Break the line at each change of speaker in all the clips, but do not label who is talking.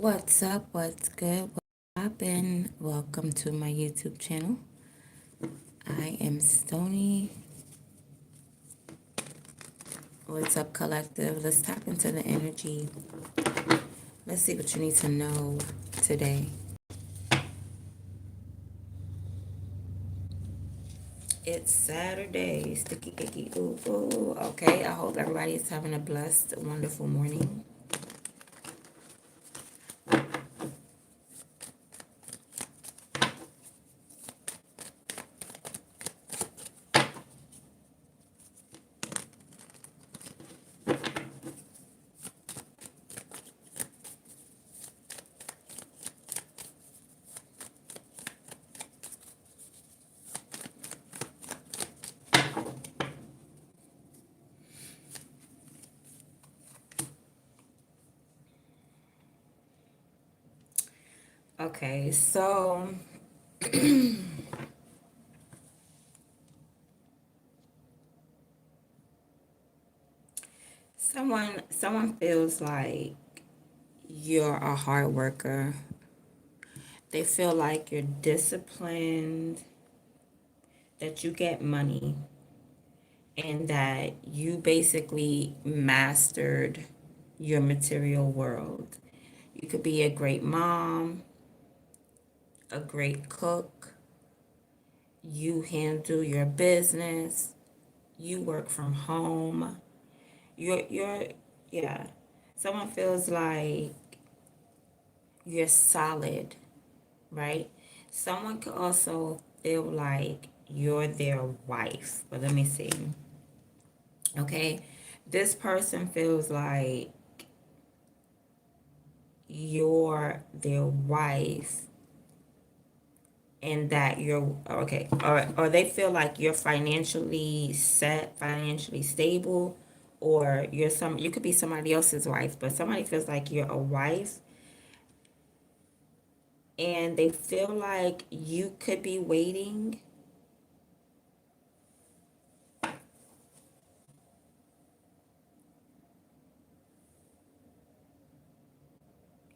What's up? What's good? What's happened? Welcome to my YouTube channel. I am Stony. What's up, collective? Let's tap into the energy. Let's see what you need to know today. It's Saturday. Sticky icky ooh ooh. Okay, I hope everybody is having a blessed, wonderful morning. Okay, so someone feels like you're a hard worker. They feel like you're disciplined, that you get money, and that you basically mastered your material world. You could be a great mom, a great cook, you handle your business, you work from home. You're yeah. Someone feels like you're solid, right? Someone could also feel like you're their wife. But let me see. Okay? This person feels like you're their wife and that you're okay, or they feel like you're financially set, financially stable, or you could be somebody else's wife, but somebody feels like you're a wife and they feel like you could be waiting,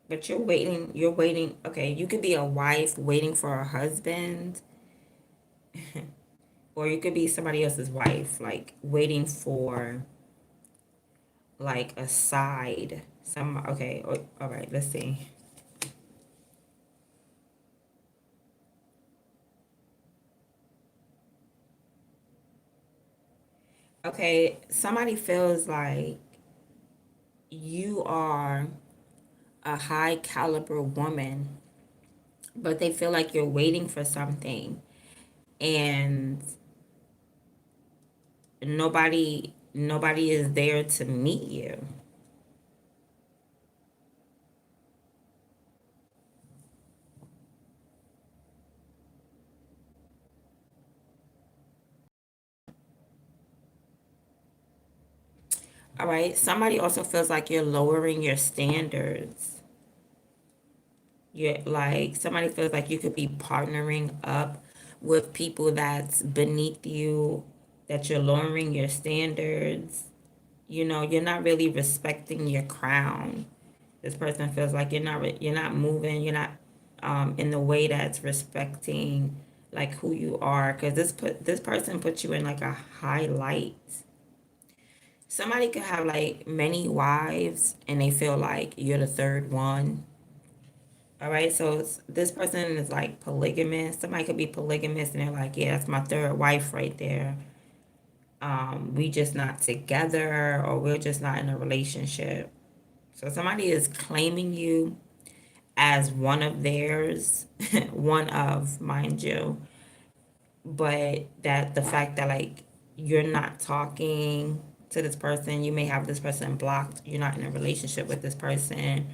but you're waiting. Okay, you could be a wife waiting for a husband, or you could be somebody else's wife, like waiting for like a side. Okay, all right, let's see. Okay, somebody feels like you are a high caliber woman, but they feel like you're waiting for something and nobody is there to meet you. All right, somebody also feels like you're lowering your standards. You're like somebody feels like you could be partnering up with people that's beneath you, that you're lowering your standards. You're not really respecting your crown. This person feels like you're not moving, you're not in the way that's respecting like who you are, because this person puts you in like a high light. Somebody could have like many wives and they feel like you're the third one. All right, so this person is like polygamous. Somebody could be polygamous and they're like, yeah, that's my third wife right there. We just not together, or we're just not in a relationship. So somebody is claiming you as one of theirs, one of, mind you, but that the fact that like you're not talking to this person, you may have this person blocked, you're not in a relationship with this person.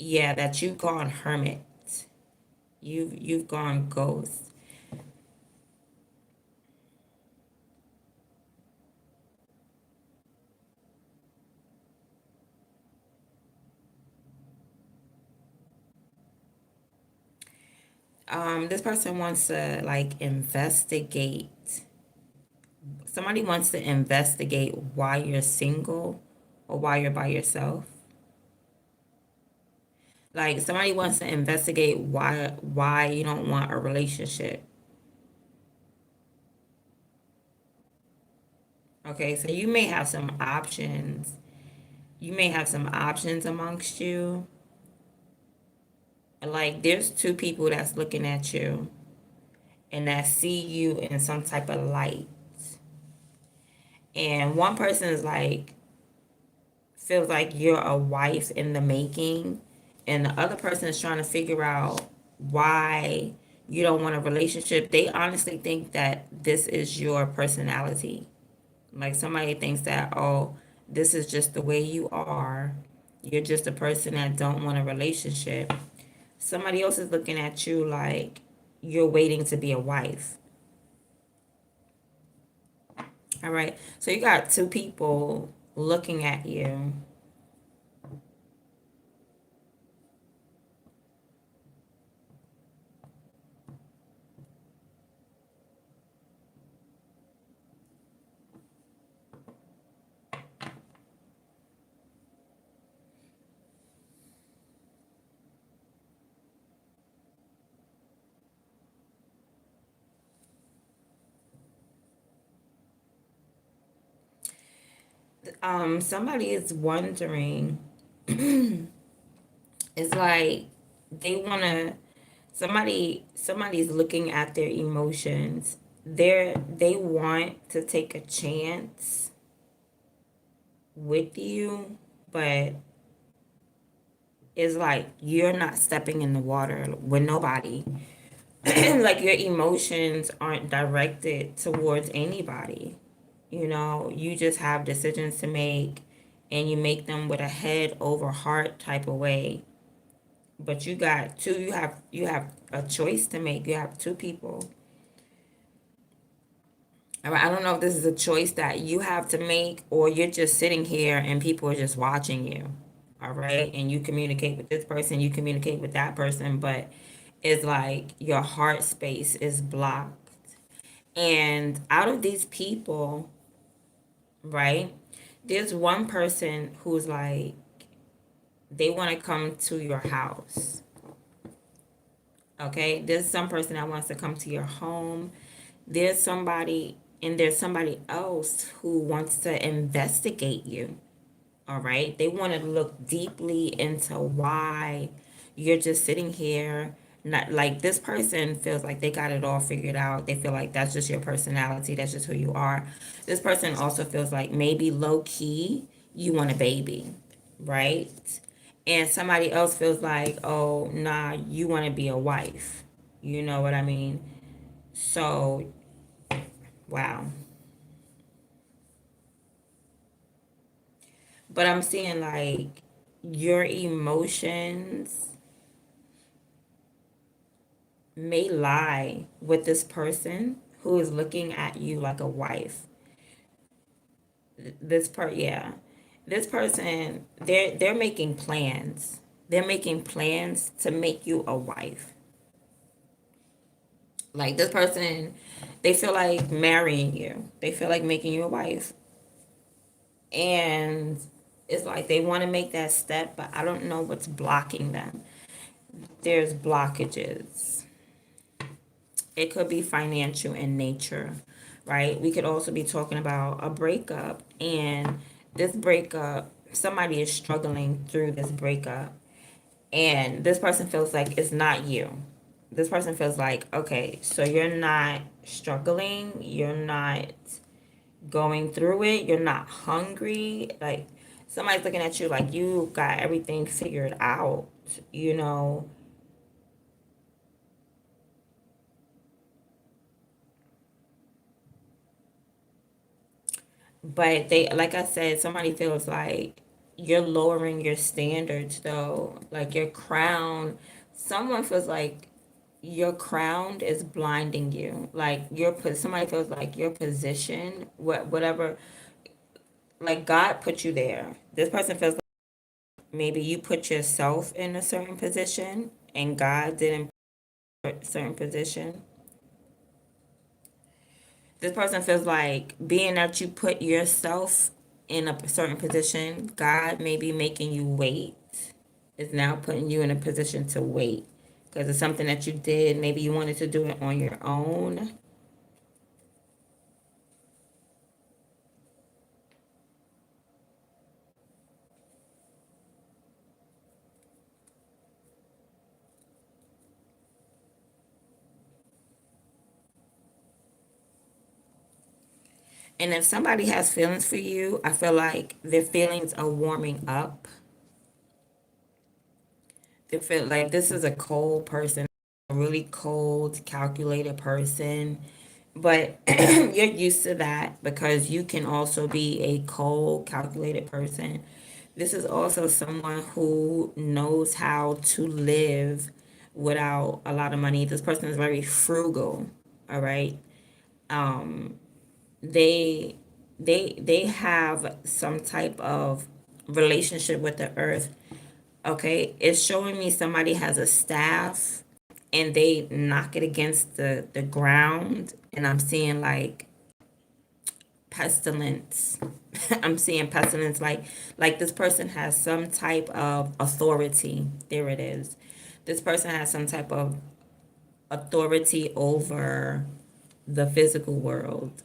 Yeah, that you've gone hermit. You've gone ghost. This person wants to like investigate. Somebody wants to investigate why you're single or why you're by yourself. Like somebody wants to investigate why you don't want a relationship. Okay, so you may have some options. You may have some options amongst you. Like there's two people that's looking at you and that see you in some type of light. And one person is like feels like you're a wife in the making, and the other person is trying to figure out why you don't want a relationship. They honestly think that this is your personality. Like somebody thinks that, oh, this is just the way you are. You're just a person that don't want a relationship. Somebody else is looking at you like you're waiting to be a wife. All right. So you got two people looking at you. Somebody is wondering, it's like they wanna somebody's looking at their emotions. They want to take a chance with you, but it's like you're not stepping in the water with nobody. Like your emotions aren't directed towards anybody. You know, you just have decisions to make and you make them with a head over heart type of way. But you got two, you have a choice to make. You have two people. All right, I don't know if this is a choice that you have to make or you're just sitting here and people are just watching you. All right, and you communicate with this person, you communicate with that person, but it's like your heart space is blocked. And out of these people, right, there's one person who's like, they want to come to your house. Okay, there's some person that wants to come to your home. There's somebody, and there's somebody else who wants to investigate you. All right, they want to look deeply into why you're just sitting here. Not like this person feels like they got it all figured out. They feel like that's just your personality, that's just who you are. This person also feels like maybe low key you want a baby, right? And somebody else feels like, oh, nah, you want to be a wife. You know what I mean? So, wow. But I'm seeing like your emotions may lie with this person who is looking at you like a wife. Yeah. This person, they're making plans. They're making plans to make you a wife. Like this person, they feel like marrying you. They feel like making you a wife. And it's like they want to make that step, but I don't know what's blocking them. There's blockages. It could be financial in nature, right? We could also be talking about a breakup, and this breakup, somebody is struggling through this breakup, and this person feels like it's not you. This person feels like, okay, so you're not struggling, you're not going through it, you're not hungry. Like somebody's looking at you like you got everything figured out, you know. But they, like I said, somebody feels like you're lowering your standards though. Like your crown, someone feels like your crown is blinding you. Like somebody feels like your position, whatever, like God put you there. This person feels like maybe you put yourself in a certain position and God didn't put a certain position. This person feels like being that you put yourself in a certain position, God may be making you wait is now putting you in a position to wait because it's something that you did. Maybe you wanted to do it on your own. And if somebody has feelings for you, I feel like their feelings are warming up. They feel like this is a cold person, a really cold, calculated person. But you're used to that because you can also be a cold, calculated person. This is also someone who knows how to live without a lot of money. This person is very frugal, all right? Um, they they have some type of relationship with the earth. Okay, it's showing me somebody has a staff and they knock it against the ground, and I'm seeing like pestilence. I'm seeing pestilence, like this person has some type of authority. There it is. This person has some type of authority over the physical world.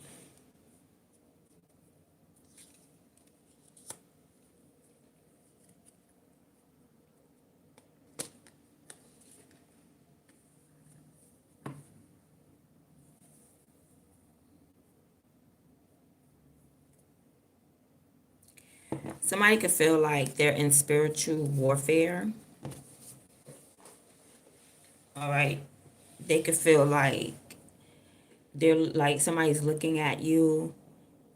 Somebody could feel like they're in spiritual warfare. All right. They could feel like they're like somebody's looking at you,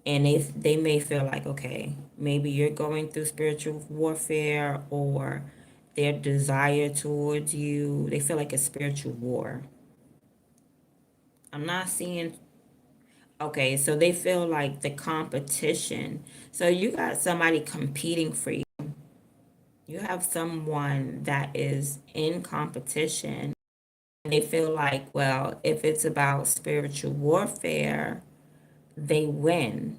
and they may feel like, okay, maybe you're going through spiritual warfare, or their desire towards you, they feel like a spiritual war. I'm not seeing. Okay, so they feel like the competition. So you got somebody competing for you. You have someone that is in competition. They feel like, well, if it's about spiritual warfare, they win.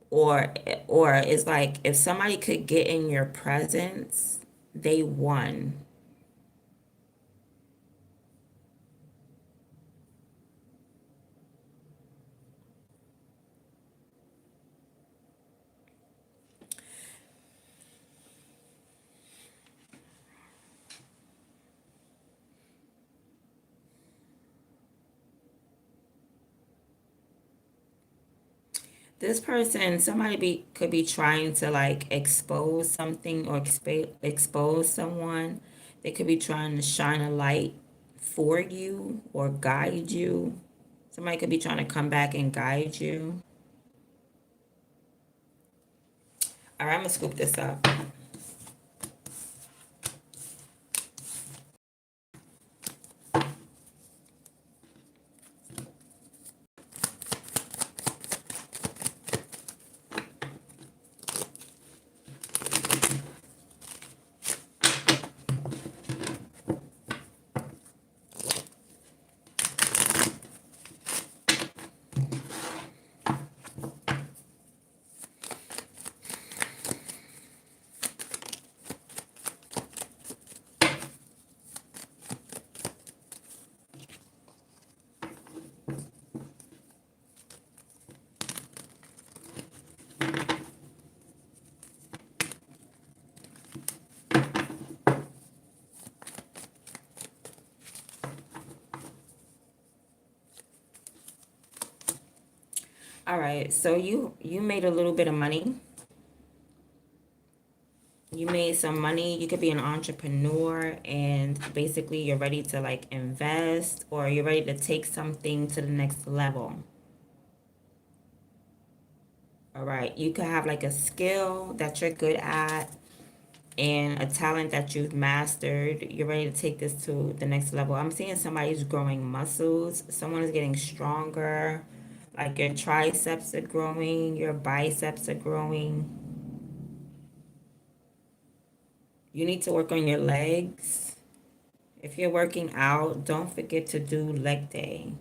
or or it's like if somebody could get in your presence, they won. This person, somebody could be trying to like expose something or expose someone. They could be trying to shine a light for you or guide you. Somebody could be trying to come back and guide you. All right, I'm gonna scoop this up. All right, so you made a little bit of money. You made some money. You could be an entrepreneur and basically you're ready to like invest, or you're ready to take something to the next level. All right, you could have like a skill that you're good at and a talent that you've mastered. You're ready to take this to the next level. I'm seeing somebody's growing muscles. Someone is getting stronger. Like your triceps are growing, your biceps are growing. You need to work on your legs. If you're working out, don't forget to do leg day.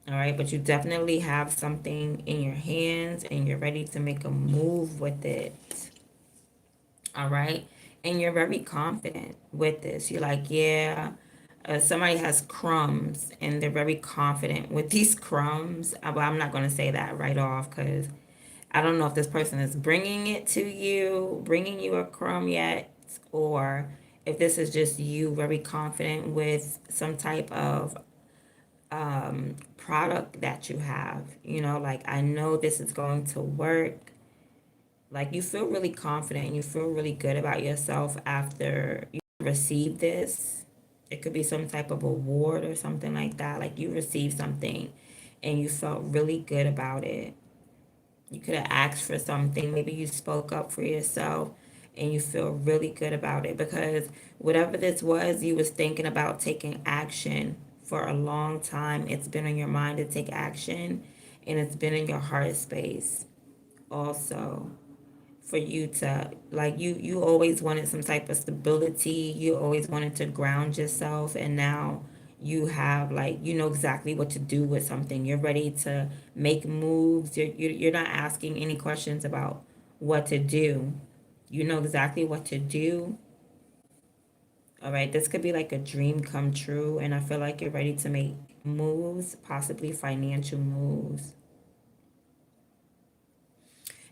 All right, but you definitely have something in your hands and you're ready to make a move with it. All right. And you're very confident with this. You're like, yeah, somebody has crumbs and they're very confident with these crumbs. Well, I'm not going to say that right off because I don't know if this person is bringing it to you, bringing you a crumb yet, or if this is just you very confident with some type of product that you have. You know, like, I know this is going to work. Like, you feel really confident and you feel really good about yourself after you receive this. It could be some type of award or something like that. Like, you received something and you felt really good about it. You could have asked for something. Maybe you spoke up for yourself and you feel really good about it because whatever this was, you was thinking about taking action for a long time. It's been on your mind to take action and it's been in your heart space also for you to, like, you always wanted some type of stability. You always wanted to ground yourself, and now you have, like, you know exactly what to do with something. You're ready to make moves. You're not asking any questions about what to do. You know exactly what to do. All right, this could be like a dream come true, and I feel like you're ready to make moves, possibly financial moves.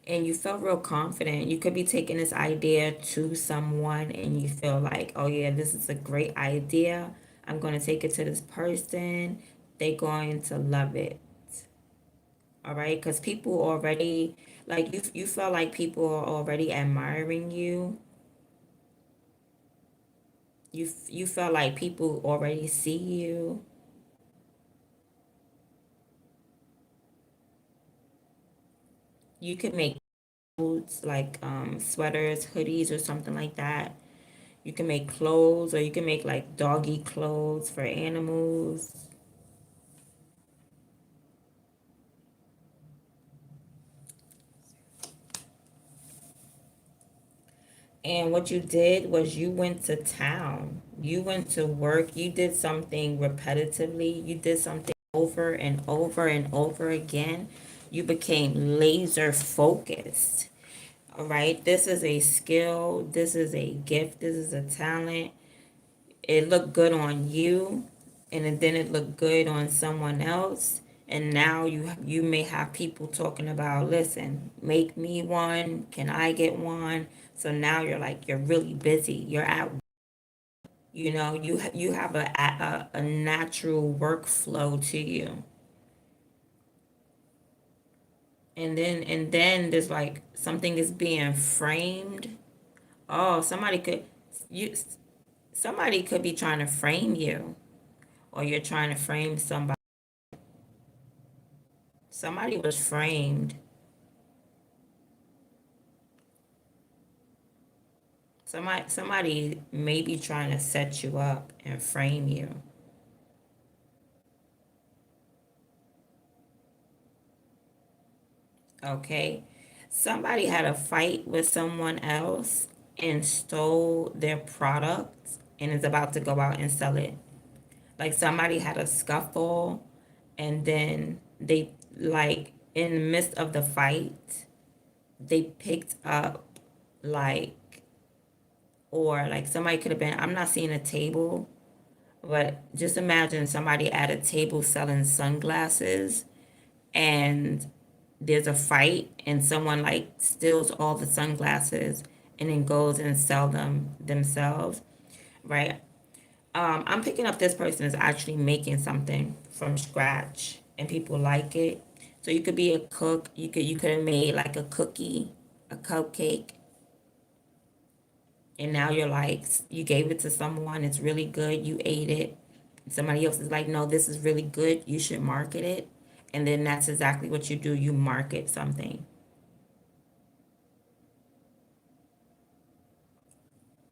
And you felt real confident. You could be taking this idea to someone and you feel like, oh yeah, this is a great idea. I'm going to take it to this person. They're going to love it. All right? Because people already, like, you feel like people are already admiring you. You feel like people already see you. You could make clothes like sweaters, hoodies, or something like that. You can make clothes, or you can make like doggy clothes for animals. And what you did was you went to town. You went to work. You did something repetitively. You did something over and over and over again. You became laser focused. All right. This is a skill. This is a gift. This is a talent. It looked good on you, and then it looked good on someone else, and now you may have people talking about, listen, make me one, can I get one? So now you're like, you're really busy, you're at, you have a natural workflow to you. And then there's like something is being framed. Oh, you somebody could be trying to frame you, or you're trying to frame somebody. Somebody was framed. Somebody may be trying to set you up and frame you. Okay? Somebody had a fight with someone else and stole their product and is about to go out and sell it. Like, somebody had a scuffle and then they, like, in the midst of the fight, they picked up, like, or like somebody could have been, I'm not seeing a table. But just imagine somebody at a table selling sunglasses and there's a fight and someone like steals all the sunglasses and then goes and sell them themselves, right? I'm picking up this person is actually making something from scratch and people like it. So you could be a cook. You could have made like a cookie, a cupcake, and now you're like, you gave it to someone, it's really good, you ate it, somebody else is like, no, this is really good, you should market it. And then that's exactly what you do, you market something.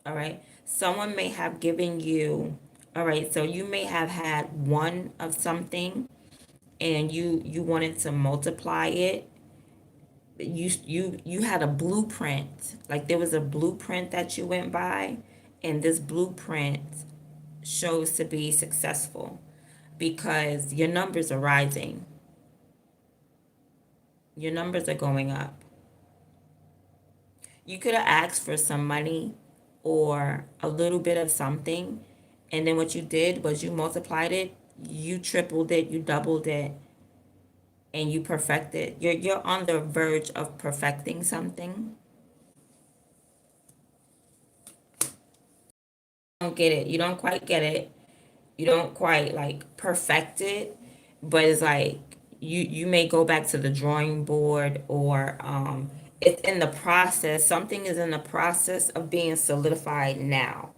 All right, someone may have given you, all right, so you may have had one of something and you wanted to multiply it. You had a blueprint, like there was a blueprint that you went by, and this blueprint shows to be successful because your numbers are rising. Your numbers are going up. You could have asked for some money or a little bit of something, and then what you did was you multiplied it, you tripled it, you doubled it, and you perfected. You're on the verge of perfecting something. Don't get it. You don't quite get it. You don't quite like perfect it, but it's like you may go back to the drawing board, or it's in the process. Something is in the process of being solidified now.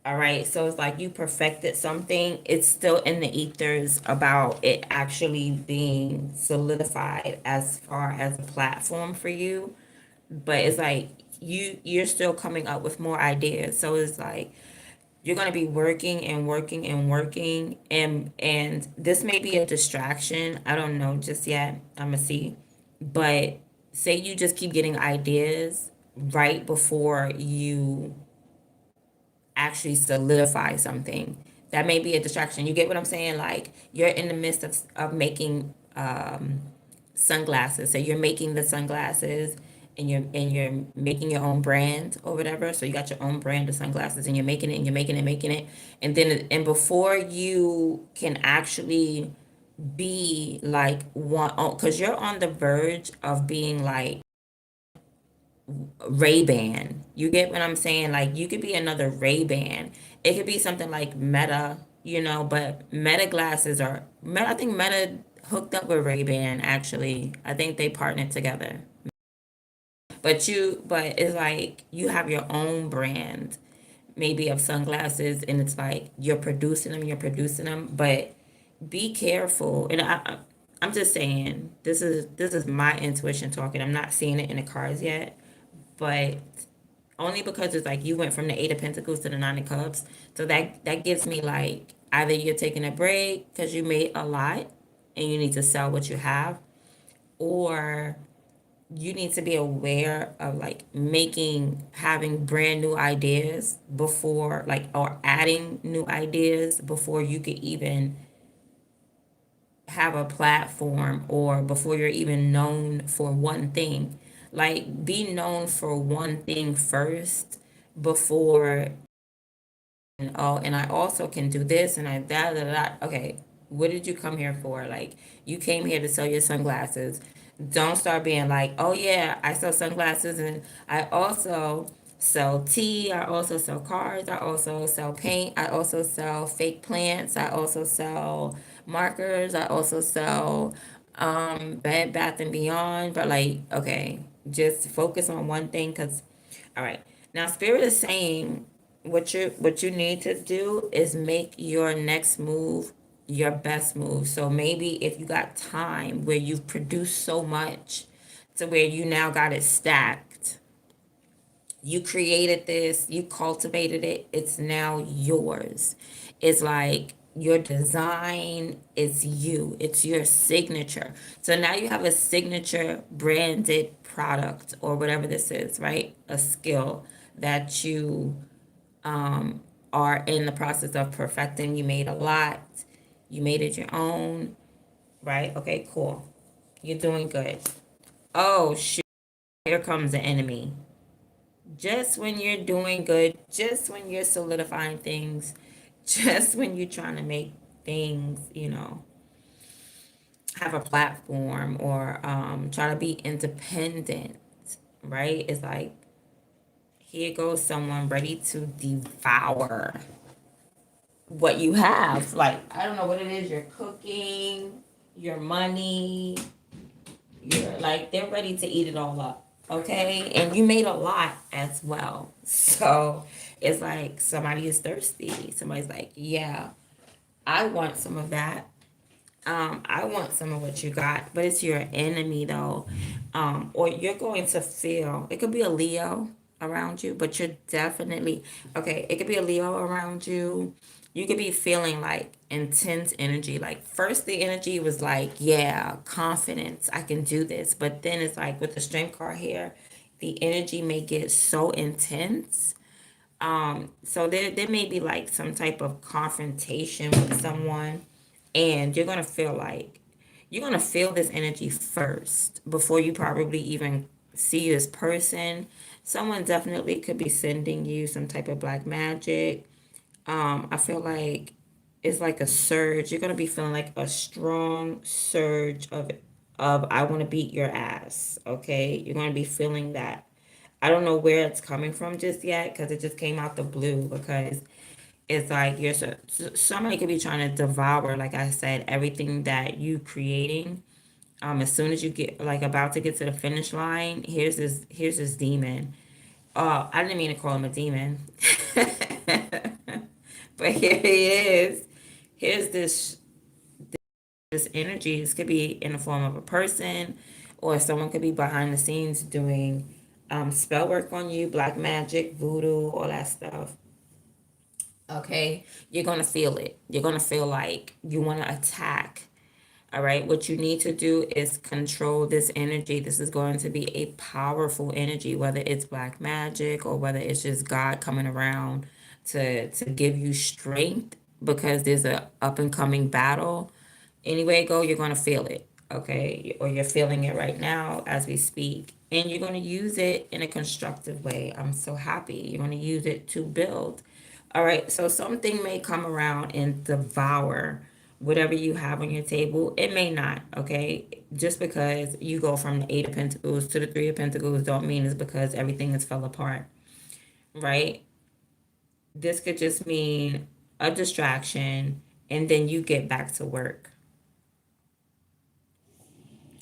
All right. So it's like you perfected something. It's still in the ethers about it actually being solidified as far as a platform for you. But it's like you're still coming up with more ideas. So it's like you're going to be working and working and working, and this may be a distraction. I don't know just yet. I'm gonna see. But say you just keep getting ideas right before you actually solidify something. That may be a distraction. You get what I'm saying? Like you're in the midst of making sunglasses. So you're making the sunglasses, and you're making your own brand or whatever. So you got your own brand of sunglasses, and you're making it, and you're making it, making it. And before you can actually be like one, because you're on the verge of being like Ray-Ban. You get what I'm saying? Like you could be another Ray-Ban. It could be something like Meta, but Meta glasses are Meta, I think Meta hooked up with Ray-Ban actually. I think they partnered together. But it's like you have your own brand maybe of sunglasses, and it's like you're producing them, but be careful. And I'm just saying, this is my intuition talking. I'm not seeing it in the cards yet, but only because it's like you went from the Eight of Pentacles to the Nine of Cups. So that gives me like either you're taking a break because you made a lot and you need to sell what you have, or you need to be aware of like having brand new ideas before, like, or adding new ideas before you could even have a platform, or before you're even known for one thing. Like be known for one thing first before, and oh, and I also can do this and I that. Okay, what did you come here for? Like you came here to sell your sunglasses. Don't start being like, oh yeah, I sell sunglasses, and I also sell tea, I also sell cars, I also sell paint, I also sell fake plants, I also sell markers, I also sell Bed Bath and Beyond. But like, okay, just focus on one thing, because all right. Now spirit is saying what you need to do is make your next move your best move. So maybe if you got time where you've produced so much to where you now got it stacked, you created this, you cultivated it, it's now yours. It's like your design is you, it's your signature. So now you have a signature branded product or whatever this is, right? A skill that you are in the process of perfecting. You made a lot, you made it your own, right? Okay, cool. You're doing good. Oh, shoot. Here comes the enemy. Just when you're doing good, just when you're solidifying things, just when you're trying to make things, have a platform, or try to be independent, right? It's like, here goes someone ready to devour what you have. Like, I don't know what it is, you're cooking, your money, you're like, they're ready to eat it all up. Okay. And you made a lot as well. So it's like somebody is thirsty. Somebody's like, yeah, I want some of that. I want some of what you got, but it's your enemy though. Or you're going to feel, it could be a Leo around you, but you're definitely, okay, it could be a Leo around you. You could be feeling like intense energy. Like first the energy was like, yeah, confidence, I can do this. But then it's like with the strength card here, the energy may get so intense. So there may be like some type of confrontation with someone, and you're gonna feel this energy first before you probably even see this person. Someone definitely could be sending you some type of black magic. I feel like it's like a surge. You're gonna be feeling like a strong surge of I want to beat your ass. Okay, you're gonna be feeling that. I don't know where it's coming from just yet because it just came out the blue. Because it's like somebody could be trying to devour, like I said, everything that you creating. As soon as you get like about to get to the finish line, here's this demon. I didn't mean to call him a demon. But here he is. Here's this energy. This could be in the form of a person, or someone could be behind the scenes doing spell work on you, black magic, voodoo, all that stuff. Okay, you're gonna feel it. You're gonna feel like you want to attack. All right, what you need to do is control this energy. This is going to be a powerful energy, whether it's black magic or whether it's just God coming around to give you strength because there's a up and coming battle. Anyway, go, you're going to feel it, okay? Or you're feeling it right now as we speak. And you're going to use it in a constructive way. I'm so happy. You're going to use it to build. All right, so something may come around and devour whatever you have on your table. It may not, okay? Just because you go from the Eight of Pentacles to the Three of Pentacles don't mean it's because everything is fell apart, right? This could just mean a distraction and then you get back to work.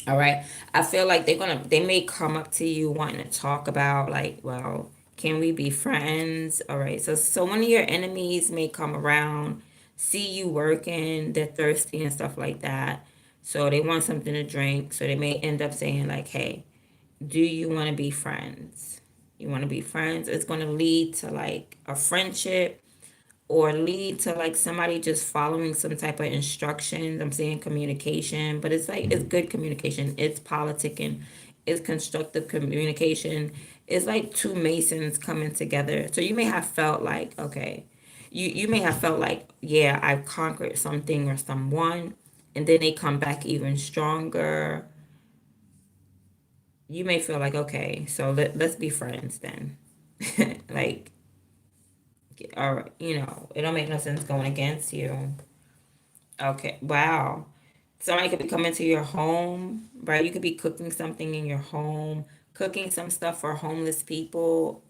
All right. I feel like they may come up to you wanting to talk about like, well, can we be friends? All right. So one of your enemies may come around, see you working, they're thirsty and stuff like that. So they want something to drink. So they may end up saying like, hey, do you want to be friends? You want to be friends? It's going to lead to like a friendship or lead to like somebody just following some type of instructions. I'm saying communication, but it's like it's good communication. It's politicking. It's constructive communication. It's like two masons coming together. So you may have felt like, okay, you may have felt like, yeah, I've conquered something or someone, and then they come back even stronger. You may feel like, okay, so let's be friends then. Like, or it don't make no sense going against you. Okay, wow. Somebody could be coming to your home, right? You could be cooking something in your home, cooking some stuff for homeless people.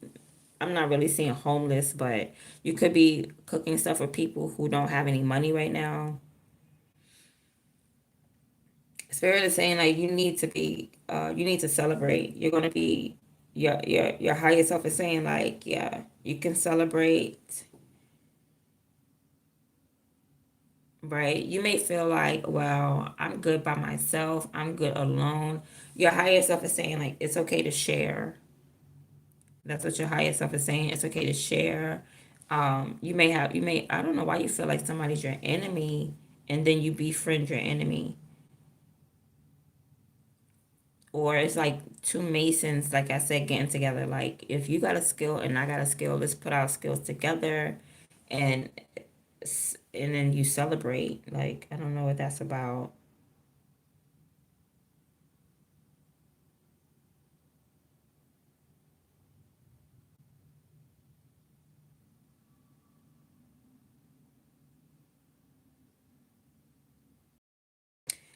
I'm not really saying homeless, but you could be cooking stuff for people who don't have any money right now. Spirit is saying like you need to celebrate. You're gonna be your higher self is saying like, yeah, you can celebrate. Right? You may feel like, well, I'm good by myself. I'm good alone. Your higher self is saying, like, it's okay to share. That's what your higher self is saying. It's okay to share. I don't know why you feel like somebody's your enemy and then you befriend your enemy. Or it's like two masons, like I said, getting together. Like, if you got a skill and I got a skill, let's put our skills together and and then you celebrate. Like, I don't know what that's about.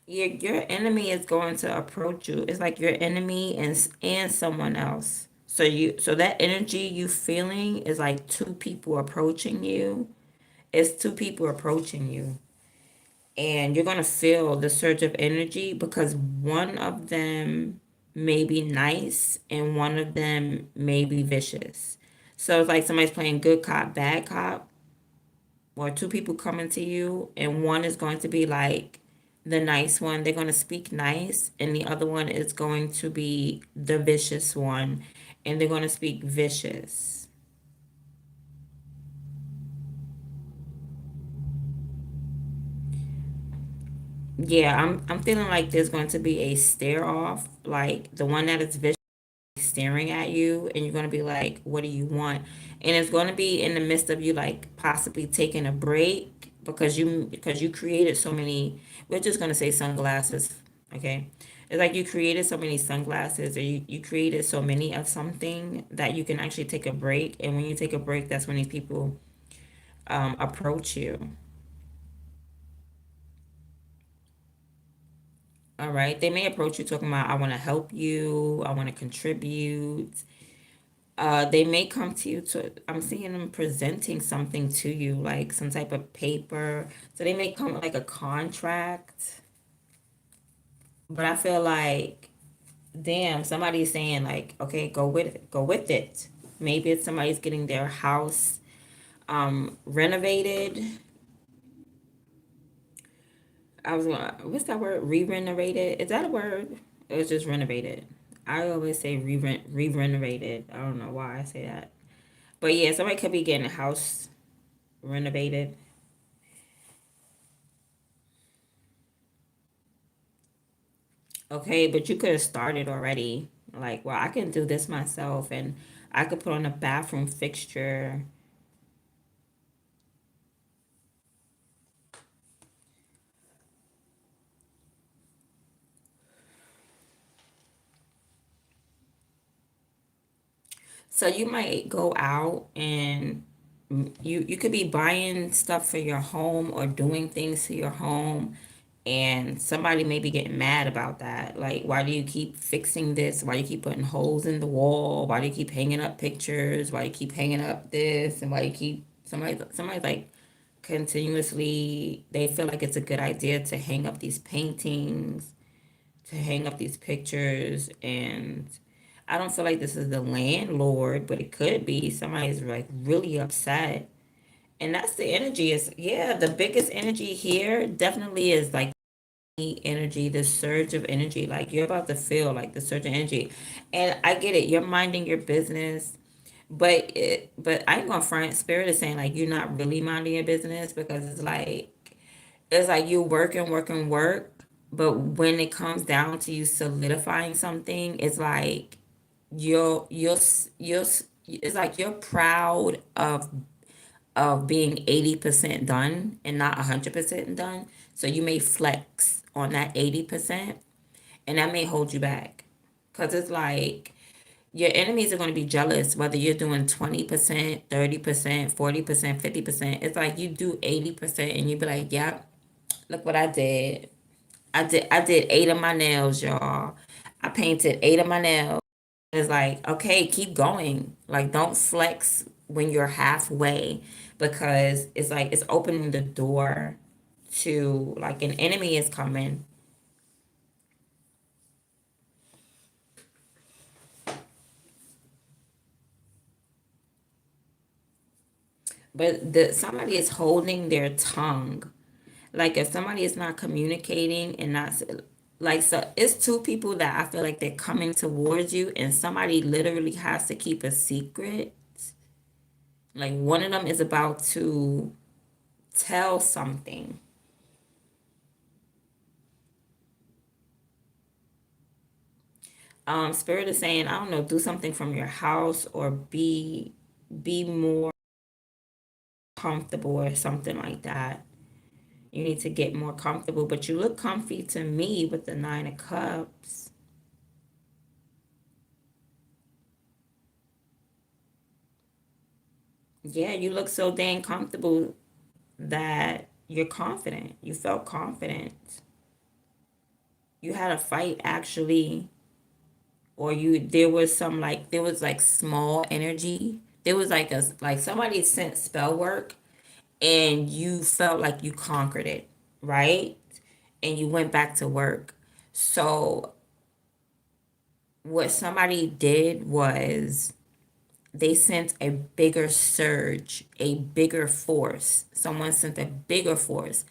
Your enemy is going to approach you. It's like your enemy and someone else. So that energy you feeling is like two people approaching you. It's two people approaching you. And you're gonna feel the surge of energy because one of them may be nice and one of them may be vicious. So it's like somebody's playing good cop, bad cop, or two people coming to you, and one is going to be like the nice one. They're going to speak nice, and the other one is going to be the vicious one, and they're going to speak vicious. Yeah, I'm feeling like there's going to be a stare off, like the one that is vicious staring at you, and you're going to be like, what do you want? And it's going to be in the midst of you like possibly taking a break because you created so many, we're just going to say sunglasses, okay? It's like you created so many sunglasses, or you created so many of something that you can actually take a break. And when you take a break, that's when these people approach you. All right. They may approach you talking about, I want to help you, I want to contribute. They may come to you to, I'm seeing them presenting something to you, like some type of paper. So they may come with like a contract. But I feel like, damn, somebody's saying like, okay, go with it, go with it. Maybe it's somebody's getting their house renovated. I was gonna, what's that word? Re-renovated? Is that a word? It was just renovated. I always say re-renovated. I don't know why I say that. But yeah, somebody could be getting a house renovated. Okay, but you could have started already. Like, well, I can do this myself, and I could put on a bathroom fixture. So you might go out and you could be buying stuff for your home or doing things to your home, and somebody may be getting mad about that. Like, why do you keep fixing this? Why do you keep putting holes in the wall? Why do you keep hanging up pictures? Why do you keep hanging up this? And why do you keep somebody's like continuously, they feel like it's a good idea to hang up these paintings, to hang up these pictures. And I don't feel like this is the landlord, but it could be somebody's like really upset. And that's the energy. Is, yeah, the biggest energy here definitely is like the energy, the surge of energy. Like you're about to feel like the surge of energy. And I get it, you're minding your business. But I ain't gonna front. Spirit is saying like you're not really minding your business, because it's like you work and work and work, but when it comes down to you solidifying something, it's like you're it's like you're proud of being 80% done and not 100% done. So you may flex on that 80%, and that may hold you back. Because it's like your enemies are going to be jealous whether you're doing 20%, 30%, 40%, 50%. It's like you do 80% and you be like, yep, look what I did. I did 8 of my nails, y'all. I painted 8 of my nails. It's like, okay, keep going. Like, don't flex when you're halfway, because it's like it's opening the door to like an enemy is coming. But somebody is holding their tongue. Like if somebody is not communicating and not like, so it's two people that I feel like they're coming towards you, and somebody literally has to keep a secret. Like one of them is about to tell something. Spirit is saying, I don't know, do something from your house, or be more comfortable or something like that. You need to get more comfortable, but you look comfy to me with the 9 of Cups. Yeah, you look so dang comfortable that you're confident. You felt confident. You had a fight actually, or you there was some like there was like small energy. There was like a like somebody sent spell work, and you felt like you conquered it, right? And you went back to work. So what somebody did was they sent a bigger surge, a bigger force. Someone sent a bigger force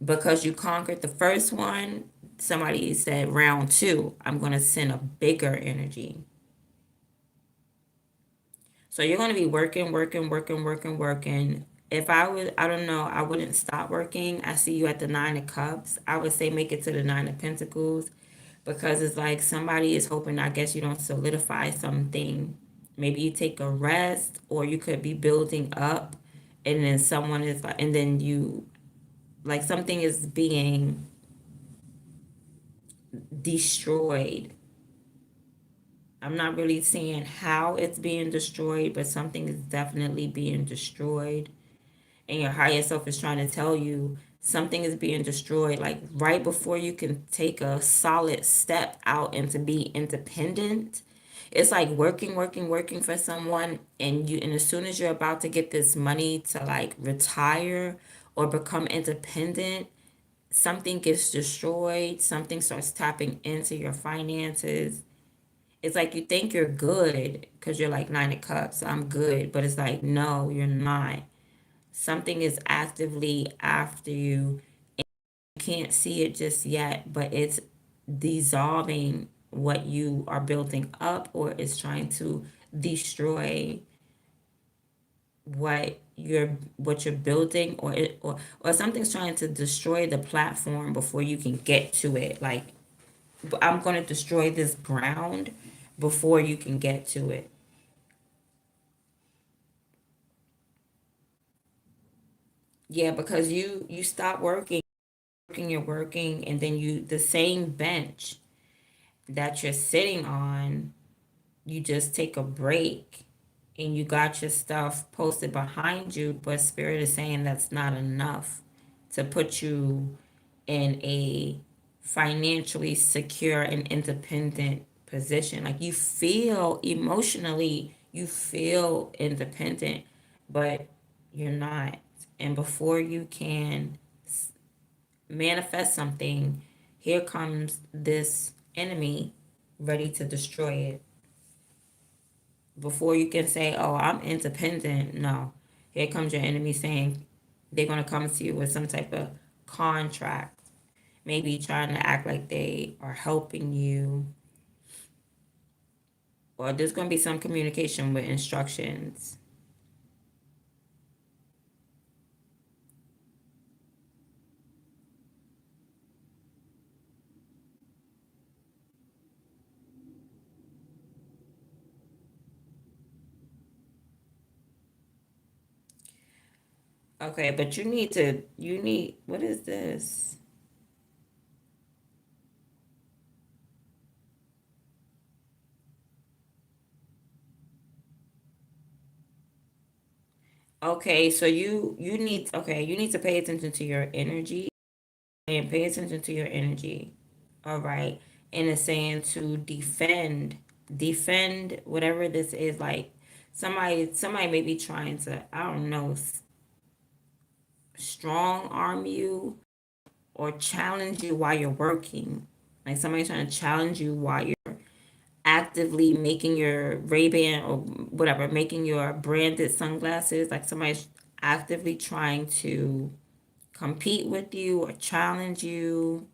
because you conquered the first one. Somebody said round two, I'm going to send a bigger energy. So you're going to be working, working, working, working, working. If I would, I don't know, I wouldn't stop working. I see you at the 9 of Cups. I would say make it to the 9 of Pentacles, because it's like somebody is hoping, I guess, you don't solidify something. Maybe you take a rest, or you could be building up, and then someone is like, and then you, like something is being destroyed. I'm not really saying how it's being destroyed, but something is definitely being destroyed. And your higher self is trying to tell you something is being destroyed. Like right before you can take a solid step out and to be independent, it's like working for someone, and as soon as you're about to get this money to like retire or become independent, something gets destroyed, something starts tapping into your finances. It's like you think you're good because you're like nine of cups, I'm good, but it's like no, you're not. Something is actively after you. You can't see it just yet, but it's dissolving what you are building up, or it's trying to destroy what you're building, or something's trying to destroy the platform before you can get to it. Like I'm going to destroy this ground before you can get to it. Yeah, because you stop you're working, and then you the same bench that you're sitting on, you just take a break and you got your stuff posted behind you, but spirit is saying that's not enough to put you in a financially secure and independent position. Like you feel emotionally, you feel independent, but you're not. And before you can manifest something, here comes this enemy ready to destroy it. Before you can say, oh, I'm independent, no. Here comes your enemy saying they're going to come to you with some type of contract, maybe trying to act like they are helping you, or there's going to be some communication with instructions. Okay, but what is this? Okay, so you need to pay attention to your energy, and pay attention to your energy. All right. And it's saying to defend whatever this is. Like somebody may be trying to, I don't know, strong arm you or challenge you while you're working. Like somebody trying to challenge you while you're actively making your Ray-Ban or whatever, making your branded sunglasses. Like somebody's actively trying to compete with you or challenge you,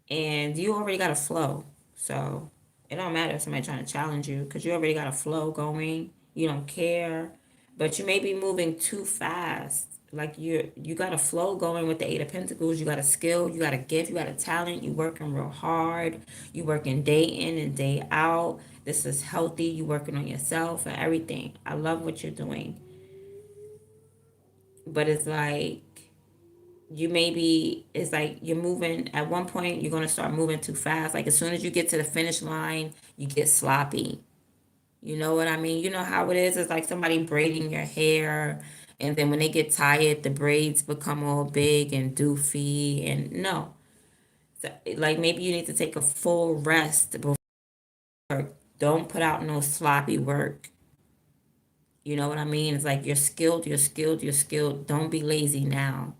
and you already got a flow. So it don't matter if somebody trying to challenge you because you already got a flow going. You don't care, but you may be moving too fast. Like you got a flow going with the Eight of Pentacles. You got a skill, you got a gift, you got a talent. You working real hard. You working day in and day out. This is healthy. You working on yourself and everything. I love what you're doing, but it's like it's like you're moving at one point, you're going to start moving too fast. Like as soon as you get to the finish line, you get sloppy. You know what I mean? You know how it is. It's like somebody braiding your hair, and then when they get tired, the braids become all big and doofy. And no, like maybe you need to take a full rest before. Don't put out no sloppy work. You know what I mean? It's like you're skilled. Don't be lazy now.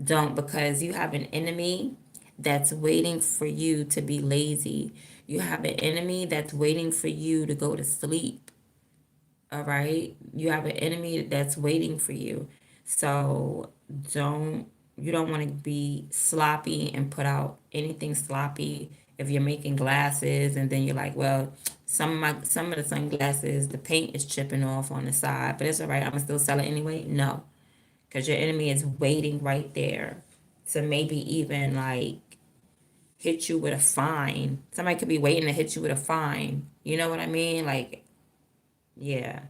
Don't, because you have an enemy that's waiting for you to be lazy. You have an enemy that's waiting for you to go to sleep. All right? You have an enemy that's waiting for you. So don't you don't want to be sloppy and put out anything sloppy. If you're making glasses and then you're like, well, some of the sunglasses, the paint is chipping off on the side, but it's all right. I'm gonna still sell it anyway. No, because your enemy is waiting right there to maybe even like hit you with a fine. Somebody could be waiting to hit you with a fine. You know what I mean? Like, yeah.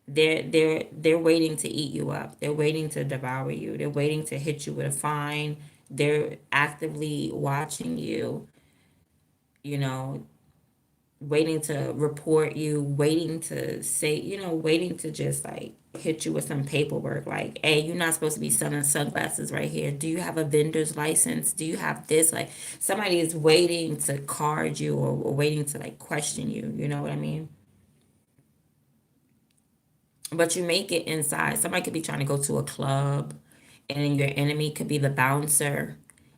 They're waiting to eat you up. They're waiting to devour you. They're waiting to hit you with a fine. They're actively watching you. you know, waiting to report you, waiting to say, waiting to just like hit you with some paperwork like, hey, you're not supposed to be selling sunglasses right here. Do you have a vendor's license? Do you have this? Like somebody is waiting to card you, or waiting to like question you, you know what I mean? But you make it inside. Somebody could be trying to go to a club, and then your enemy could be the bouncer,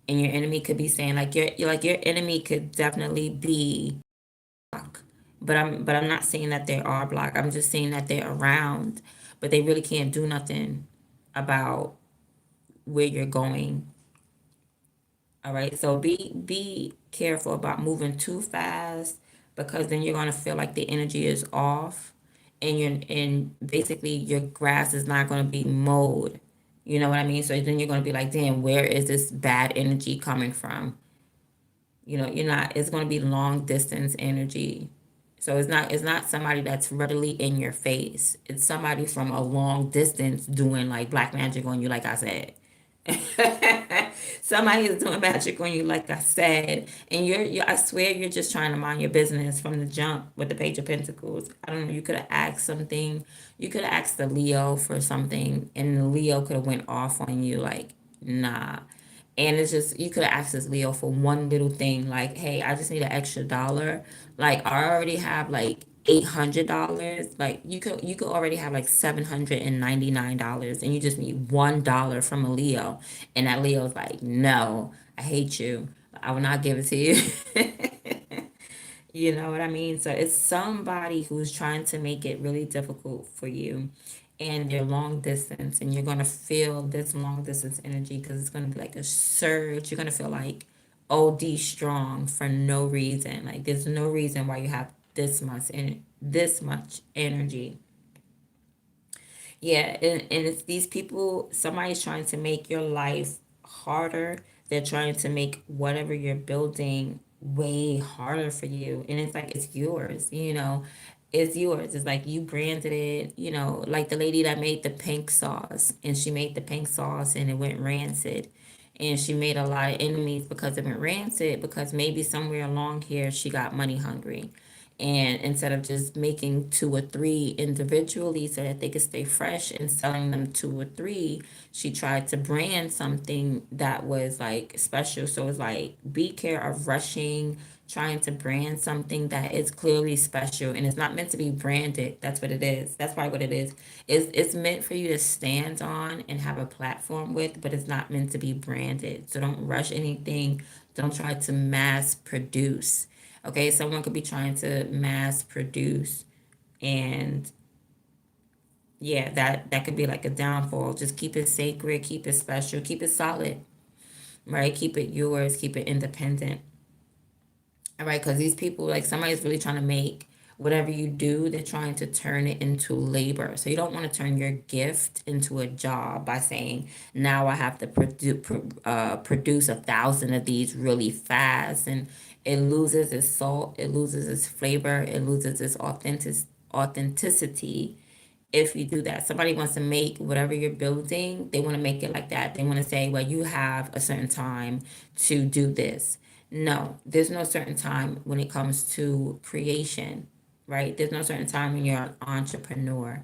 and your enemy could be saying like your enemy could definitely be block. But I'm not saying that they are blocked. I'm just saying that they're around, but they really can't do nothing about where you're going. All right. So be careful about moving too fast, because then you're gonna feel like the energy is off, and basically your grass is not gonna be mowed. You know what I mean? So then you're gonna be like, damn, where is this bad energy coming from? You're not, it's going to be long distance energy. So it's not somebody that's readily in your face. It's somebody from a long distance doing like black magic on you, like I said. Somebody is doing magic on you, like I said, and I swear you're just trying to mind your business from the jump with the Page of Pentacles. I don't know. You could have asked something. You could have asked the Leo for something, and the Leo could have went off on you, like, nah. And it's just, you could have asked this Leo for one little thing, like, hey, I just need an extra dollar. Like I already have like $800. Like you could already have like $799, and you just need $1 from a Leo. And that Leo's like, no, I hate you. I will not give it to you. You know what I mean? So it's somebody who's trying to make it really difficult for you, and they're long distance, and you're gonna feel this long distance energy because it's gonna be like a surge. You're gonna feel like OD strong for no reason. Like there's no reason why you have this much energy. Yeah, and it's these people, somebody's trying to make your life harder. They're trying to make whatever you're building way harder for you. And it's like it's yours. It's yours. It's like you branded it, like the lady that made the pink sauce, and she made the pink sauce and it went rancid. And she made a lot of enemies because it went rancid, because maybe somewhere along here she got money hungry. And instead of just making two or three individually so that they could stay fresh and selling them two or three, she tried to brand something that was like special. So it's like, be care of rushing, trying to brand something that is clearly special and it's not meant to be branded. That's what it is. That's probably what it is. It's meant for you to stand on and have a platform with, but it's not meant to be branded. So don't rush anything. Don't try to mass produce. Okay, someone could be trying to mass produce, and yeah, that could be like a downfall. Just keep it sacred, keep it special, keep it solid, right? Keep it yours, keep it independent. All right, because these people, like somebody's really trying to make whatever you do, they're trying to turn it into labor. So you don't want to turn your gift into a job by saying, now I have to produce 1,000 of these really fast. And it loses its salt, it loses its flavor, it loses its authenticity if you do that. Somebody wants to make whatever you're building, they want to make it like that. They want to say, well, you have a certain time to do this. No, there's no certain time when it comes to creation, right? There's no certain time when you're an entrepreneur,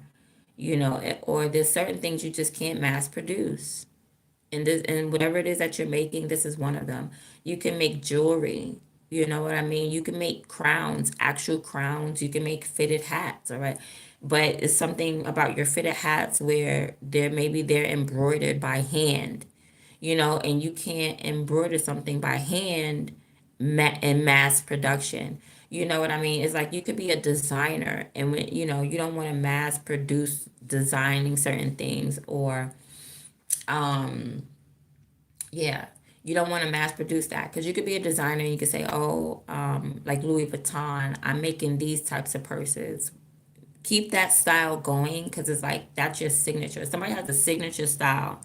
or there's certain things you just can't mass produce. And whatever it is that you're making, this is one of them. You can make jewelry. You know what I mean? You can make crowns, actual crowns. You can make fitted hats, all right? But it's something about your fitted hats where they're embroidered by hand, and you can't embroider something by hand in mass production. You know what I mean? It's like you could be a designer, and when you don't want to mass produce designing certain things, or yeah, you don't want to mass produce that, because you could be a designer and you could say, oh, like Louis Vuitton, I'm making these types of purses. Keep that style going, because it's like that's your signature. Somebody has a signature style,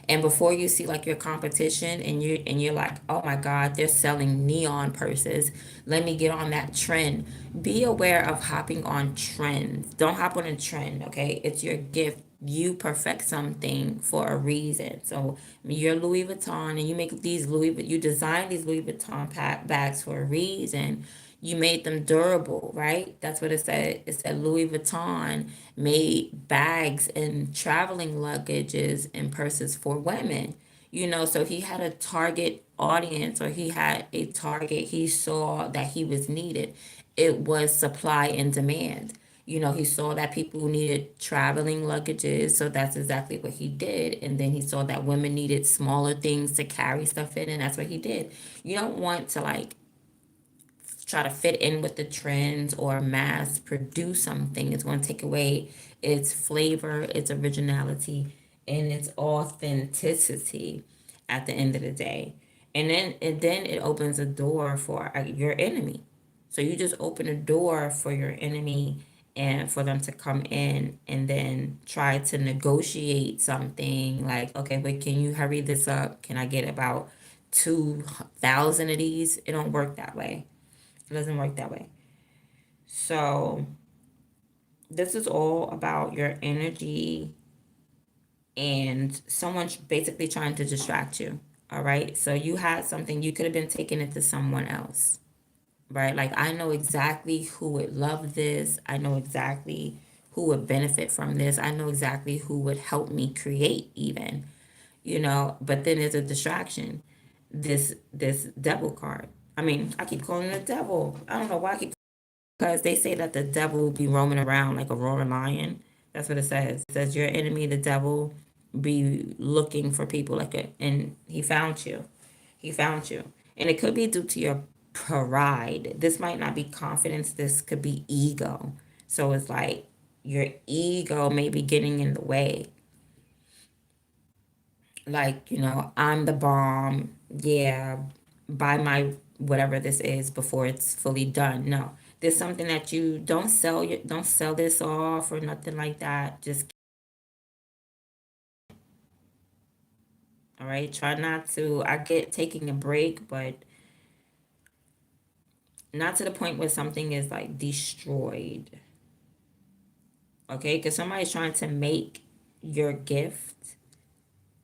and before you see like your competition, and you're like, oh my God, they're selling neon purses. Let me get on that trend. Be aware of hopping on trends. Don't hop on a trend, okay? It's your gift. you perfect something for a reason. So you're Louis Vuitton and you make these you design these Louis Vuitton bags for a reason. You made them durable, right? That's what it said. It said Louis Vuitton made bags and traveling luggages and purses for women. So he had a target audience, or he had a target. He saw that he was needed. It was supply and demand. He saw that people needed traveling luggages, so that's exactly what he did. And then he saw that women needed smaller things to carry stuff in, and that's what he did. You don't want to like try to fit in with the trends or mass produce something. It's going to take away its flavor, its originality, and its authenticity at the end of the day. And then it opens a door for your enemy. So you just open a door for your enemy and for them to come in and then try to negotiate something like, okay, but can you hurry this up? Can I get about 2,000 of these? It don't work that way. It doesn't work that way. So this is all about your energy and someone's basically trying to distract you. All right. So you had something, you could have been taking it to someone else. Right. Like I know exactly who would love this. I know exactly who would benefit from this. I know exactly who would help me create even. But then there's a distraction. This devil card. I mean, I keep calling it the devil. I don't know why I keep, because they say that the devil will be roaming around like a roaring lion. That's what it says. It says your enemy, the devil, be looking for people and he found you. He found you. And it could be due to your pride. This might not be confidence. This could be ego. So it's like your ego may be getting in the way. Like, I'm the bomb. Yeah, buy my whatever this is before it's fully done. No. There's something that you don't sell this off or nothing like that. Just all right, try not to. I get taking a break, but not to the point where something is like destroyed. Okay? Cuz somebody's trying to make your gift,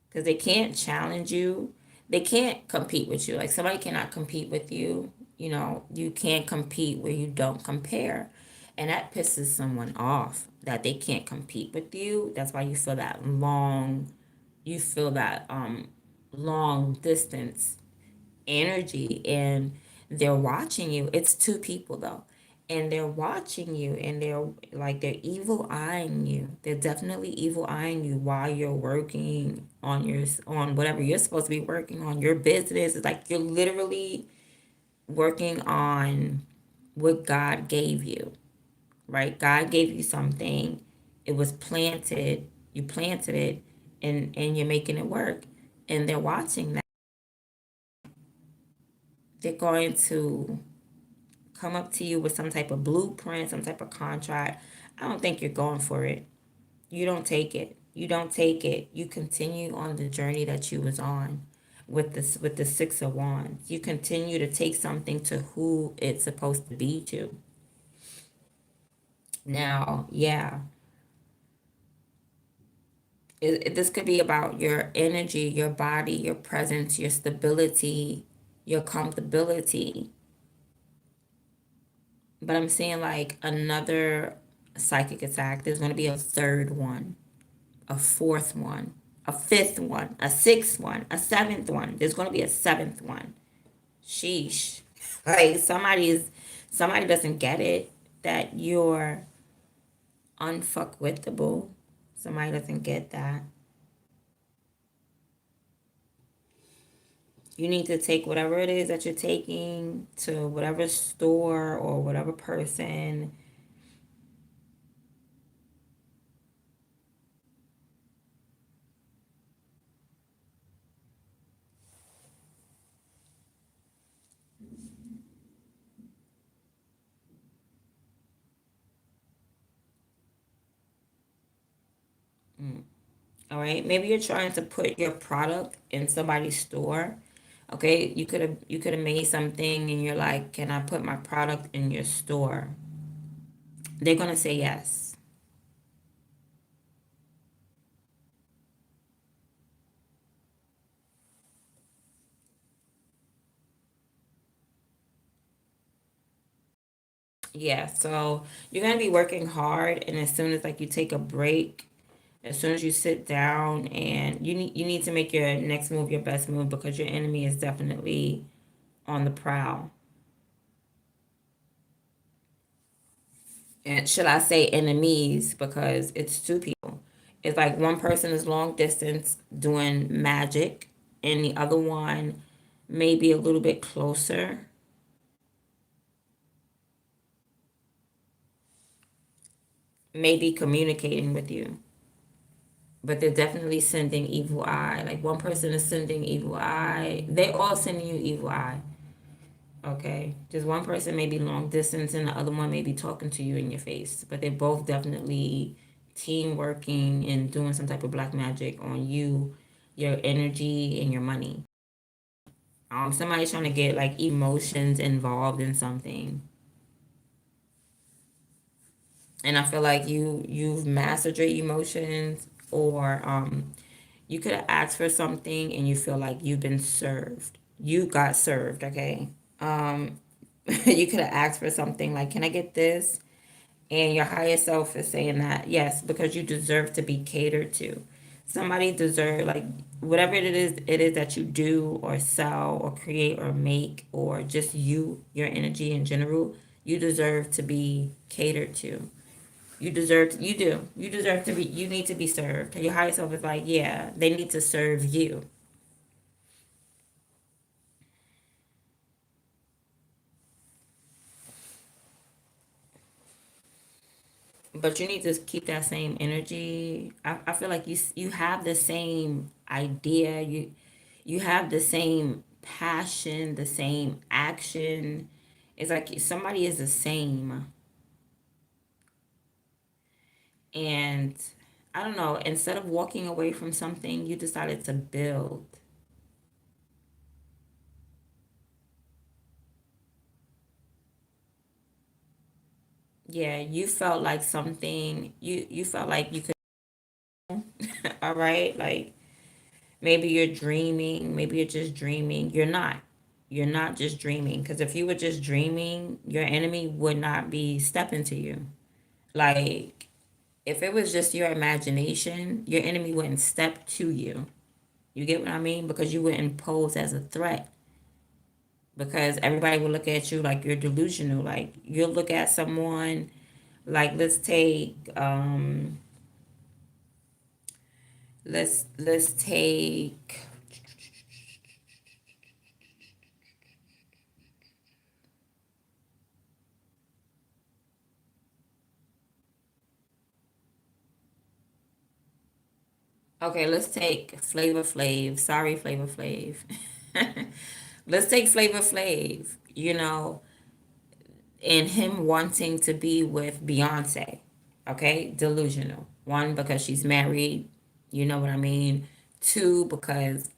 because they can't challenge you. They can't compete with you. Like somebody cannot compete with you. You can't compete where you don't compare. And that pisses someone off that they can't compete with you. That's why you feel that long distance energy, and they're watching you. It's two people though. And they're watching you, and they're evil eyeing you. They're definitely evil eyeing you while you're working on whatever you're supposed to be working on. Your business is like you're literally working on what God gave you, right? God gave you something. It was planted. You planted it, and you're making it work. And they're watching that. They're going to come up to you with some type of blueprint, some type of contract. I don't think you're going for it. You don't take it. You don't take it. You continue on the journey that you was on with the Six of Wands. You continue to take something to who it's supposed to be to. Now, yeah, this could be about your energy, your body, your presence, your stability, your comfortability. But I'm seeing like another psychic attack. There's going to be a third one, a fourth one, a fifth one, a sixth one, a seventh one. There's going to be a seventh one. Sheesh. Like somebody doesn't get it that you're unfuckwithable. Somebody doesn't get that. You need to take whatever it is that you're taking to whatever store or whatever person. All right. Maybe you're trying to put your product in somebody's store. Okay. You could have made something and you're like, can I put my product in your store? They're gonna say yes. Yeah, so you're gonna be working hard, and as soon as like you take a break, as soon as you sit down, and you need to make your next move your best move because your enemy is definitely on the prowl. And should I say enemies because it's two people. It's like one person is long distance doing magic, and the other one may be a little bit closer, maybe communicating with you. But they're definitely sending evil eye. Like one person is sending evil eye. They all sending you evil eye. Okay. Just one person may be long distance and the other one may be talking to you in your face. But they're both definitely team working and doing some type of black magic on you, your energy and your money. Somebody's trying to get like emotions involved in something. And I feel like you've mastered your emotions, or you could have asked for something and you feel like you've been served. You got served, okay? Um, you could have asked for something like, "Can I get this?" And your higher self is saying that yes, because you deserve to be catered to. Somebody deserve like whatever it is that you do or sell or create or make or just your energy in general. You deserve to be catered to. You deserve to be, you need to be served. Your higher self is like, yeah, they need to serve you. But you need to keep that same energy. I feel like you have the same idea. You have the same passion, the same action. It's like somebody is the same. And I don't know, instead of walking away from something, you decided to build. Yeah, you felt like something, you felt like you could, all right? Like maybe you're dreaming, maybe you're just dreaming. You're not. You're not just dreaming. Because if you were just dreaming, your enemy would not be stepping to you. Like, if it was just your imagination, your enemy wouldn't step to you. You get what I mean? Because you wouldn't pose as a threat. Because everybody would look at you like you're delusional. Like, you'll look at someone, like, let's take okay, let's take Flavor Flav. Sorry, Flavor Flav. Let's take Flavor Flav, and him wanting to be with Beyonce. Okay, delusional. One, because she's married. You know what I mean? Two, because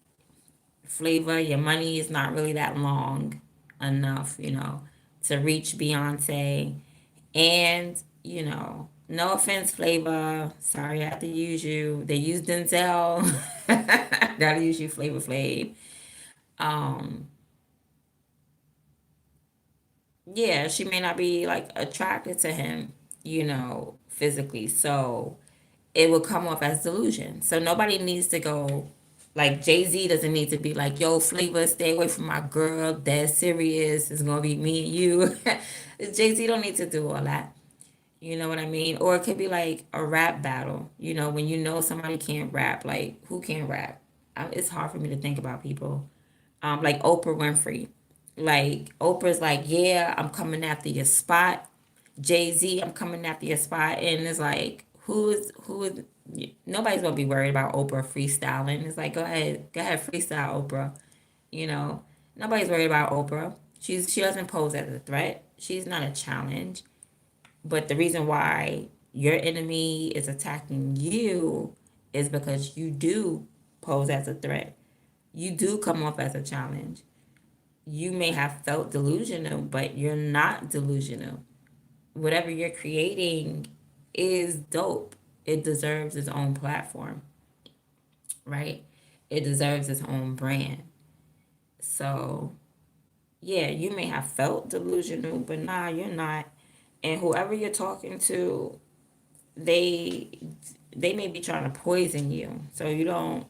Flavor, your money is not really that long enough, to reach Beyonce. And, no offense, Flavor. Sorry I have to use you. They use Denzel. Gotta use you, Flavor Flav. Um, yeah, she may not be like attracted to him, physically. So it will come off as delusion. So nobody needs to go like Jay-Z doesn't need to be like, yo, Flavor, stay away from my girl. Dead serious. It's gonna be me and you. Jay-Z don't need to do all that. You know what I mean? Or it could be like a rap battle. When somebody can't rap, like who can rap? It's hard for me to think about people. Like Oprah Winfrey. Like Oprah's like, yeah, I'm coming after your spot. Jay-Z, I'm coming after your spot. And it's like, who is nobody's gonna be worried about Oprah freestyling. It's like, go ahead, freestyle, Oprah. You know, nobody's worried about Oprah. She doesn't pose as a threat. She's not a challenge. But the reason why your enemy is attacking you is because you do pose as a threat. You do come off as a challenge. You may have felt delusional, but you're not delusional. Whatever you're creating is dope. It deserves its own platform, right? It deserves its own brand. So, yeah, you may have felt delusional, but nah, you're not. And whoever you're talking to, they they may be trying to poison you. So you don't,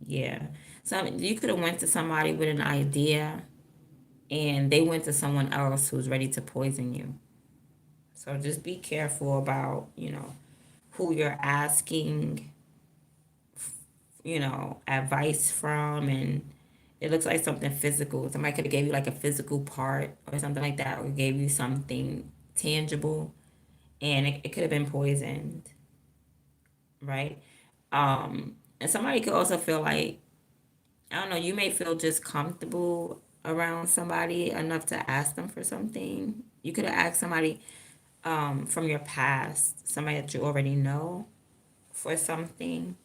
yeah. Some you could have went to somebody with an idea and they went to someone else who's ready to poison you. So just be careful about, who you're asking, advice from. And it looks like something physical. Somebody could have gave you like a physical part or something like that, or gave you something tangible, and it could have been poisoned, right? And somebody could also feel like, I don't know, you may feel just comfortable around somebody enough to ask them for something. You could have asked somebody from your past, somebody that you already know, for something,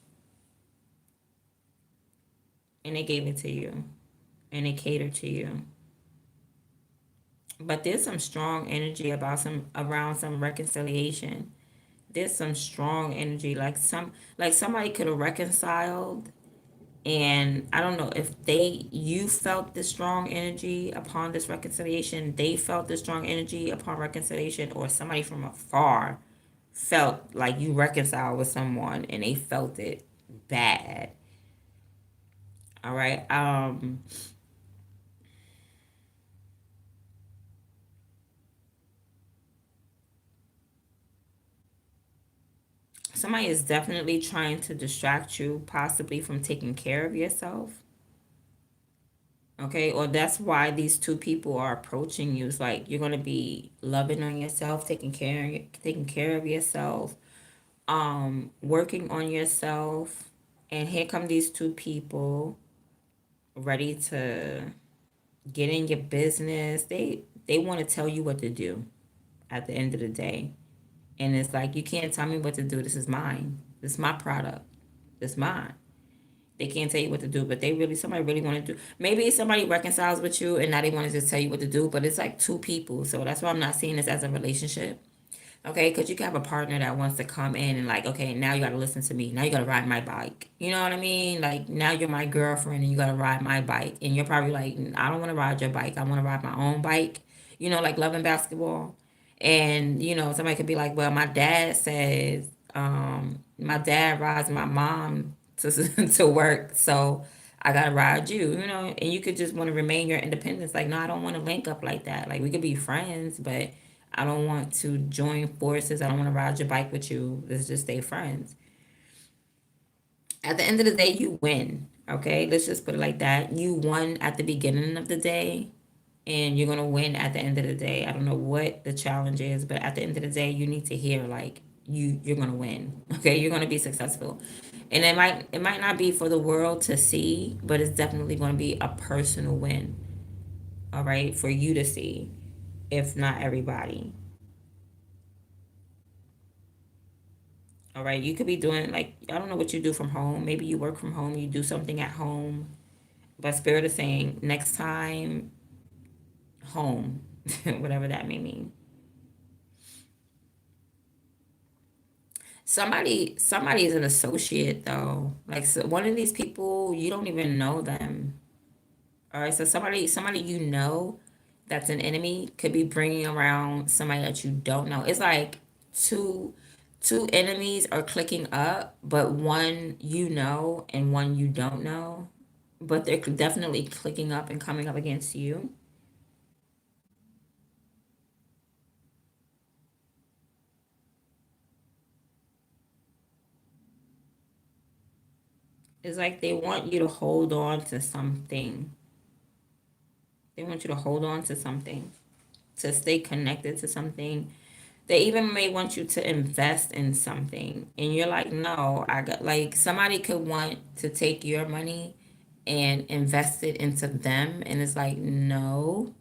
and they gave it to you, and they catered to you. But there's some strong energy about some around some reconciliation. There's some strong energy, like somebody could have reconciled, and I don't know if you felt the strong energy upon this reconciliation, they felt the strong energy upon reconciliation, or somebody from afar felt like you reconciled with someone and they felt it bad. All right. Somebody is definitely trying to distract you, possibly from taking care of yourself. Okay, or that's why these two people are approaching you. It's like you're gonna be loving on yourself, taking care of yourself, working on yourself, and here come these two people ready to get in your business. They want to tell you what to do at the end of the day. And it's like, you can't tell me what to do. This is mine. This is my product. It's mine. They can't tell you what to do, but somebody really want to do. Maybe somebody reconciles with you and now they want to just tell you what to do, but it's like two people. So that's why I'm not seeing this as a relationship. Okay, because you can have a partner that wants to come in and like, okay, now you got to listen to me. Now you got to ride my bike. You know what I mean? Like, now you're my girlfriend and you got to ride my bike. And you're probably like, I don't want to ride your bike. I want to ride my own bike. Like loving basketball. And, somebody could be like, well, my dad rides my mom to, to work. So I got to ride you. And you could just want to remain your independence. Like, no, I don't want to link up like that. Like, we could be friends, but I don't want to join forces. I don't want to ride your bike with you. Let's just stay friends. At the end of the day, you win. Okay, let's just put it like that. You won at the beginning of the day, and you're gonna win at the end of the day. I don't know what the challenge is, but at the end of the day, you need to hear like you're gonna win. Okay, you're gonna be successful, and it might not be for the world to see, but it's definitely gonna be a personal win. All right, for you to see, if not everybody. All right, you could be doing like, I don't know what you do from home. Maybe you work from home, you do something at home. But Spirit is saying next time, home, whatever that may mean. Somebody is an associate though. Like, so one of these people, you don't even know them. All right, so somebody that's an enemy could be bringing around somebody that you don't know. It's like two two enemies are clicking up, but one and one you don't know, but they're definitely clicking up and coming up against you. It's like they want you to hold on to something. They want you to hold on to something, to stay connected to something. They even may want you to invest in something. And you're like, no, I got, like, somebody could want to take your money and invest it into them. And it's like, no,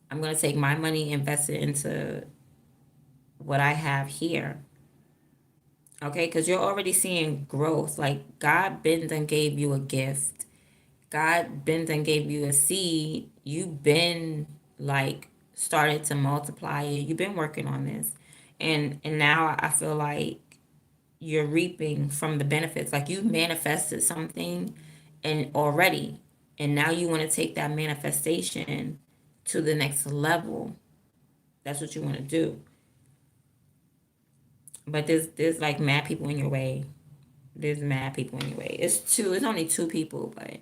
I'm going to take my money, invest it into what I have here. Okay, because you're already seeing growth. Like, God been done gave you a gift. God been done gave you a seed. You've been like started to multiply it. You've been working on this. And now I feel like you're reaping from the benefits. Like, you manifested something and already. And now you want to take that manifestation to the next level. That's what you want to do. But there's like mad people in your way. There's mad people in your way. It's only two people, but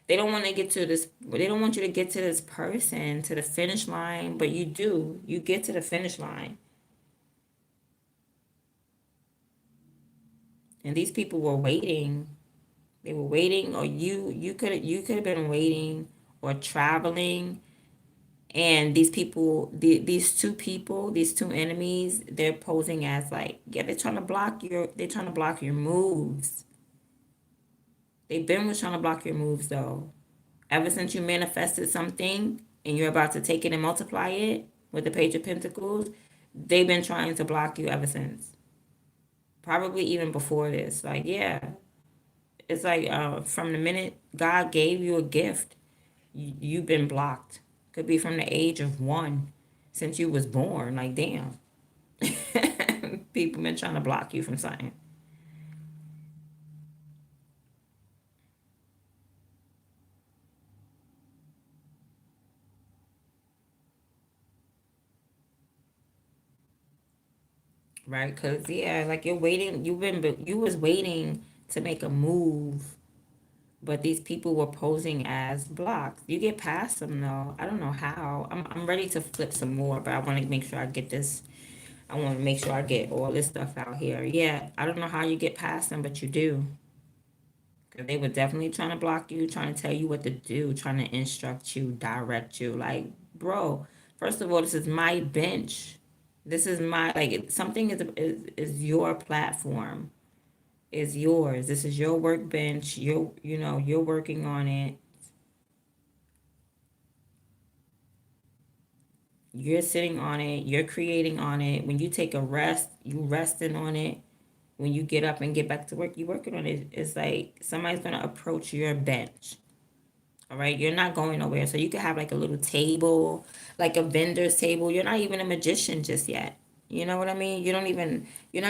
they don't want to get to this. They don't want you to get to this person to the finish line, but you do. You get to the finish line, and these people were waiting. They were waiting, or you could have been waiting or traveling. And these two people, these two enemies, they're posing as like, yeah, they're trying to block your moves. They've been trying to block your moves though. Ever since you manifested something and you're about to take it and multiply it with the Page of Pentacles, they've been trying to block you ever since. Probably even before this. Like, yeah, it's like from the minute God gave you a gift, you've been blocked. Could be from the age of 1 since you was born. Like, damn. People been trying to block you from something. Right? Because, yeah, like you're waiting. You was waiting to make a move, but these people were posing as blocks. You get past them though. I don't know how. I'm ready to flip some more, but I want to make sure I get this. I want to make sure I get all this stuff out here. Yeah, I don't know how you get past them, but you do. Because they were definitely trying to block you, trying to tell you what to do, trying to instruct you, direct you. Like, bro, first of all, this is my bench. This is my, like, something is your platform. Is yours. This is your workbench. You're working on it. You're sitting on it. You're creating on it. When you take a rest, you resting on it. When you get up and get back to work, you working on it. It's like somebody's gonna approach your bench. All right, you're not going nowhere. So you could have like a little table, like a vendor's table. You're not even a magician just yet. You know what I mean? You're not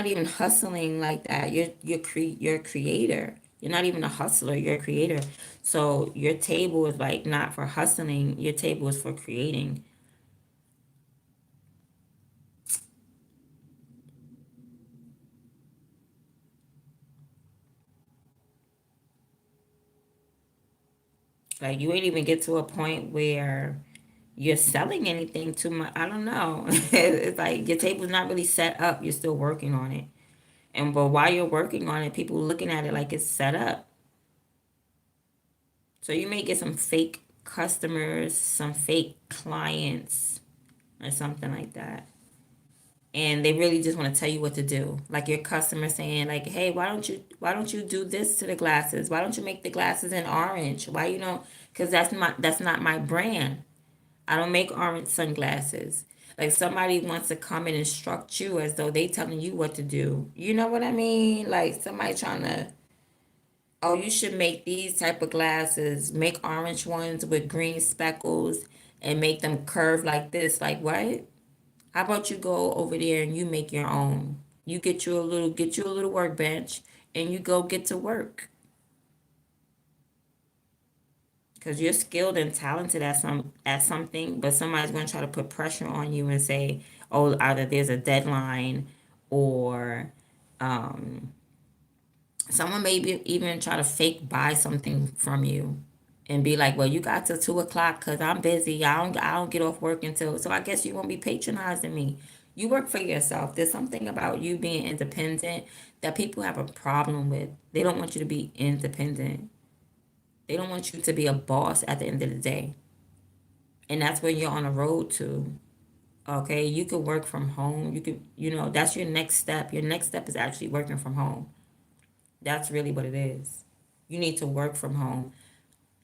even hustling like that. You're a creator. You're not even a hustler, you're a creator. So your table is like not for hustling, your table is for creating. Like you ain't even get to a point where you're selling anything too much. I don't know. It's like your table's not really set up. You're still working on it. And but while you're working on it, people looking at it like it's set up. So you may get some fake customers, some fake clients, or something like that. And they really just want to tell you what to do. Like your customer saying, like, "Hey, why don't you do this to the glasses? Why don't you make the glasses in orange? Why you know? Because that's not my brand. I don't make orange sunglasses." Like somebody wants to come and instruct you as though they telling you what to do. You know what I mean? Like somebody trying to, oh, you should make these type of glasses. Make orange ones with green speckles and make them curve like this. Like what? How about you go over there and you make your own? You get you a little workbench and you go get to work. Because you're skilled and talented at something, but somebody's going to try to put pressure on you and say, oh, either there's a deadline or um, someone maybe even try to fake buy something from you and be like, well, you got till 2 o'clock because I'm busy. I don't get off work until, so I guess you won't be patronizing me. You work for yourself. There's something about you being independent that people have a problem with. They don't want you to be independent. They don't want you to be a boss at the end of the day. And that's where you're on a road to. Okay, you could work from home. That's your next step. Your next step is actually working from home. That's really what it is. You need to work from home.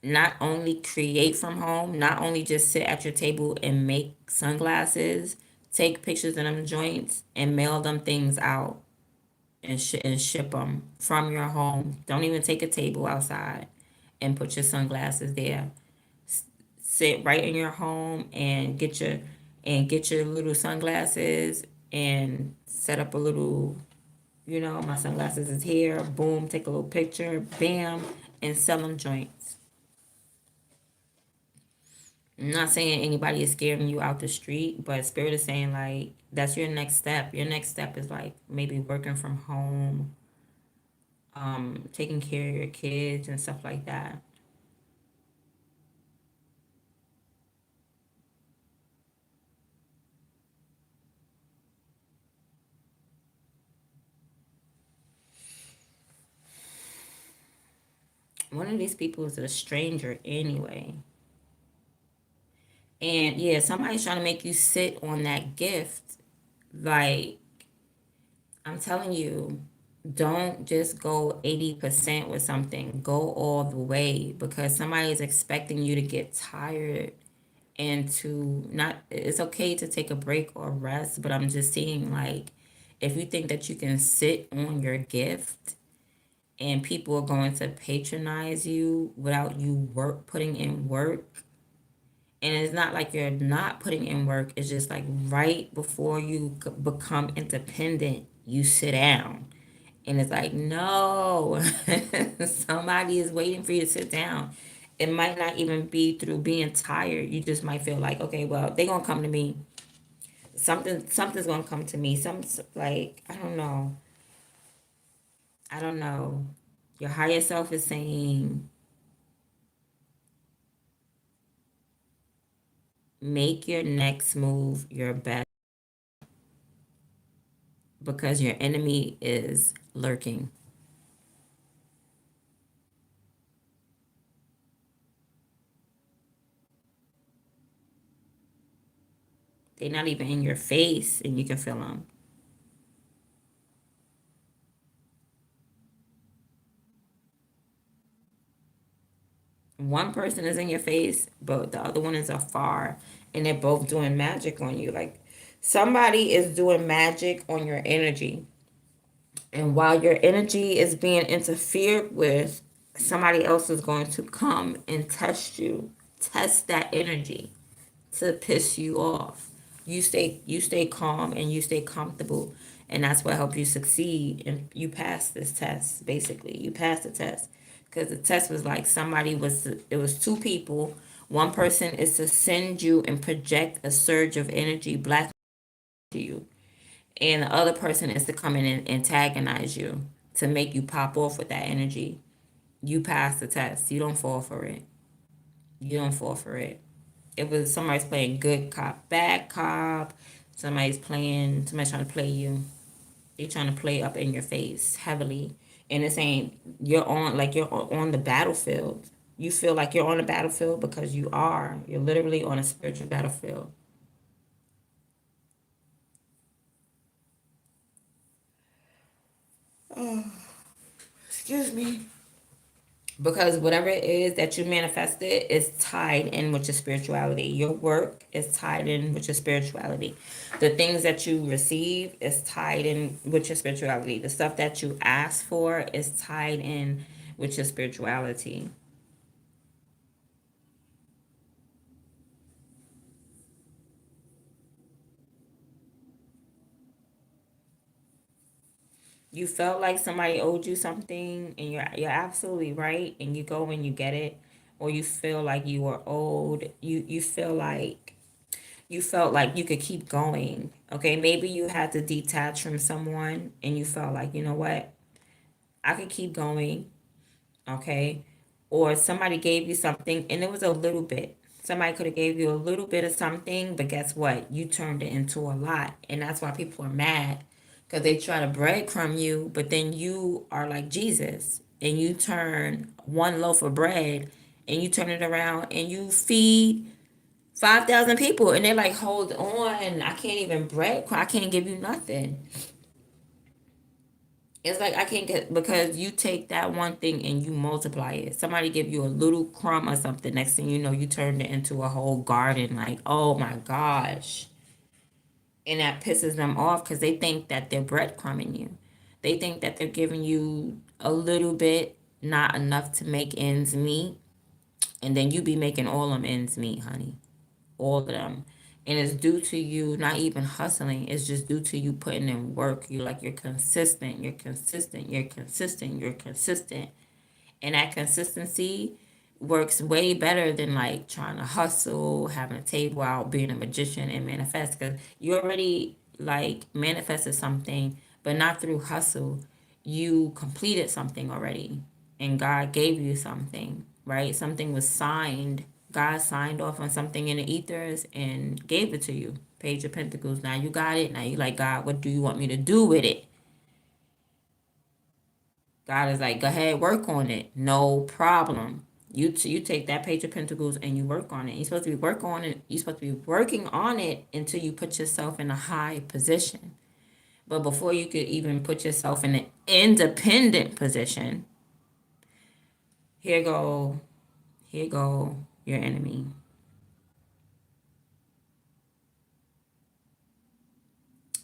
Not only create from home, not only just sit at your table and make sunglasses, take pictures of them joints and mail them things out and ship them from your home. Don't even take a table outside and put your sunglasses there. Sit right in your home and get your little sunglasses and set up a little, my sunglasses is here. Boom, take a little picture, bam, and sell them joints. I'm not saying anybody is scaring you out the street, but Spirit is saying like that's your next step. Your next step is like maybe working from home, taking care of your kids and stuff like that. One of these people is a stranger anyway. And yeah, somebody's trying to make you sit on that gift. Like, I'm telling you, don't just go 80% with something. Go all the way because somebody is expecting you to get tired and to not, it's okay to take a break or rest, but I'm just saying, like, if you think that you can sit on your gift and people are going to patronize you without you putting in work, and it's not like you're not putting in work, it's just like right before you become independent you sit down, and it's like no. Somebody is waiting for you to sit down. It might not even be through being tired. You just might feel like, okay, well, they gonna come to me. Something's gonna come to me. Some, like, I don't know. I don't know. Your higher self is saying make your next move your best because your enemy is lurking. They're not even in your face and you can feel them. One person is in your face, but the other one is afar, and they're both doing magic on you. Like somebody is doing magic on your energy. And while your energy is being interfered with, somebody else is going to come and test you, test that energy to piss you off. You stay calm and you stay comfortable, and that's what helped you succeed and you passed this test. Basically, you passed the test because the test was like somebody was it was two people. One person is to send you and project a surge of energy black to you, and the other person is to come in and antagonize you to make you pop off with that energy. You pass the test. You don't fall for it. You don't fall for it. It was somebody's playing good cop, bad cop. Somebody's trying to play you. They trying to play up in your face heavily. And it's saying you're on the battlefield. You feel like you're on the battlefield because you are. You're literally on a spiritual battlefield. Excuse me. Because whatever it is that you manifested is tied in with your spirituality. Your work is tied in with your spirituality. The things that you receive is tied in with your spirituality. The stuff that you ask for is tied in with your spirituality. You felt like somebody owed you something and you're absolutely right, and you go and you get it, or you feel like you were owed. You felt like you could keep going. Okay, maybe you had to detach from someone and you felt like, you know what, I could keep going. Okay, or somebody gave you something and it was a little bit. Somebody could have gave you a little bit of something, but guess what, you turned it into a lot, and that's why people are mad, because they try to breadcrumb you, but then you are like Jesus and you turn one loaf of bread and you turn it around and you feed 5,000 people, and they're like, hold on, I can't even I can't give you nothing. It's like I can't get, because you take that one thing and you multiply it. Somebody give you a little crumb or something, next thing you know, you turned it into a whole garden. Like, oh my gosh. And that pisses them off because they think that they're breadcrumbing you. They think that they're giving you a little bit, not enough to make ends meet. And then you be making all them ends meet, honey. All of them. And it's due to you not even hustling. It's just due to you putting in work. You're consistent. You're consistent. You're consistent. You're consistent. And that consistency works way better than like trying to hustle, having a table out, being a magician and manifest, because you already like manifested something, but not through hustle. You completed something already, and God gave you something, right? Something was signed. God signed off on something in the ethers and gave it to you. Page of Pentacles. Now you got it. Now you like, God, what do you want me to do with it? God is like, go ahead, work on it. No problem. You take that Page of Pentacles and you work on it. You're supposed to be work on it. You're supposed to be working on it until you put yourself in a high position. But before you could even put yourself in an independent position, here go, here go your enemy.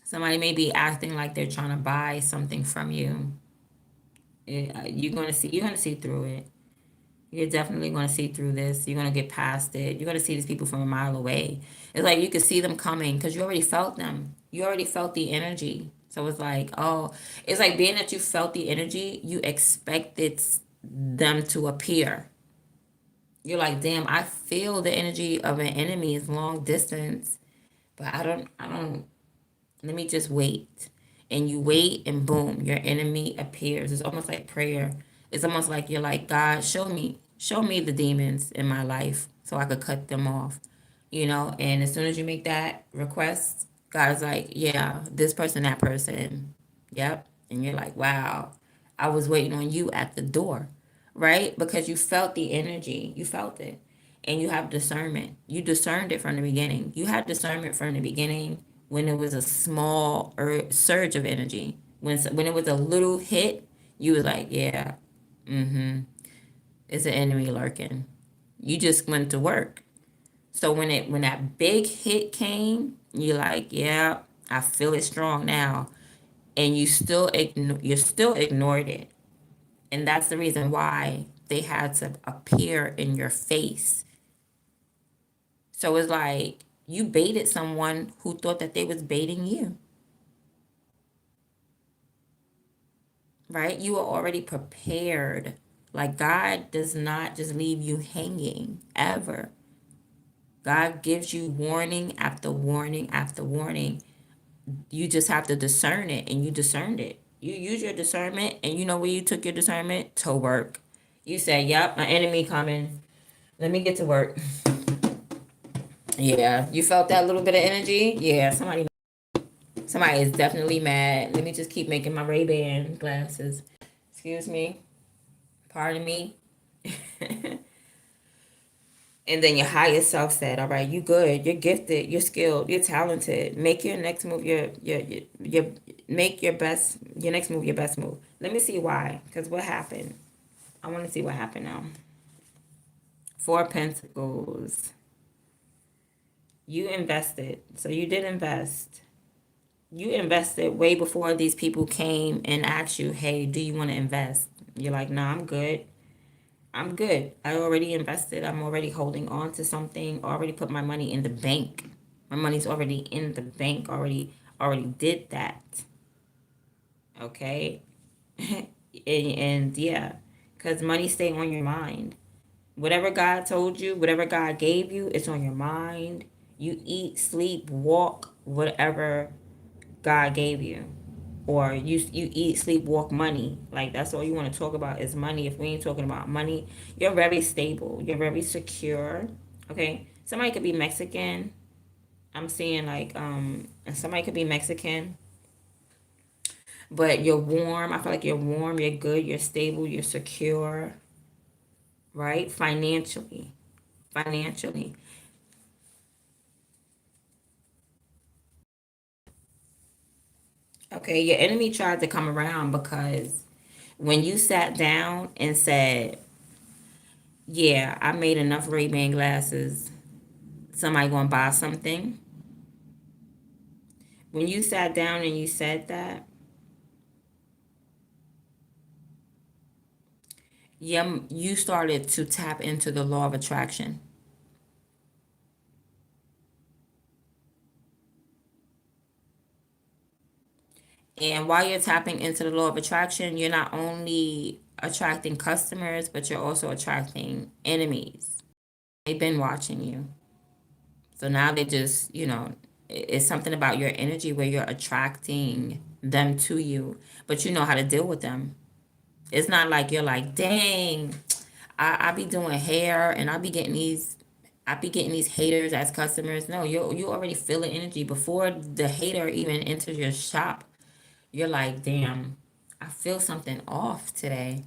Somebody may be acting like they're trying to buy something from you. You're gonna see through it. You're definitely going to see through this. You're going to get past it. You're going to see these people from a mile away. It's like you could see them coming because you already felt them. You already felt the energy. So it's like, oh, it's like being that you felt the energy, you expected them to appear. You're like, damn, I feel the energy of an enemy is long distance, but I don't, let me just wait. And you wait and boom, your enemy appears. It's almost like prayer. It's almost like you're like, God, show me the demons in my life so I could cut them off. And as soon as you make that request, God's like, yeah, this person, that person. Yep. And you're like, wow, I was waiting on you at the door, right? Because you felt the energy. You felt it. And you have discernment. You discerned it from the beginning. You had discernment from the beginning when it was a small surge of energy. When it was a little hit, you was like, yeah, it's an enemy lurking. You just went to work. So when that big hit came, you're like, yeah, I feel it strong now, and you still ignored it, and that's the reason why they had to appear in your face. So it's like you baited someone who thought that they was baiting you, right? You were already prepared. Like God does not just leave you hanging ever. God gives you warning after warning after warning. You just have to discern it, and you discerned it. You use your discernment, and you know where you took your discernment? To work. You say, yep, my enemy coming. Let me get to work. Yeah, you felt that little bit of energy? Yeah, somebody is definitely mad. Let me just keep making my Ray-Ban glasses. Excuse me. Pardon me. And then your higher self said, all right, you good, you're gifted, you're skilled, you're talented. Make your next move your make your next move your best move. Let me see why. Because what happened? I want to see what happened now. Four Pentacles. You invested. So you did invest. You invested way before these people came and asked you, hey, do you want to invest? You're like, nah, I'm good. I'm good. I already invested. I'm already holding on to something. Already put my money in the bank. My money's already in the bank. Already did that. Okay? and yeah, because money stay on your mind. Whatever God told you, whatever God gave you, it's on your mind. You eat, sleep, walk, whatever God gave you. Or you eat, sleep, walk, money. Like that's all you want to talk about is money. If we ain't talking about money, you're very stable. You're very secure. Okay. Somebody could be Mexican. I'm seeing like and somebody could be Mexican, but you're warm. I feel like you're warm, you're good, you're stable, you're secure, right? Financially. Financially. Okay, your enemy tried to come around because when you sat down and said, yeah, I made enough Ray-Ban glasses, somebody gonna buy something. When you sat down and you said that, yeah, you started to tap into the law of attraction. And while you're tapping into the law of attraction, you're not only attracting customers, but you're also attracting enemies. They've been watching you. So now they just, it's something about your energy where you're attracting them to you, but you know how to deal with them. It's not like you're like, dang, I be doing hair and I be getting these haters as customers. No, you already feel the energy before the hater even enters your shop. You're like, damn, I feel something off today.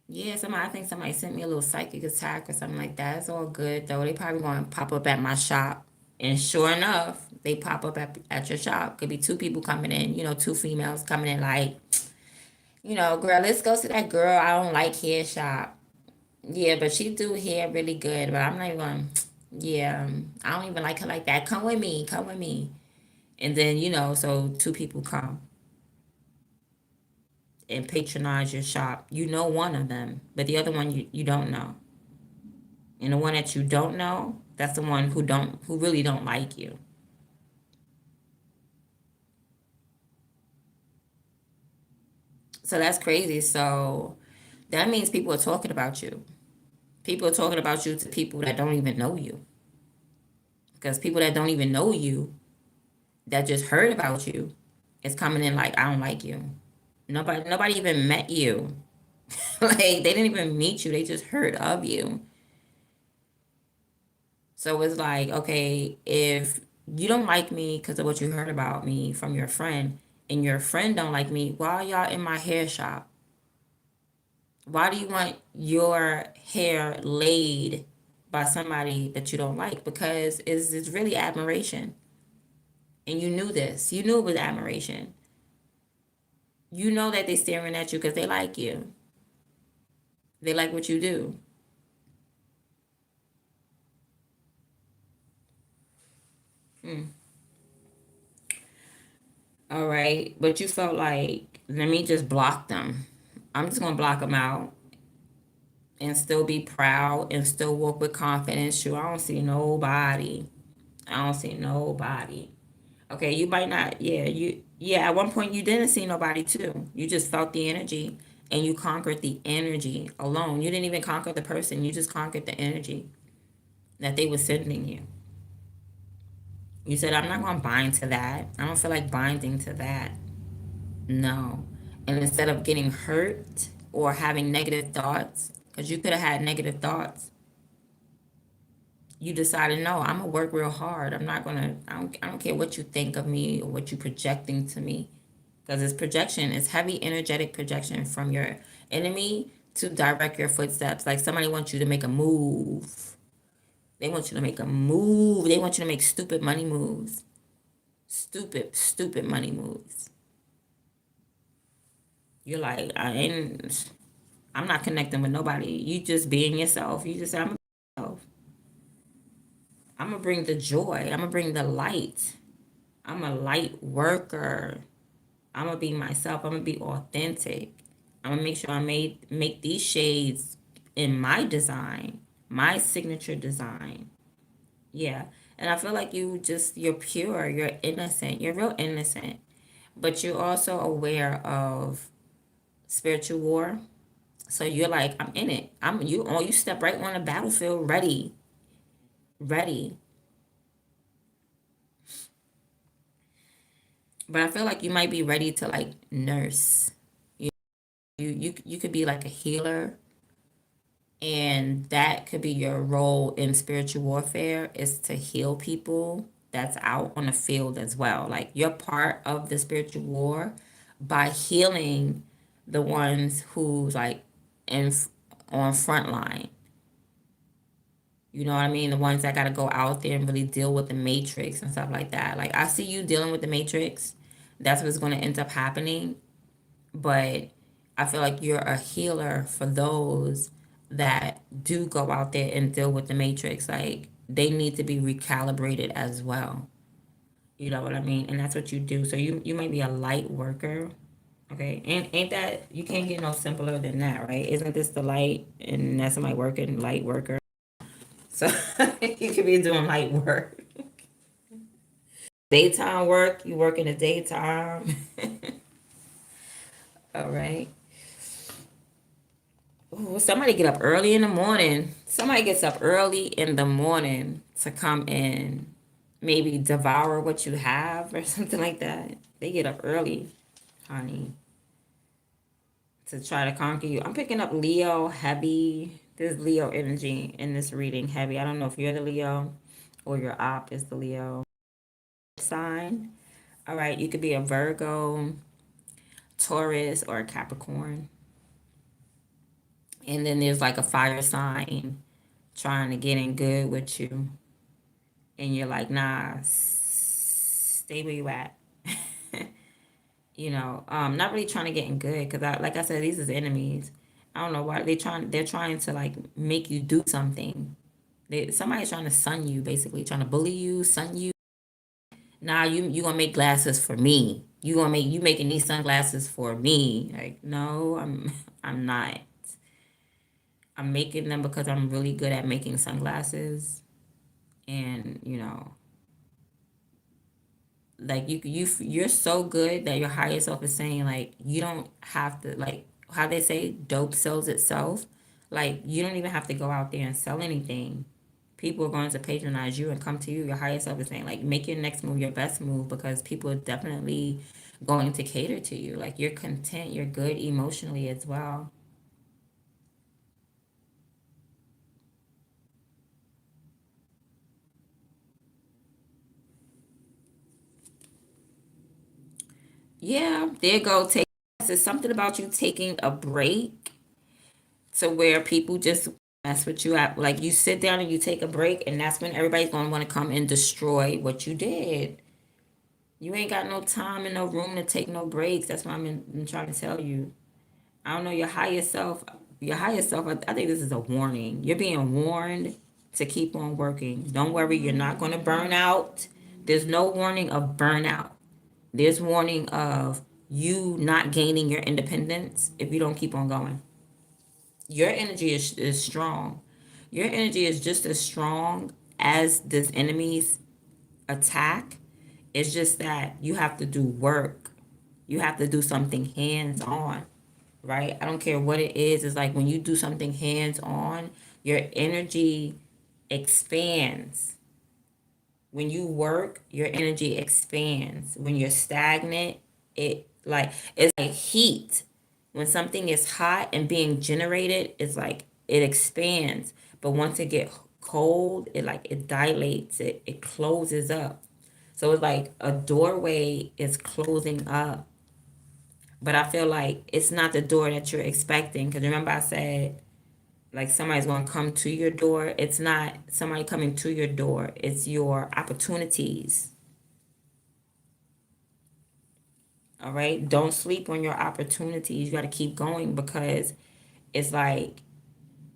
Yeah, I think somebody sent me a little psychic attack or something like that. It's all good though. They probably going to pop up at my shop. And sure enough, they pop up at your shop. Could be two people coming in, two females coming in like, girl, let's go to that girl I don't like hair shop. Yeah, but she do hair really good. But I'm not even going, yeah, I don't even like her like that. Come with me, come with me. And then, so two people come and patronize your shop. You know one of them, but the other one you don't know. And the one that you don't know, that's the one who really don't like you. So that's crazy. So that means people are talking about you. People are talking about you to people that don't even know you. Because people that don't even know you, that just heard about you, is coming in like, I don't like you. Nobody even met you. Like they didn't even meet you. They just heard of you. So it's like, okay, if you don't like me because of what you heard about me from your friend, and your friend don't like me, why are y'all in my hair shop? Why do you want your hair laid by somebody that you don't like? Because it's really admiration. And you knew this. You knew it was admiration. You know that they're staring at you because they like you. They like what you do. All right. But you felt like, let me just block them. I'm just going to block them out and still be proud and still walk with confidence. Sure, I don't see nobody. I don't see nobody. Okay, you might not. Yeah, at one point you didn't see nobody too. You just felt the energy and you conquered the energy alone. You didn't even conquer the person. You just conquered the energy that they were sending you. You said, I'm not going to bind to that. I don't feel like binding to that. No. And instead of getting hurt or having negative thoughts, because you could have had negative thoughts, you decided, no, I'm gonna work real hard. I'm not gonna. I don't care what you think of me or what you projecting to me, because it's projection. It's heavy energetic projection from your enemy to direct your footsteps. Like somebody wants you to make a move. They want you to make a move. They want you to make stupid money moves. Stupid money moves. You're like, I'm not connecting with nobody. You just being yourself. You just say, I'm myself. I'm gonna bring the joy. I'm gonna bring the light. I'm a light worker. I'm gonna be myself. I'm gonna be authentic. I'm gonna make sure make these shades in my design, my signature design. Yeah. And I feel like you're pure, you're innocent, you're real innocent, but you're also aware of spiritual war. So you're like, I'm in it. You step right on the battlefield ready. Ready. But I feel like you might be ready to like nurse. You could be like a healer, and that could be your role in spiritual warfare, is to heal people that's out on the field as well. Like you're part of the spiritual war by healing the ones who's like in on front line. You know what I mean? The ones that got to go out there and really deal with the matrix and stuff like that. Like I see you dealing with the matrix. That's what's going to end up happening. But I feel like you're a healer for those that do go out there and deal with the matrix. Like they need to be recalibrated as well. You know what I mean? And that's what you do. So you might be a light worker. Okay. And ain't that, you can't get no simpler than that, right? Isn't this the light and that's somebody working light worker? So you could be doing light work. Daytime work, you work in the daytime. All right. Ooh, somebody get up early in the morning. Somebody gets up early in the morning to come and maybe devour what you have or something like that. They get up early, honey, to try to conquer you. I'm picking up Leo heavy. There's Leo energy in this reading heavy. I don't know if you're the Leo or your op is the Leo sign. All right, you could be a Virgo, Taurus, or a Capricorn. And then there's like a fire sign trying to get in good with you. And you're like, nah, stay where you at. Not really trying to get in good because like I said, these is enemies. I don't know why they're trying to like make you do something. Somebody's trying to sun you, basically trying to bully you, sun you. Nah, you gonna make glasses for me. You making these sunglasses for me. Like, no, I'm not. I'm making them because I'm really good at making sunglasses. And like you're so good that your higher self is saying like you don't have to, like how they say dope sells itself. Like you don't even have to go out there and sell anything. People are going to patronize you and come to you. Your higher self is saying like make your next move your best move because people are definitely going to cater to you. Like you're content, you're good emotionally as well. Yeah, there you go. Take It's something about you taking a break to where people just mess with you at, like you sit down and you take a break and that's when everybody's going to want to come and destroy what you did. You ain't got no time and no room to take no breaks. That's what I'm trying to tell you. I don't know, your higher self, I think this is a warning. You're being warned to keep on working. Don't worry, you're not going to burn out. There's no warning of burnout. There's warning of you not gaining your independence if you don't keep on going. Your energy is strong. Your energy is just as strong as this enemy's attack. It's just that you have to do work. You have to do something hands on, right? I don't care what it is. It's like when you do something hands on, your energy expands. When you work, your energy expands. When you're stagnant, it's like heat. When something is hot and being generated, it's like it expands. But once it get cold, it dilates, it closes up. So it's like a doorway is closing up. But I feel like it's not the door that you're expecting. Because remember I said like somebody's going to come to your door. It's not somebody coming to your door. It's your opportunities. All right. Don't sleep on your opportunities. You got to keep going because it's like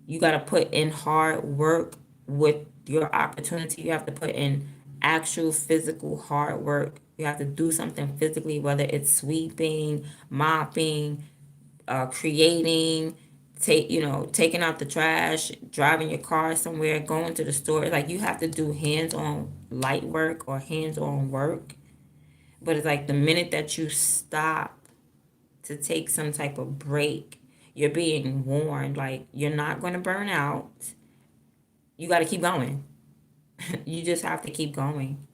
you got to put in hard work with your opportunity. You have to put in actual physical hard work. You have to do something physically, whether it's sweeping, mopping, creating, taking out the trash, driving your car somewhere, going to the store. Like you have to do hands-on light work or hands-on work. But it's like the minute that you stop to take some type of break, you're being warned. Like you're not going to burn out. You got to keep going. You just have to keep going.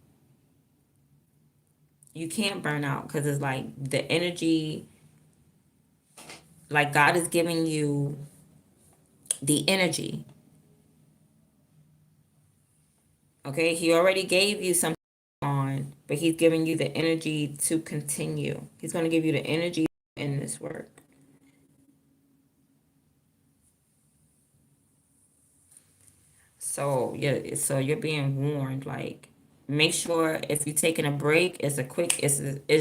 You can't burn out because it's like the energy, like God is giving you the energy. Okay, he already gave you something on, but he's giving you the energy to continue. He's going to give you the energy in this work. So yeah, so you're being warned. Like, make sure if you're taking a break, it's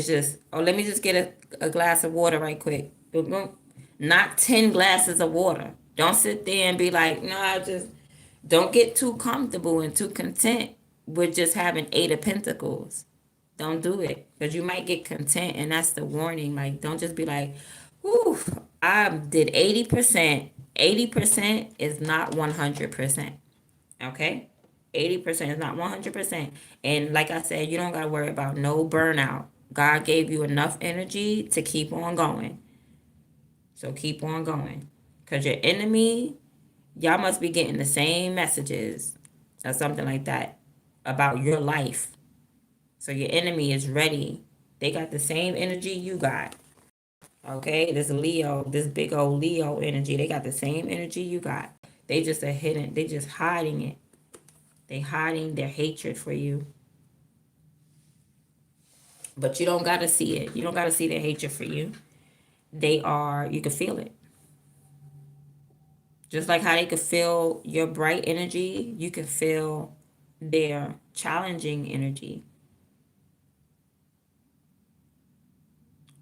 just, oh, let me just get a glass of water right quick. Boom, boom. Not 10 glasses of water. Don't sit there and be like, no, I just don't get too comfortable and too content with just having 8 of Pentacles. Don't do it because you might get content, and that's the warning. Like, don't just be like, "Whew, I did 80%." 80% is not 100%. Okay, 80% is not 100%. And like I said, you don't gotta worry about no burnout. God gave you enough energy to keep on going. So keep on going. Because your enemy, y'all must be getting the same messages or something like that about your life. So your enemy is ready. They got the same energy you got. Okay, this Leo, this big old Leo energy, they got the same energy you got. They just are hidden. They just hiding it. They hiding their hatred for you. But you don't gotta see it. You don't gotta see their hatred for you. They are. You can feel it. Just like how they could feel your bright energy, you can feel their challenging energy.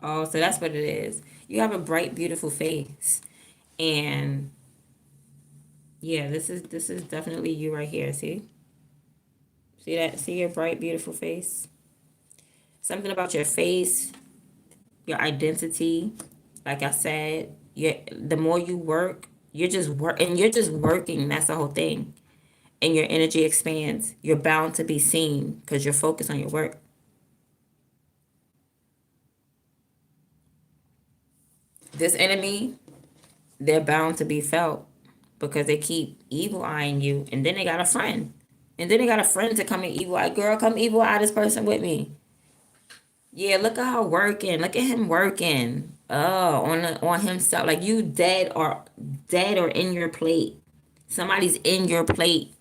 Oh, so that's what it is. You have a bright, beautiful face, and yeah, this is definitely you right here. See that? See your bright, beautiful face. Something about your face, your identity. Like I said, the more you work, you're just working. That's the whole thing, and your energy expands. You're bound to be seen because you're focused on your work. This enemy, they're bound to be felt because they keep evil eyeing you, and then they got a friend, and then they got a friend to come and evil eye. Girl, come evil eye this person with me. Yeah, look at her working. Look at him working. Oh, on himself. Like you dead or in your plate. Somebody's in your plate.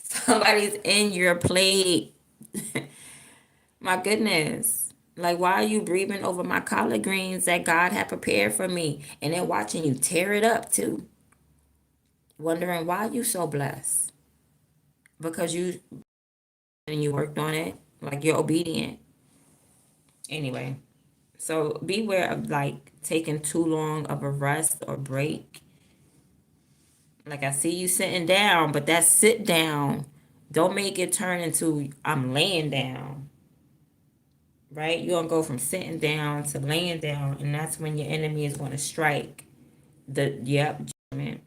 Somebody's in your plate. My goodness. Like, why are you breathing over my collard greens that God had prepared for me? And then watching you tear it up too. Wondering why you so blessed. Because you worked on it. Like you're obedient. Anyway. So beware of like taking too long of a rest or break. Like I see you sitting down, but that sit down, don't make it turn into I'm laying down. Right? You're gonna go from sitting down to laying down, and that's when your enemy is gonna strike. Judgment.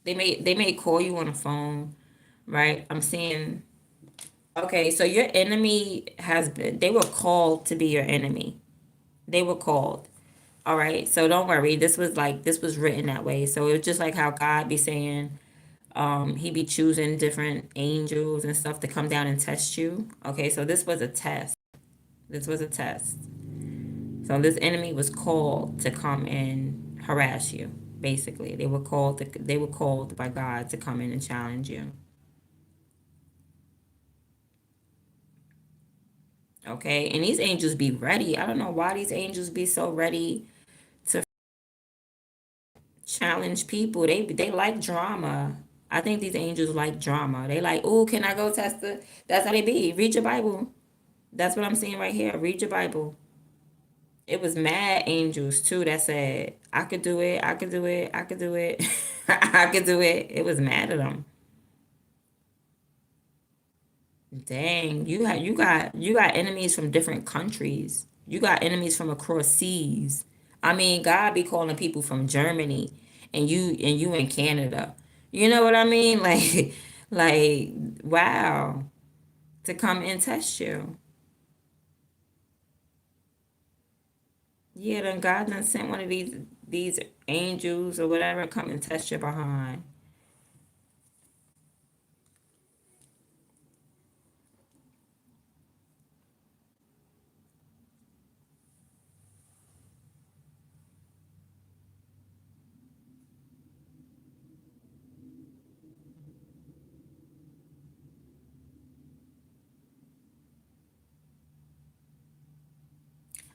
They may call you on the phone, right? I'm seeing okay, so your enemy has been they were called to be your enemy. They were called. All right. So don't worry. This was written that way. So it's just like how God be saying, he be choosing different angels and stuff to come down and test you. Okay, so this was a test. This was a test. So this enemy was called to come and harass you. Basically, they were called by God to come in and challenge you. Okay, and these angels be ready. I don't know why these angels be so ready to challenge people. They like drama. I think these angels like drama. They like, oh, can I go test the? That's how they be. Read your Bible. That's what I'm seeing right here. Read your Bible. It was mad angels too that said, I could do it, I could do it, I could do it, I could do it. It was mad at them. Dang, you got enemies from different countries. You got enemies from across seas. I mean, God be calling people from Germany and you in Canada. You know what I mean? Like wow, to come and test you. Yeah, then God done sent one of these angels or whatever come and test you behind.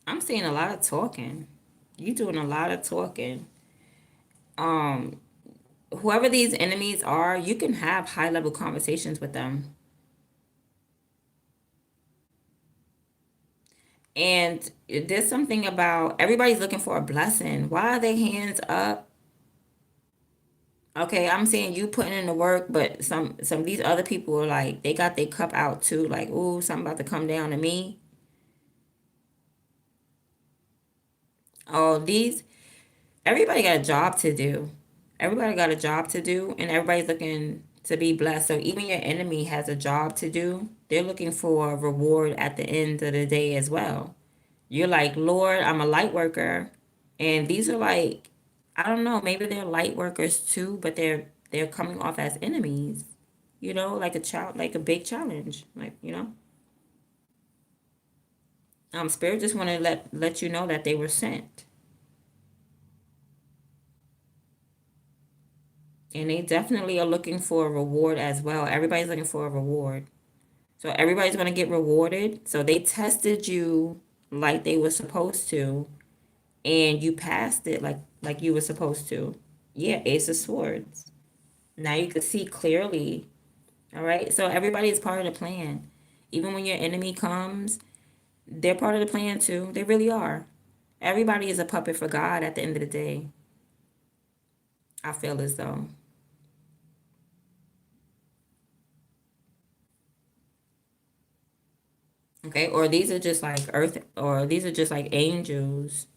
I'm seeing a lot of talking. You doing a lot of talking. Um, Whoever these enemies are, you can have high level conversations with them. And there's something about everybody's looking for a blessing. Why are their hands up? Okay, I'm saying you putting in the work, but some of these other people are like they got their cup out too, like, ooh, something about to come down to me. Oh, these everybody got a job to do. Everybody got a job to do, and everybody's looking to be blessed. So even your enemy has a job to do. They're looking for a reward at the end of the day as well. You're like, Lord, I'm a light worker. And these are like, I don't know, maybe they're light workers too, but they're coming off as enemies. Like a child, like a big challenge, like. Spirit just want to let you know that they were sent, and they definitely are looking for a reward as well. Everybody's looking for a reward, so everybody's gonna get rewarded. So they tested you like they were supposed to, and you passed it like you were supposed to. Yeah, Ace of Swords. Now you can see clearly. All right, so everybody is part of the plan. Even when your enemy comes, they're part of the plan too. They really are. Everybody is a puppet for God at the end of the day. I feel as though. Okay, or these are just like earth, or these are just like angels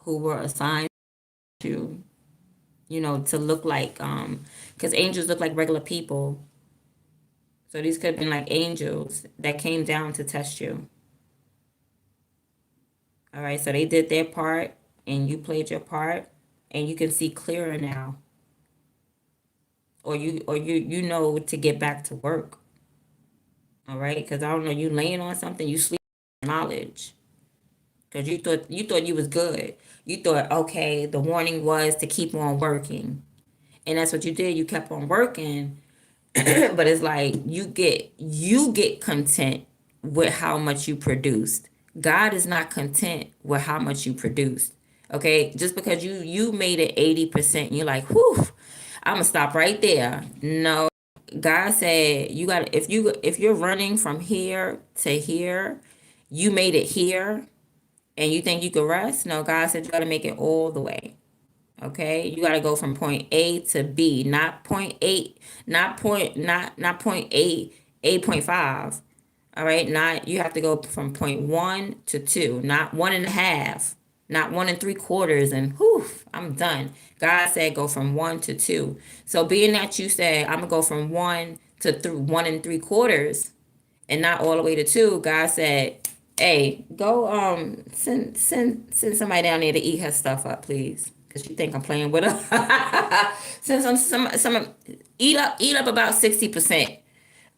who were assigned to, to look like, because angels look like regular people. So these could have been like angels that came down to test you. All right, so they did their part and you played your part and you can see clearer now. Or you know to get back to work. All right, because I don't know, you laying on something, you sleep on knowledge. Because you thought you was good. You thought, okay, the warning was to keep on working. And that's what you did. You kept on working. But it's like you get content with how much you produced. God is not content with how much you produced. Okay? Just because you made it 80%, you're like, whew, I'm gonna stop right there. No. God said you got if you're running from here to here, you made it here and you think you could rest? No, God said you got to make it all the way. Okay, you got to go from point A to B, not point eight, not point eight, 8.5. All right, not you have to go from point 1 to 2, not 1.5, not 1 3/4, and whew, I'm done. God said go from 1 to 2. So being that you said I'm gonna go from 1 to 1 3/4, and not all the way to 2, God said, "Hey, go send somebody down there to eat her stuff up, please, because you think I'm playing with her. Send some eat up about 60%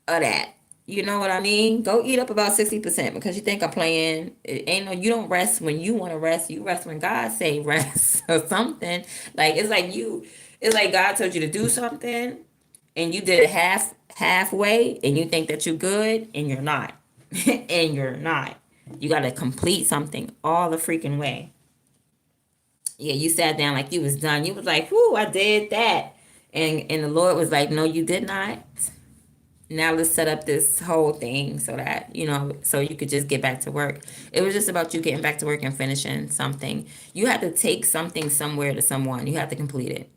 of that. You know what I mean? Go eat up about 60% because you think I'm playing. It ain't no. You don't rest when you want to rest. You rest when God say rest or something. Like it's like you. It's like God told you to do something and you did it halfway and you think that you're good and you're not. And you're not. You got to complete something all the freaking way. Yeah, you sat down like you was done. You was like, "Whoo, I did that." And the Lord was like, "No, you did not. Now let's set up this whole thing so that, so you could just get back to work." It was just about you getting back to work and finishing something. You had to take something somewhere to someone. You had to complete it.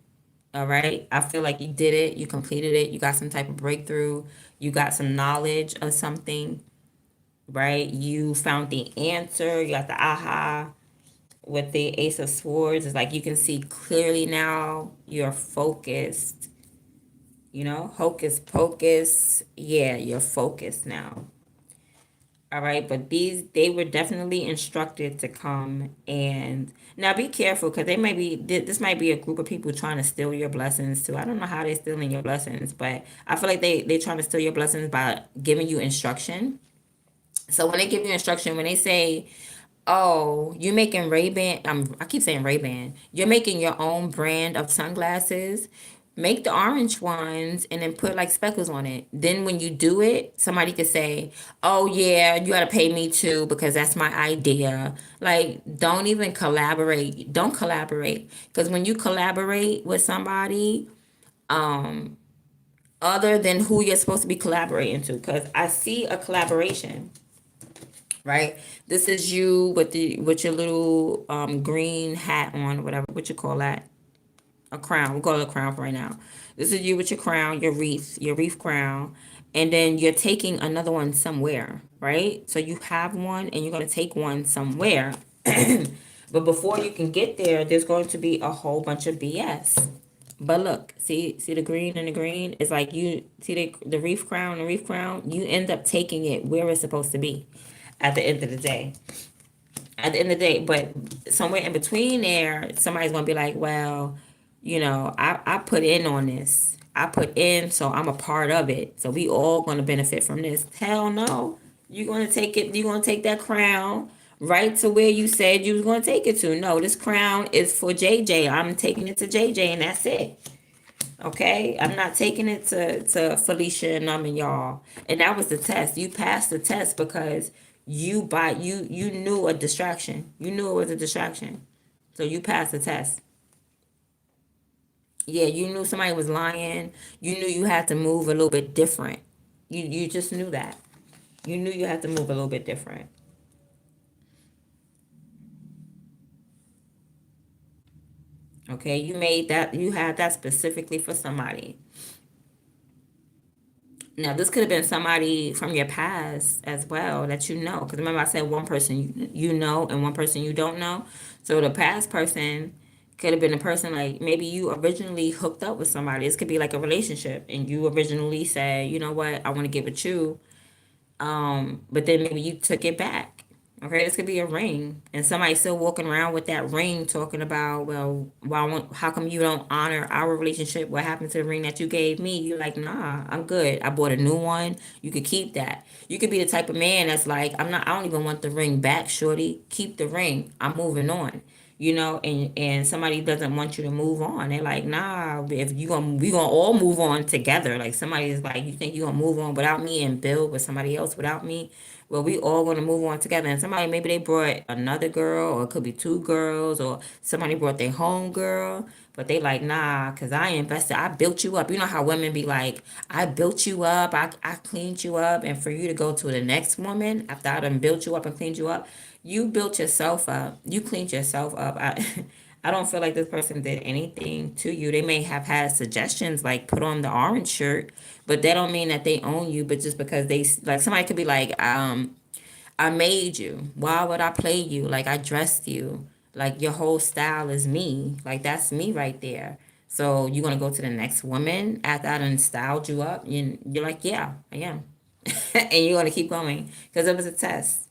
All right. I feel like you did it. You completed it. You got some type of breakthrough. You got some knowledge of something, right? You found the answer. You got the aha with the Ace of Swords. It's like you can see clearly now. You're focused. Hocus pocus. Yeah, you're focused now. All right, but they were definitely instructed to come, and now be careful because they might be this might be a group of people trying to steal your blessings too. I don't know how they're stealing your blessings, but I feel like they trying to steal your blessings by giving you instruction. So when they give you instruction, when they say, "Oh, you're making Ray-Ban," I keep saying Ray-Ban. You're making your own brand of sunglasses. Make the orange ones and then put like speckles on it. Then when you do it, somebody could say, "Oh yeah, you gotta pay me too because that's my idea." Like, don't even collaborate. Don't collaborate because when you collaborate with somebody, other than who you're supposed to be collaborating to, because I see a collaboration, right? This is you with your little green hat on, whatever what you call that, a crown. We'll call it a crown for right now. This is you with your crown, your wreath crown, and then you're taking another one somewhere, right? So you have one and you're gonna take one somewhere. But before you can get there, there's going to be a whole bunch of BS. But look, see the green and the green? It's like you see the wreath crown, you end up taking it where it's supposed to be at the end of the day. at the end of the day. But somewhere in between there, somebody's gonna be like, well, I put in on this. I put in, so I'm a part of it. So we all gonna benefit from this. Hell no. You're gonna take it, you're gonna take that crown right to where you said you was gonna take it to. No, this crown is for JJ. I'm taking it to JJ and that's it. Okay, I'm not taking it to Felicia and them and y'all. And that was the test. You passed the test because you knew a distraction. You knew it was a distraction. So you passed the test. Yeah, you knew somebody was lying. You knew you had to move a little bit different. You just knew that. You knew you had to move a little bit different. Okay, you had that specifically for somebody. Now, this could have been somebody from your past as well that you know. Because remember, I said one person you know and one person you don't know. So the past person could have been a person like maybe you originally hooked up with somebody. This could be like a relationship, and you originally said, you know what, I want to get with you, but then maybe you took it back. Okay, this could be a ring, and somebody still walking around with that ring, talking about, well, how come you don't honor our relationship? What happened to the ring that you gave me? You're like, nah, I'm good. I bought a new one. You could keep that. You could be the type of man that's like, I'm not. I don't even want the ring back, shorty. Keep the ring. I'm moving on. And somebody doesn't want you to move on. They're like, nah, if we gonna all move on together. Like somebody is like, you think you gonna move on without me and build with somebody else without me? Well, we all gonna move on together. And somebody, maybe they brought another girl, or it could be two girls, or somebody brought their home girl, but they like, nah, cause I invested, I built you up. You know how women be like, I built you up, I cleaned you up, and for you to go to the next woman after I done built you up and cleaned you up, you built yourself up. You cleaned yourself up. I don't feel like this person did anything to you. They may have had suggestions like put on the orange shirt, but that don't mean that they own you. But just because they like somebody could be like, I made you. Why would I play you? Like I dressed you. Like your whole style is me. Like that's me right there. So you're gonna go to the next woman after I done styled you up. You're like, yeah, I am, and you're gonna keep going because it was a test.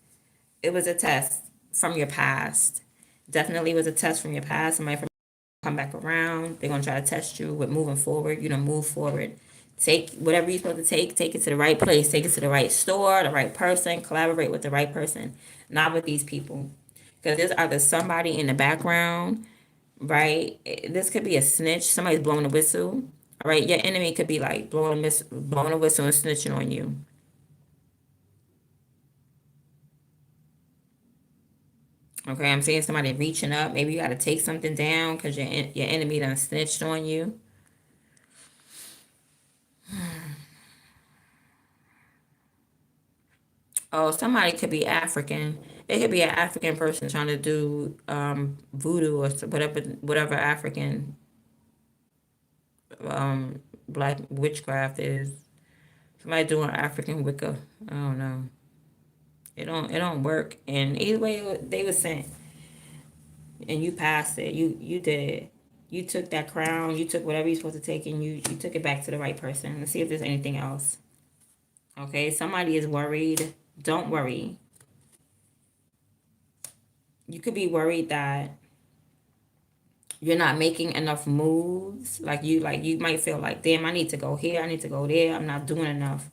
It was a test from your past. Definitely was a test from your past. Somebody from come back around. They're gonna try to test you with moving forward. You know, move forward. Take whatever you're supposed to take it to the right place, take it to the right store, the right person, collaborate with the right person, not with these people. Because there's either somebody in the background, right? This could be a snitch, somebody's blowing a whistle. All right, your enemy could be like blowing a whistle and snitching on you. Okay, I'm seeing somebody reaching up. Maybe you got to take something down because your enemy done snitched on you. Oh, somebody could be African. It could be an African person trying to do voodoo or whatever African black witchcraft is. Somebody doing African Wicca. I don't know. It don't work. And either way, they were sent, and you passed it. You did it. You took that crown. You took whatever you're supposed to take, and you took it back to the right person. Let's see if there's anything else. Okay, somebody is worried. Don't worry. You could be worried that you're not making enough moves. Like you might feel like, damn, I need to go here, I need to go there. I'm not doing enough.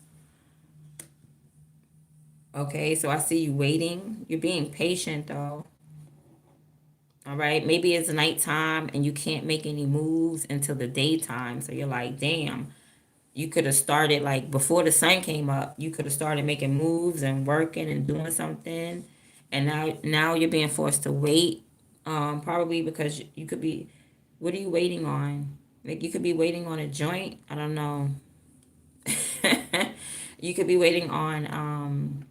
Okay, so I see you waiting. You're being patient though. All right. Maybe it's nighttime and you can't make any moves until the daytime. So you're like, damn, you could have started like before the sun came up. You could have started making moves and working and doing something. And now you're being forced to wait. Probably because you could be, what are you waiting on? Like you could be waiting on a joint. I don't know. You could be waiting on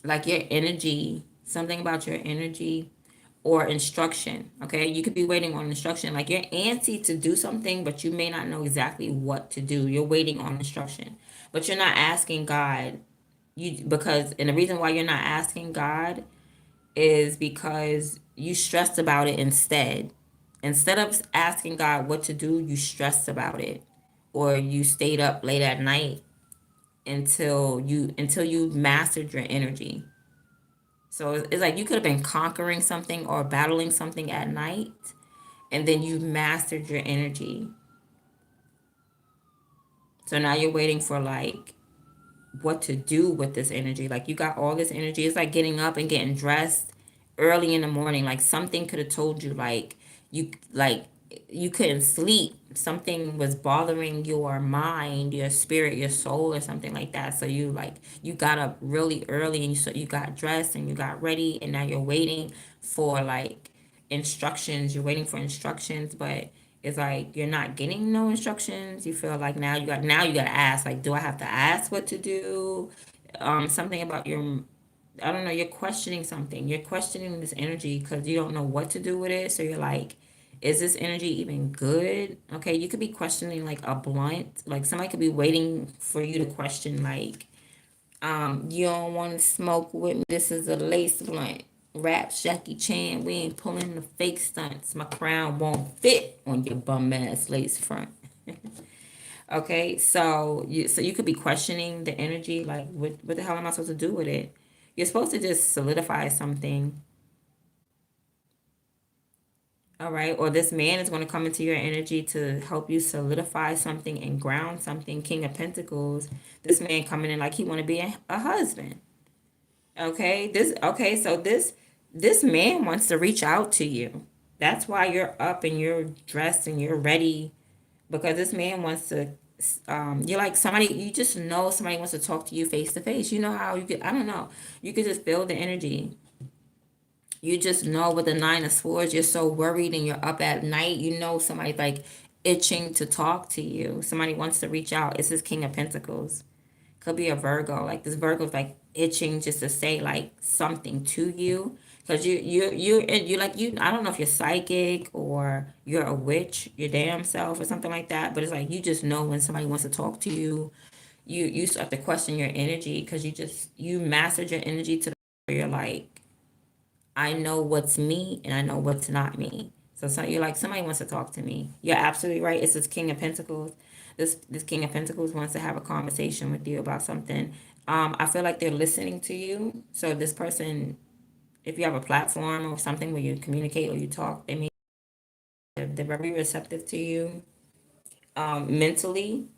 like your energy, something about your energy or instruction. Okay, you could be waiting on instruction, like you're antsy to do something, but you may not know exactly what to do. You're waiting on instruction, but you're not asking God. And the reason why you're not asking God is because you stressed about it instead. Instead of asking God what to do, you stressed about it, or you stayed up late at night until you mastered your energy. So it's like you could have been conquering something or battling something at night, and then you mastered your energy. So now you're waiting for like what to do with this energy. Like you got all this energy. It's like getting up and getting dressed early in the morning. Like something could have told you like you couldn't sleep. Something was bothering your mind, your spirit, your soul, or something like that. So you got up really early and so you got dressed and you got ready and now you're waiting for like instructions. You're waiting for instructions, but it's like you're not getting no instructions. You feel like now you got to ask, like, do I have to ask what to do? Something about your, I don't know, you're questioning something. You're questioning this energy because you don't know what to do with it. So you're like, is this energy even good? Okay, you could be questioning like a blunt. Like somebody could be waiting for you to question like, you don't want to smoke with me. This is a lace blunt. Rap Jackie Chan. We ain't pulling the fake stunts. My crown won't fit on your bum ass lace front. Okay, so you could be questioning the energy, like what the hell am I supposed to do with it? You're supposed to just solidify something, all right? Or this man is going to come into your energy to help you solidify something and ground something. King of Pentacles. This man coming in like he want to be a husband. So this man wants to reach out to you. That's why you're up and you're dressed and you're ready because this man wants to you're like somebody, you just know somebody wants to talk to you face to face. You know how you could, I don't know, you could just feel the energy. You just know with the nine of swords, you're so worried and you're up at night. You know somebody's like itching to talk to you. Somebody wants to reach out. It's this King of Pentacles. Could be a Virgo. Like this Virgo's like itching just to say like something to you. Cause you like you. I don't know if you're psychic or you're a witch, your damn self or something like that. But it's like you just know when somebody wants to talk to you. You start to question your energy because you mastered your energy to the point where you're like, I know what's me and I know what's not me. So you're like, somebody wants to talk to me. You're absolutely right. It's this King of Pentacles. This King of Pentacles wants to have a conversation with you about something. I feel like they're listening to you. So this person, if you have a platform or something where you communicate or you talk, they're very receptive to you. Mentally,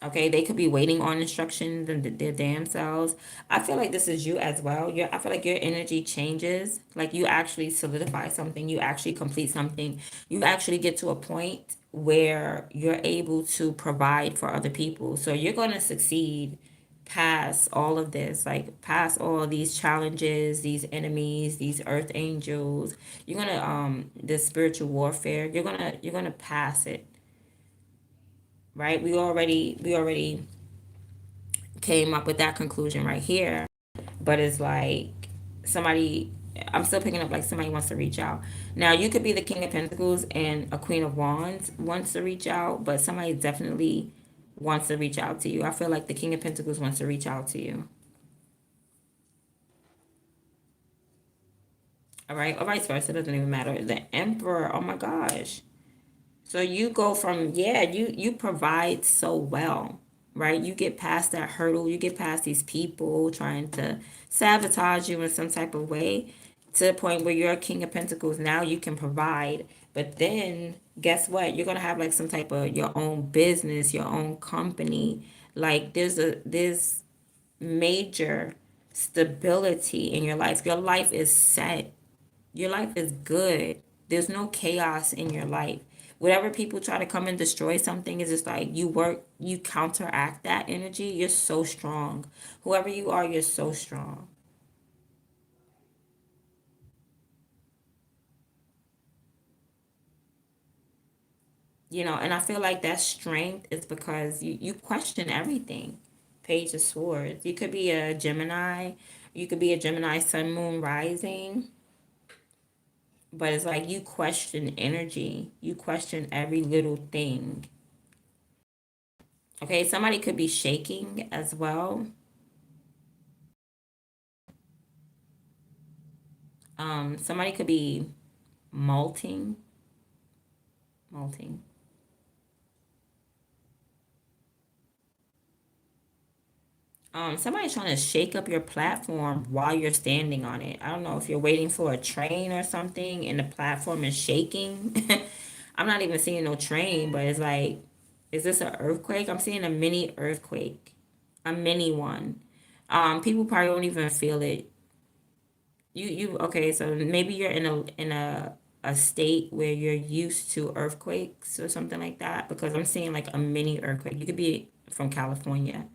okay, they could be waiting on instructions and their damn selves. I feel like this is you as well. I feel like your energy changes. Like you actually solidify something, you actually complete something, you actually get to a point where you're able to provide for other people. So you're going to succeed past all of this, like past all of these challenges, these enemies, these earth angels. You're gonna this spiritual warfare. You're gonna pass it, right? We already came up with that conclusion right here. But it's like somebody, I'm still picking up like somebody wants to reach out. Now, you could be the King of Pentacles and a Queen of Wands wants to reach out, but somebody definitely wants to reach out to you. I feel like the King of Pentacles wants to reach out to you. All right, or vice versa. It doesn't even matter. The Emperor, oh my gosh. So you go from, yeah, you provide so well, right? You get past that hurdle, you get past these people trying to sabotage you in some type of way to the point where you're a King of Pentacles. Now you can provide, but then guess what? You're gonna have like some type of your own business, your own company. Like there's major stability in your life. Your life is set. Your life is good. There's no chaos in your life. Whatever people try to come and destroy something is just like you counteract that energy. You're so strong. Whoever you are, you're so strong. And I feel like that strength is because you question everything. Page of Swords. You could be a Gemini. You could be a Gemini Sun Moon Rising. But it's like you question energy. You question every little thing. Okay, somebody could be shaking as well. Somebody could be malting, malting. Somebody's trying to shake up your platform while you're standing on it. I don't know if you're waiting for a train or something and the platform is shaking. I'm not even seeing no train, but it's like, is this an earthquake? I'm seeing a mini earthquake, a mini one. People probably won't even feel it. Okay, so maybe you're in a state where you're used to earthquakes or something like that, because I'm seeing like a mini earthquake. You could be from California,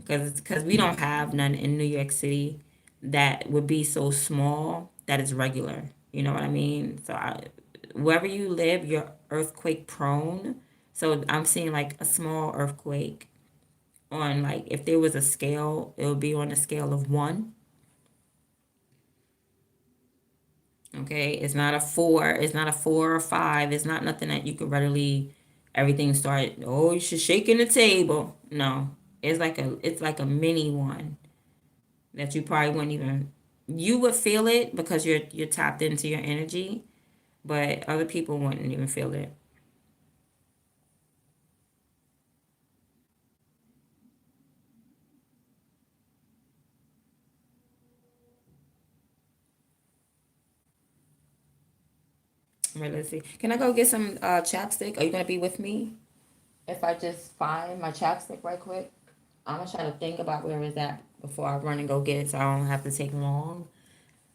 because we don't have none in New York City that would be so small that it's regular. You know what I mean? Wherever you live, you're earthquake prone. So I'm seeing like a small earthquake on, like, if there was a scale, it would be on a scale of one. Okay, it's not a four. It's not a 4 or 5. It's not nothing that you could readily. Everything start. Oh, you should shake in the table. No, it's like a mini one that you probably wouldn't even. You would feel it because you're tapped into your energy, but other people wouldn't even feel it. Right, let's see. Can I go get some chapstick? Are you gonna be with me if I just find my chapstick right quick? I'm gonna try to think about where it's at before I run and go get it, so I don't have to take long.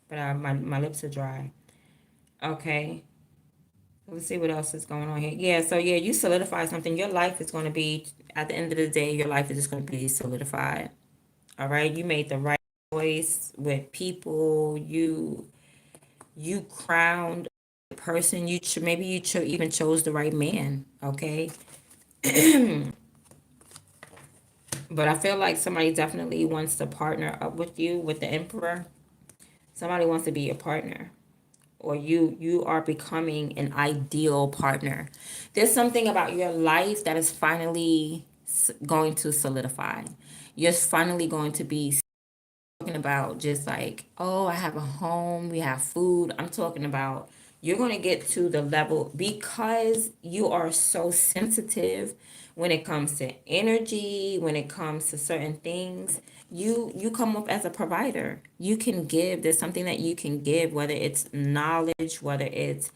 But my lips are dry. Okay. Let's see what else is going on here. Yeah, so yeah, you solidify something. Your life is going to be, at the end of the day, your life is just going to be solidified. All right. You made the right choice with people. You crowned the person. Maybe even chose the right man. Okay. But I feel like somebody definitely wants to partner up with you with the Emperor. Somebody wants to be your partner, or you are becoming an ideal partner. There's something about your life that is finally going to solidify. You're finally going to be talking about just like, oh, I have a home, we have food. I'm talking about you're going to get to the level, because you are so sensitive when it comes to energy, when it comes to certain things. You come up as a provider. You can give. There's something that you can give, whether it's knowledge, whether it's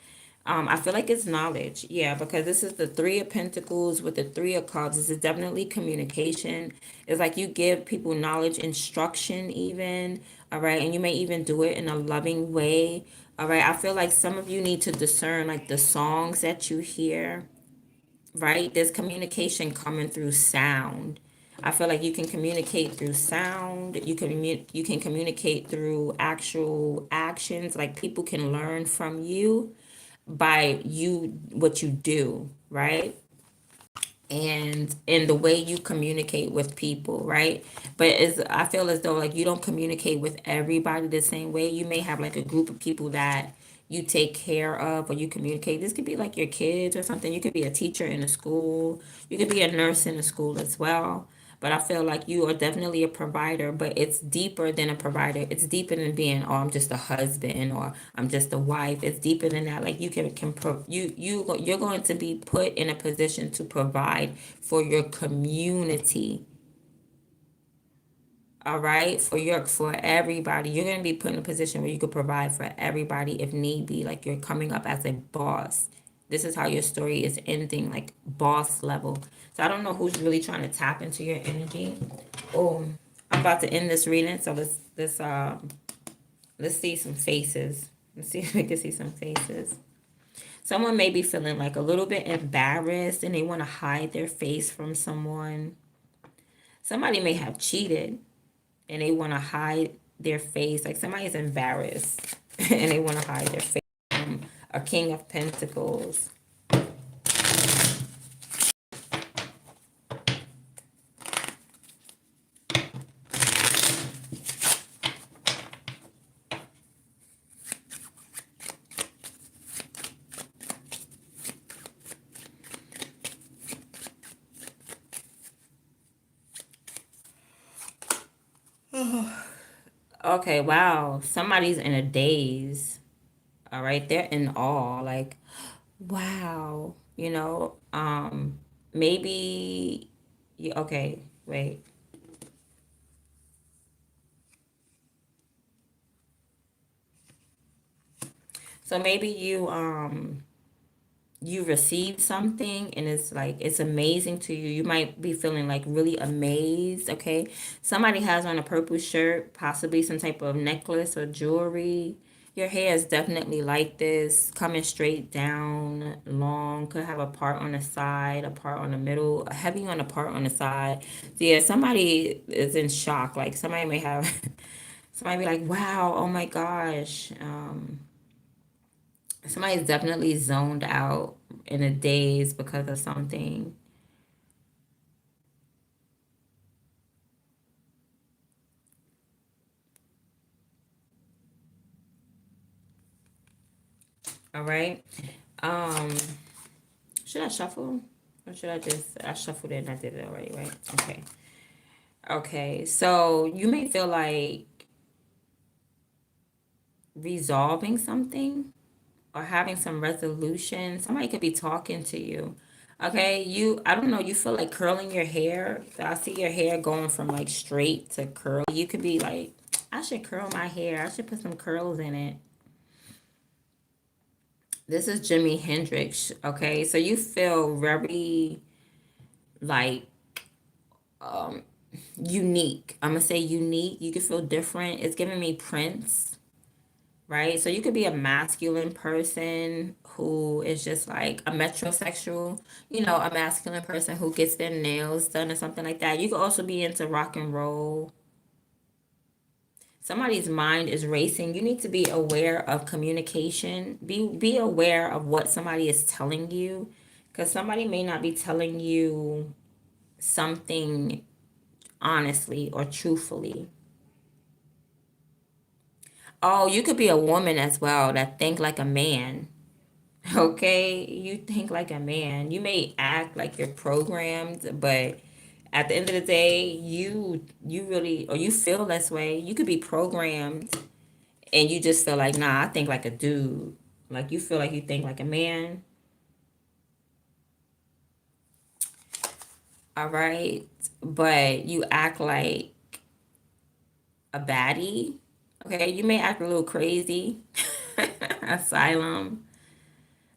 I feel like it's knowledge. Yeah, because this is the Three of Pentacles with the Three of Cups. This is definitely communication. It's like you give people knowledge, instruction, even. All right. And you may even do it in a loving way. All right. I feel like some of you need to discern like the songs that you hear, right? There's communication coming through sound. I feel like you can communicate through sound. You can communicate through actual actions. Like people can learn from you by what you do, right? And in the way you communicate with people, right? But I feel as though like you don't communicate with everybody the same way. You may have like a group of people that you take care of, or you communicate. This could be like your kids or something. You could be a teacher in a school. You could be a nurse in a school as well. But I feel like you are definitely a provider, but it's deeper than a provider. It's deeper than being, oh, I'm just a husband, or I'm just a wife. It's deeper than that. Like you you're going to be put in a position to provide for your community. All right, for everybody, you're gonna be put in a position where you could provide for everybody if need be. Like you're coming up as a boss. This is how your story is ending, like boss level. So I don't know who's really trying to tap into your energy. Oh, I'm about to end this reading, so let's see some faces. Let's see if we can see some faces. Someone may be feeling like a little bit embarrassed and they want to hide their face from someone. Somebody may have cheated and they want to hide their face. Like somebody's embarrassed and they want to hide their face from a King of Pentacles. Okay, wow. Somebody's in a daze. All right, they're in awe. Like, wow. Maybe. Okay, wait. So maybe you receive something and it's like it's amazing to you. You might be feeling like really amazed, okay? Somebody has on a purple shirt, possibly some type of necklace or jewelry. Your hair is definitely like this, coming straight down, long, could have a part on the side, a part on the middle, a heavy on a part on the side. So yeah, somebody is in shock. Like somebody may have somebody be like, wow, oh my gosh. Somebody's definitely zoned out in a daze because of something. All right. Um, should I shuffle? Or should I shuffled it and I did it already, right? Okay. Okay. So you may feel like resolving something or having some resolution. Somebody could be talking to you. Okay, I don't know, you feel like curling your hair. I see your hair going from like straight to curly. You could be like, I should curl my hair. I should put some curls in it. This is Jimi Hendrix. Okay, so you feel very like unique. I'm gonna say unique. You could feel different. It's giving me Prince, right? So you could be a masculine person who is just like a metrosexual, a masculine person who gets their nails done or something like that. You could also be into rock and roll. Somebody's mind is racing. You need to be aware of communication. Be aware of what somebody is telling you, because somebody may not be telling you something honestly or truthfully. Oh, you could be a woman as well that think like a man. Okay, you think like a man. You may act like you're programmed, but at the end of the day, you really or you feel this way. You could be programmed and you just feel like, nah, I think like a dude. Like you feel like you think like a man. All right, but you act like a baddie. Okay, you may act a little crazy. Asylum.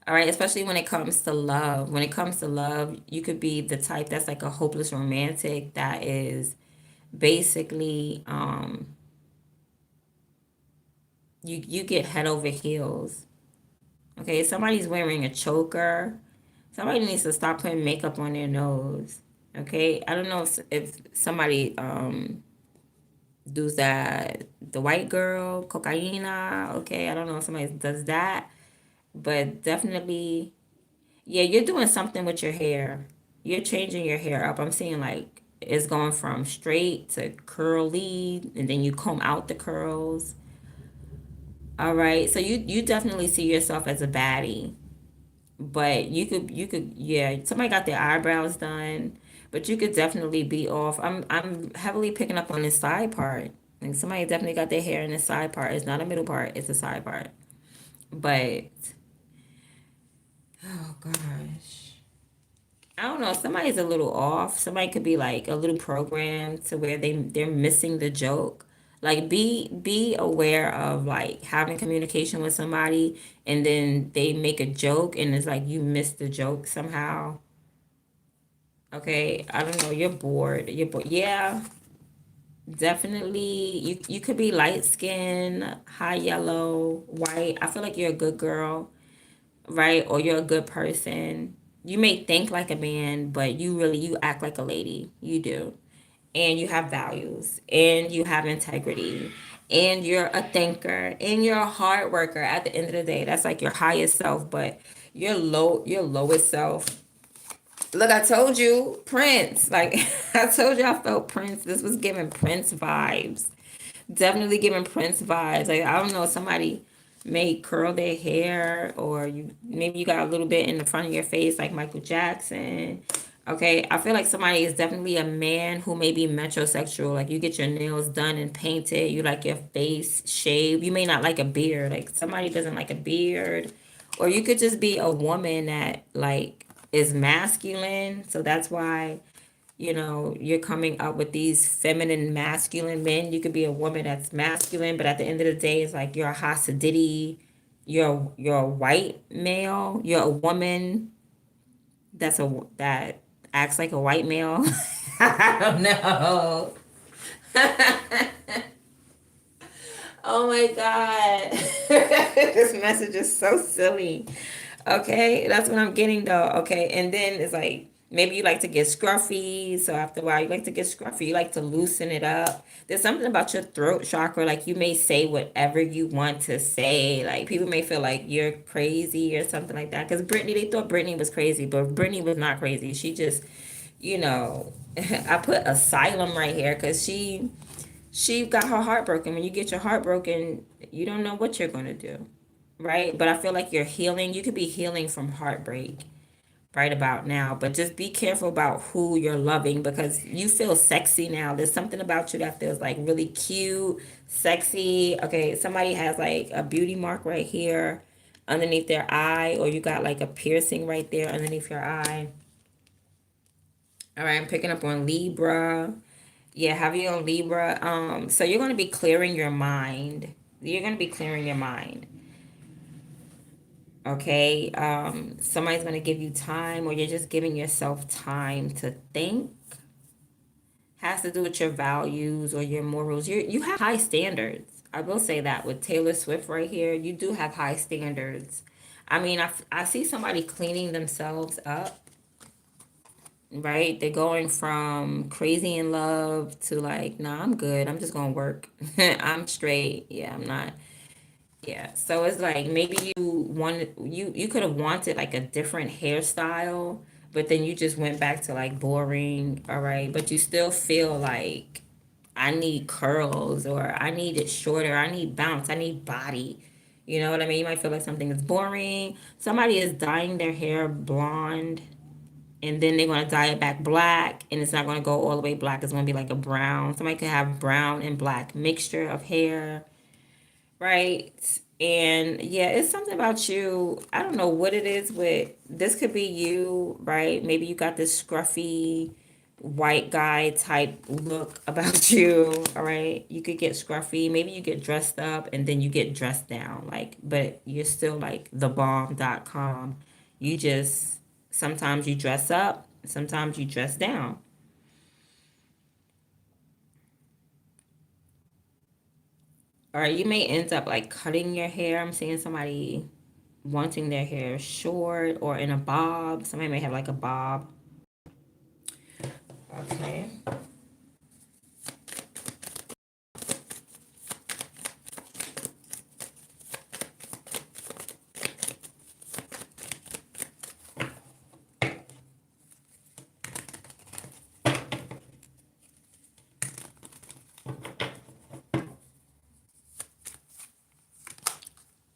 All right, especially when it comes to love. When it comes to love, you could be the type that's like a hopeless romantic that is basically you get head over heels. Okay, somebody's wearing a choker. Somebody needs to stop putting makeup on their nose. Okay, I don't know if somebody does that. The white girl, cocaina. Okay, I don't know if somebody does that, but definitely, yeah, you're doing something with your hair. You're changing your hair up. I'm seeing like it's going from straight to curly, and then you comb out the curls. All right, so you definitely see yourself as a baddie. But you could yeah, somebody got their eyebrows done, but you could definitely be off. I'm heavily picking up on this side part. Like somebody definitely got their hair in the side part. It's not a middle part, it's a side part. But oh gosh. I don't know, somebody's a little off. Somebody could be like a little programmed to where they're missing the joke. Like be aware of like having communication with somebody and then they make a joke and it's like you missed the joke somehow. Okay, I don't know, you're bored. You're bored. Yeah, definitely. You could be light skin, high yellow, white. I feel like you're a good girl, right? Or you're a good person. You may think like a man, but you act like a lady. You do. And you have values and you have integrity and you're a thinker and you're a hard worker at the end of the day. That's like your highest self, but your lowest self. Look, I told you, Prince. Like I told you I felt Prince. This was giving Prince vibes. Definitely giving Prince vibes. Like I don't know, somebody may curl their hair or you got a little bit in the front of your face like Michael Jackson. Okay, I feel like somebody is definitely a man who may be metrosexual. Like you get your nails done and painted, you like your face shaved. You may not like a beard. Like somebody doesn't like a beard. Or you could just be a woman that like is masculine. So that's why you're coming up with these feminine, masculine men. You could be a woman that's masculine, but at the end of the day, it's like you're a Hasidity. You're a white male. You're a woman that acts like a white male. I don't know. Oh my God. This message is so silly. Okay, that's what I'm getting though. Okay, and then it's like maybe you like to get scruffy. So after a while, you like to get scruffy. You like to loosen it up. There's something about your throat chakra. Like you may say whatever you want to say. Like people may feel like you're crazy or something like that. Because Brittany, they thought Brittany was crazy, but Brittany was not crazy. She just, you know, I put asylum right here because she got her heart broken. When you get your heart broken, you don't know what you're going to do, right? But I feel like you're healing. You could be healing from heartbreak right about now, but just be careful about who you're loving because you feel sexy now. There's something about you that feels like really cute, sexy. Okay, somebody has like a beauty mark right here underneath their eye, or you got like a piercing right there underneath your eye. All right, I'm picking up on Libra. Yeah, have you on Libra? So you're going to be clearing your mind. You're going to be clearing your mind. Okay. Somebody's going to give you time, or you're just giving yourself time to think. Has to do with your values or your morals. You have high standards. I will say that with Taylor Swift right here, you do have high standards. I mean, I see somebody cleaning themselves up, right? They're going from crazy in love to like, nah, I'm good. I'm just gonna work. I'm straight. Yeah, I'm not. Yeah. So it's like maybe you could have wanted like a different hairstyle, but then you just went back to like boring, all right? But you still feel like I need curls or I need it shorter, I need bounce, I need body. You know what I mean? You might feel like something is boring. Somebody is dyeing their hair blonde and then they're going to dye it back black and it's not going to go all the way black. It's going to be like a brown. Somebody could have brown and black mixture of hair, right? And yeah, it's something about you. I don't know what it is with this could be you, right? Maybe you got this scruffy white guy type look about you, all right? You could get scruffy. Maybe you get dressed up and then you get dressed down, like, but you're still like thebomb.com. You just sometimes you dress up, sometimes you dress down. Or you may end up like cutting your hair. I'm seeing somebody wanting their hair short or in a bob. Somebody may have like a bob. Okay.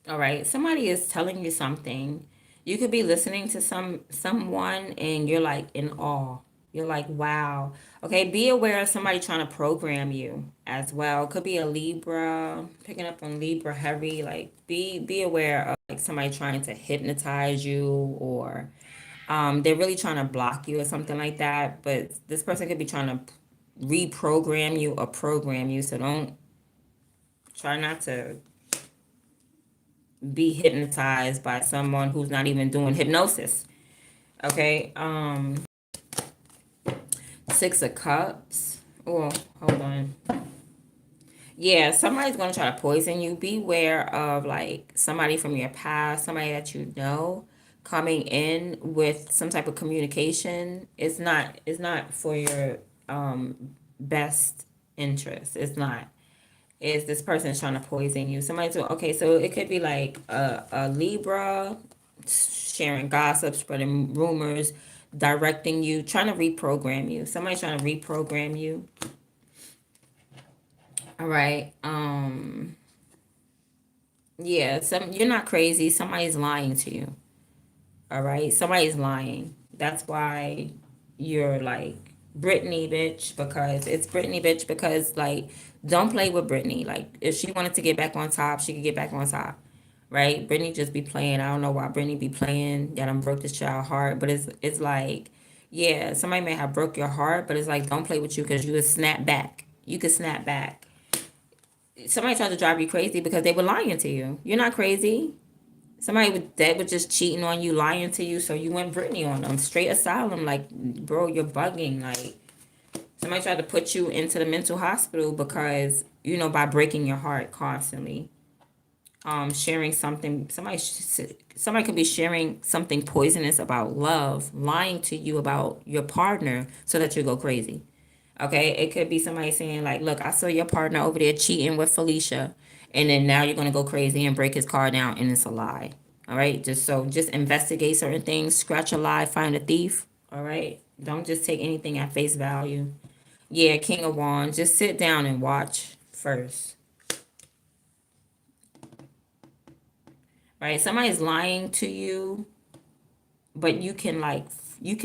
All right. Somebody is telling you something. You could be listening to someone and you're like in awe. You're like, wow. Okay, be aware of somebody trying to program you as well. Could be a Libra, picking up on Libra heavy. Like be aware of like somebody trying to hypnotize you or they're really trying to block you or something like that. But this person could be trying to reprogram you or program you. So don't try not to be hypnotized by someone who's not even doing hypnosis. Okay. Six of Cups. Oh, hold on. Yeah, somebody's gonna try to poison you. Beware of like somebody from your past, somebody that you know coming in with some type of communication. It's not for your best interest. It's not. Is this person is trying to poison you? Somebody to okay, so it could be like a Libra sharing gossip, spreading rumors, directing you, trying to reprogram you. Somebody's trying to reprogram you. All right. Yeah, you're not crazy. Somebody's lying to you. All right. Somebody's lying. That's why you're like Brittany bitch because it's Brittany bitch because like don't play with Brittany. Like if she wanted to get back on top, she could get back on top. Right? Brittany just be playing. I don't know why Brittany be playing. That I'm broke this child heart, but it's like yeah, somebody may have broke your heart, but it's like don't play with you because you could snap back. You could snap back. Somebody tried to drive you crazy because they were lying to you. You're not crazy. Somebody that was just cheating on you, lying to you, so you went Brittany on them. Straight asylum. Like, bro, you're bugging. Like, somebody tried to put you into the mental hospital because, by breaking your heart constantly. Sharing something, somebody could be sharing something poisonous about love, lying to you about your partner so that you go crazy. Okay, it could be somebody saying like, "Look, I saw your partner over there cheating with Felicia," and then now you're gonna go crazy and break his car down, and it's a lie. All right, just investigate certain things, scratch a lie, find a thief. All right, don't just take anything at face value. Yeah, King of Wands, just sit down and watch first. Right, somebody's lying to you, but you can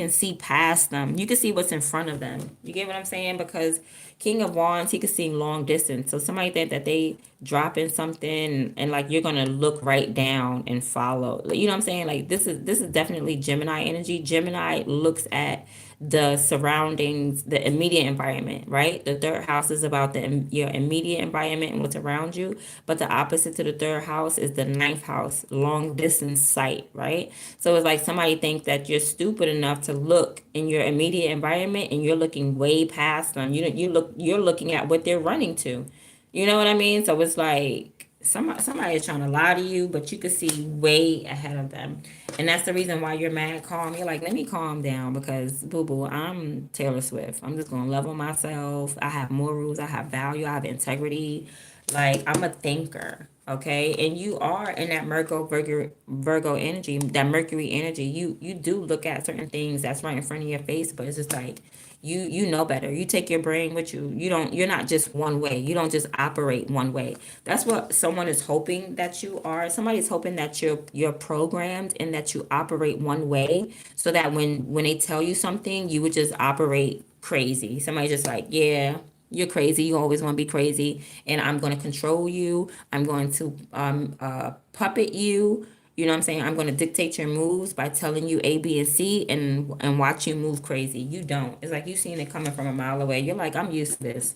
see past them. You can see what's in front of them. You get what I'm saying? Because King of Wands, he could see long distance. So somebody think that they dropping something and like you're gonna look right down and follow. You know what I'm saying? Like this is definitely Gemini energy. Gemini looks at the surroundings, the immediate environment, right? The third house is about your immediate environment and what's around you, but the opposite to the third house is the ninth house, long distance sight, right? So it's like somebody thinks that you're stupid enough to look in your immediate environment and you're looking way past them. You're looking at what they're running to. You know what I mean? So it's like somebody is trying to lie to you, but you could see way ahead of them. And that's the reason why you're mad calm. You're like, let me calm down because boo boo, I'm Taylor Swift. I'm just gonna love on myself. I have morals, I have value, I have integrity. Like I'm a thinker. Okay. And you are in that Virgo energy, that Mercury energy. You do look at certain things that's right in front of your face, but it's just like you know better. You take your brain with you. You're not just one way. You don't just operate one way. That's what someone is hoping that you are. Somebody's hoping that you're programmed and that you operate one way so that when they tell you something, you would just operate crazy. Somebody just like, yeah, you're crazy. You always want to be crazy, and I'm going to control you. I'm going to puppet you. You know what I'm saying? I'm going to dictate your moves by telling you A, B, and C, and watch you move crazy. You don't. It's like you seen it coming from a mile away. You're like, I'm used to this.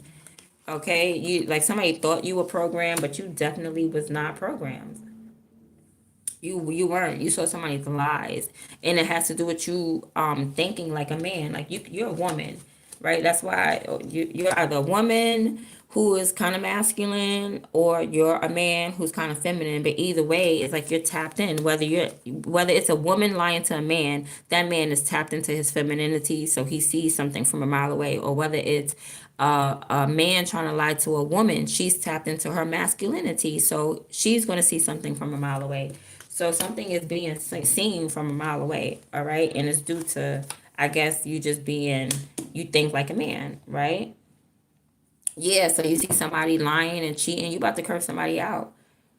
Okay, you like somebody thought you were programmed, but you definitely was not programmed. You weren't. You saw somebody's lies, and it has to do with you thinking like a man. Like you're a woman, right? That's why you're either a woman who is kind of masculine or you're a man who's kind of feminine. But either way, it's like you're tapped in. Whether it's a woman lying to a man, that man is tapped into his femininity, so he sees something from a mile away. Or whether it's a man trying to lie to a woman, she's tapped into her masculinity, so she's going to see something from a mile away. So something is being seen from a mile away, all right? And it's due to, I guess, you think like a man, right? Yeah, so you see somebody lying and cheating, you about to curse somebody out.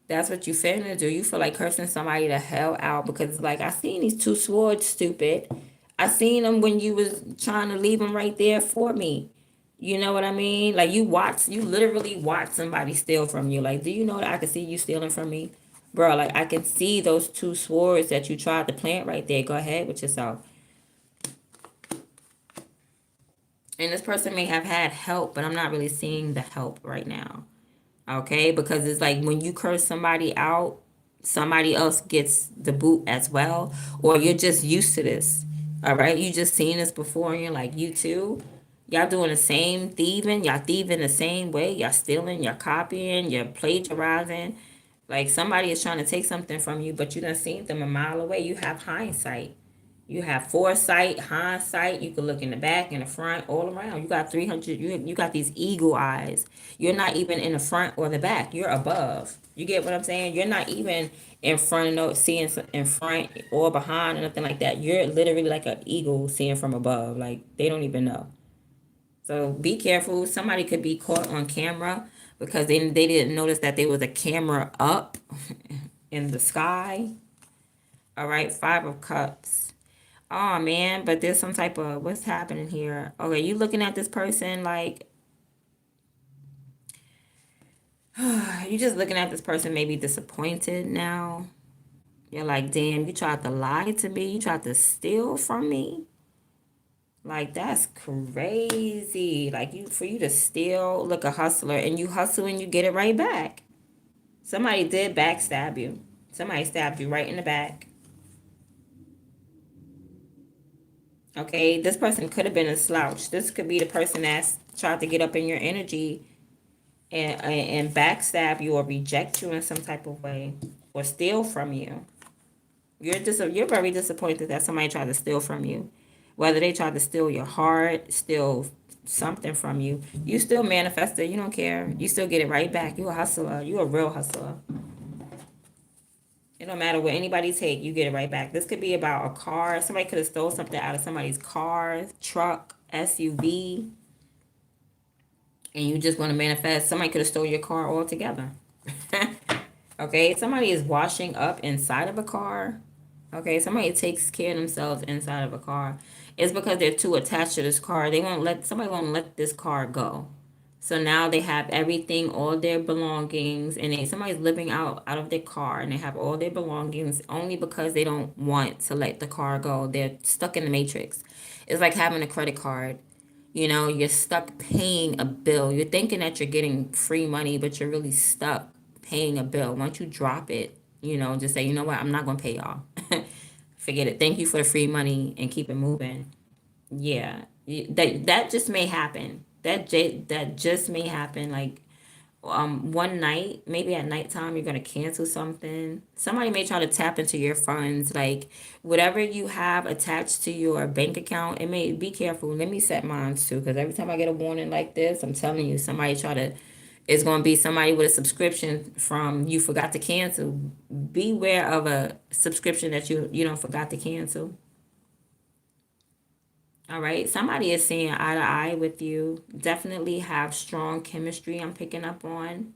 That's what you finna do. You feel like cursing somebody the hell out because, like, I seen these two swords, stupid. I seen them when you was trying to leave them right there for me. You know what I mean? Like you literally watch somebody steal from you. Like, do you know that I can see you stealing from me? Bro, like I can see those two swords that you tried to plant right there. Go ahead with yourself. And this person may have had help, but I'm not really seeing the help right now. Okay? Because it's like when you curse somebody out, somebody else gets the boot as well. Or you're just used to this. All right? You just seen this before and you're like, you too? Y'all doing the same thieving? Y'all thieving the same way? Y'all stealing? Y'all copying? You're plagiarizing? Like somebody is trying to take something from you, but you done seen them a mile away. You have hindsight. You have foresight, hindsight. You can look in the back, in the front, all around. You got 300. You got these eagle eyes. You're not even in the front or the back. You're above. You get what I'm saying? You're not even in front of seeing in front or behind or nothing like that. You're literally like an eagle seeing from above. Like they don't even know. So be careful. Somebody could be caught on camera because they didn't notice that there was a camera up in the sky. All right, Five of Cups. Oh man, but there's some type of what's happening here. Okay, you looking at this person like you just looking at this person maybe disappointed now. You're like, damn, you tried to lie to me. You tried to steal from me. Like that's crazy. Like you for you to steal, look a hustler, and you hustle and you get it right back. Somebody did backstab you. Somebody stabbed you right in the back. Okay, this person could have been a slouch. This could be the person that's tried to get up in your energy and backstab you or reject you in some type of way or steal from you. You're very disappointed that somebody tried to steal from you. Whether they tried to steal your heart, steal something from you, you still manifest it. You don't care. You still get it right back. You a hustler. You a real hustler. It don't matter what anybody take, you get it right back. This could be about a car. Somebody could have stole something out of somebody's car, truck, SUV, and you just want to manifest. Somebody could have stole your car altogether. Okay, somebody is washing up inside of a car. Okay, somebody takes care of themselves inside of a car. It's because they're too attached to this car. Somebody won't let this car go. So now they have everything, all their belongings, and somebody's living out of their car, and they have all their belongings only because they don't want to let the car go. They're stuck in the matrix. It's like having a credit card. You're stuck paying a bill. You're thinking that you're getting free money, but you're really stuck paying a bill. Once you drop it, just say, you know what, I'm not gonna pay y'all. Forget it. Thank you for the free money and keep it moving. Yeah, that just may happen. That just may happen. Like, one night, maybe at nighttime, you're gonna cancel something. Somebody may try to tap into your funds, like whatever you have attached to your bank account. It may be careful. Let me set mine too, because every time I get a warning like this, I'm telling you, somebody try to. It's gonna be somebody with a subscription from you forgot to cancel. Beware of a subscription that you don't forgot to cancel. All right. Somebody is seeing eye to eye with you. Definitely have strong chemistry. I'm picking up on.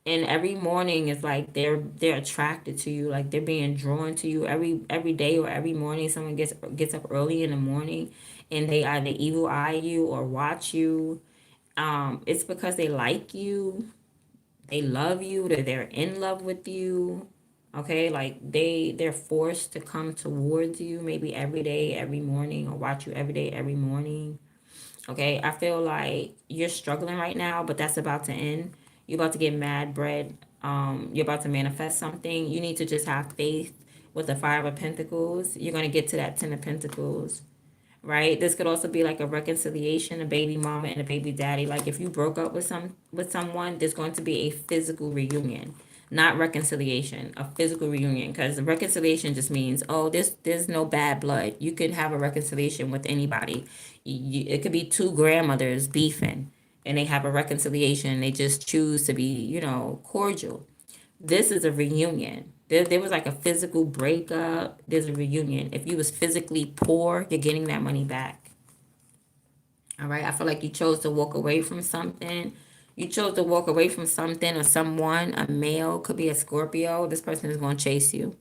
And every morning is like they're attracted to you, like they're being drawn to you every day or every morning. Someone gets up early in the morning, and they either evil eye you or watch you. It's because they like you, they love you, they're in love with you. Okay, like they're forced to come towards you maybe every day, every morning, or watch you every day, every morning. Okay, I feel like you're struggling right now, but that's about to end. You're about to get mad bread. You're about to manifest something. You need to just have faith with the Five of Pentacles. You're gonna get to that Ten of Pentacles, right? This could also be like a reconciliation, a baby mama and a baby daddy. Like if you broke up with someone, there's going to be a physical reunion, not reconciliation, a physical reunion. Because reconciliation just means, oh, there's no bad blood. You could have a reconciliation with anybody. It could be two grandmothers beefing, and they have a reconciliation. They just choose to be, cordial. This is a reunion. There was like a physical breakup. There's a reunion. If you was physically poor, you're getting that money back. All right. I feel like you chose to walk away from something. You chose to walk away from something or someone, a male, could be a Scorpio. This person is going to chase you.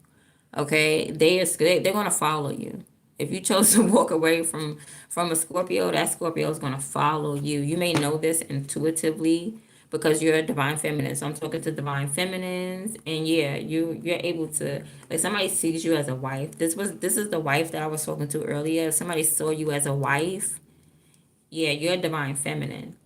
Okay. They're going to follow you. If you chose to walk away from a Scorpio, that Scorpio is going to follow you. You may know this intuitively because you're a divine feminine. So I'm talking to divine feminines, and yeah, you're able to, like, somebody sees you as a wife. This is the wife that I was talking to earlier. If somebody saw you as a wife, yeah, you're a divine feminine.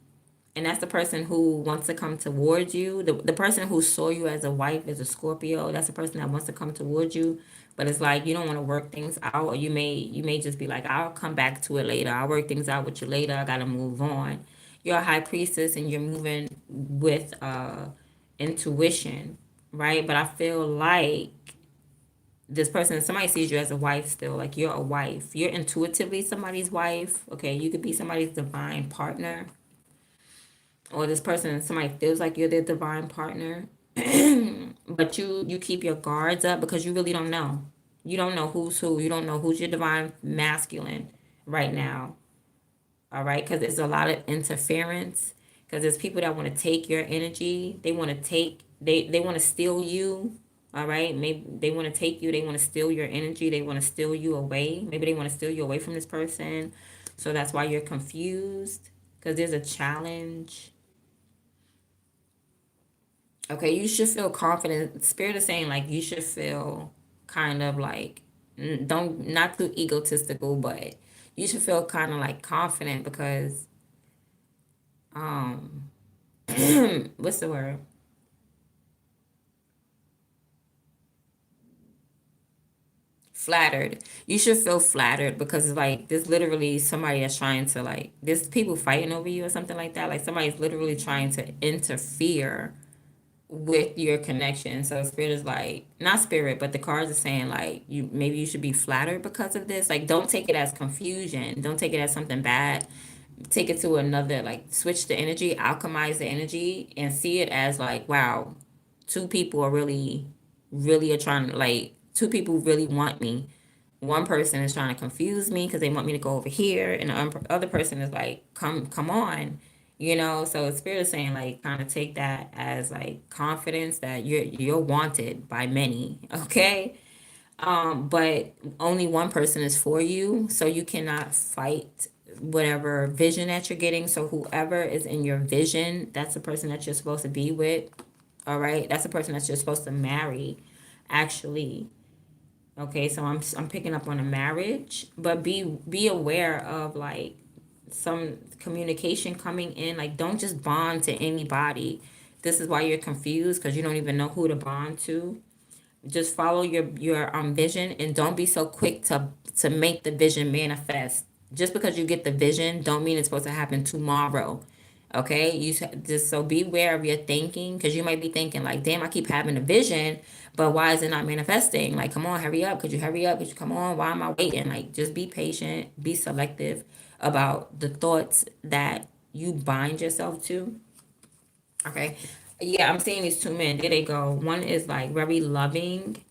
And that's the person who wants to come towards you. The person who saw you as a wife is a Scorpio. That's the person that wants to come towards you. But it's like you don't want to work things out, or you may just be like, I'll come back to it later. I'll work things out with you later. I gotta move on. You're a high priestess and you're moving with intuition, right? But I feel like this person, somebody sees you as a wife still, like you're a wife. You're intuitively somebody's wife. Okay, you could be somebody's divine partner, or this person, somebody feels like you're their divine partner. But you keep your guards up because you really don't know. You don't know who's who. You don't know who's your divine masculine right now. All right, because there's a lot of interference. Because there's people that want to take your energy. They want to they want to steal you. All right, maybe they want to take you. They want to steal your energy. They want to steal you away. Maybe they want to steal you away from this person. So that's why you're confused, because there's a challenge. Okay, you should feel confident. Spirit is saying like you should feel kind of like, don't, not too egotistical, but you should feel kind of like confident because um what's the word? Flattered. You should feel flattered because it's like there's literally somebody that's trying to like there's people fighting over you or something like that. Like somebody's literally trying to interfere with your connection. So spirit is like not spirit, but the cards are saying like you maybe you should be flattered because of this. Like don't take it as confusion. Don't take it as something bad. Take it to another like switch the energy, alchemize the energy, and see it as like wow, two people are really are trying to like two people really want me. One person is trying to confuse me because they want me to go over here, and the other person is like, come on, you know. So spirit is saying like, kind of take that as like confidence that you're wanted by many, okay. But only one person is for you, so you cannot fight whatever vision that you're getting. So whoever is in your vision, that's the person that you're supposed to be with. All right, that's the person that you're supposed to marry, actually. Okay, so I'm picking up on a marriage, but be aware of like some communication coming in. Like don't just bond to anybody. This is why you're confused because you don't even know who to bond to. Just follow your vision and don't be so quick to make the vision manifest. Just because you get the vision don't mean it's supposed to happen tomorrow. Okay, just so beware of your thinking because you might be thinking like, damn, I keep having a vision, but why is it not manifesting? Like, come on, hurry up. Could you hurry up? Could you come on? Why am I waiting? Like, just be patient, be selective about the thoughts that you bind yourself to. Okay. Yeah, I'm seeing these two men. There they go. One is like very loving.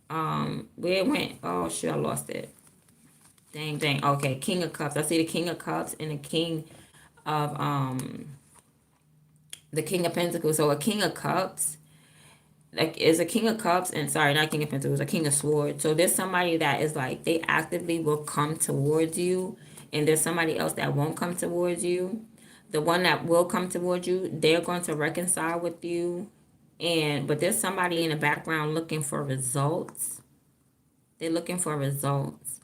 Where it went? Oh shit, I lost it. Dang, dang. Okay, King of Cups. I see the King of Cups and of the King of Pentacles. So a King of Cups like is a King of Cups and sorry, not King of Pentacles, a King of Swords. So there's somebody that is like they actively will come towards you, and there's somebody else that won't come towards you. The one that will come towards you, they're going to reconcile with you, and but there's somebody in the background looking for results. They're looking for results.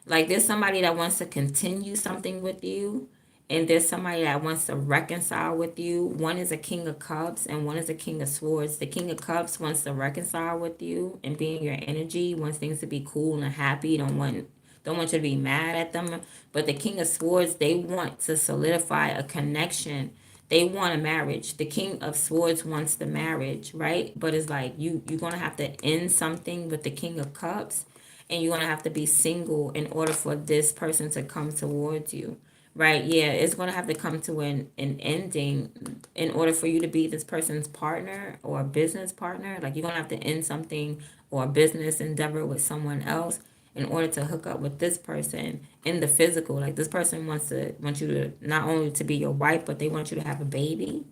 Like there's somebody that wants to continue something with you, and there's somebody that wants to reconcile with you. One is a King of Cups and one is a King of Swords. The King of Cups wants to reconcile with you and be in your energy, wants things to be cool and happy, don't want you to be mad at them. But the King of Swords, they want to solidify a connection. They want a marriage. The King of Swords wants the marriage, right? But it's like you're gonna have to end something with the King of Cups, and you're gonna have to be single in order for this person to come towards you. Right, yeah, it's gonna have to come to an ending in order for you to be this person's partner or a business partner. Like you're gonna have to end something or a business endeavor with someone else in order to hook up with this person in the physical. Like this person wants you to not only to be your wife, but they want you to have a baby.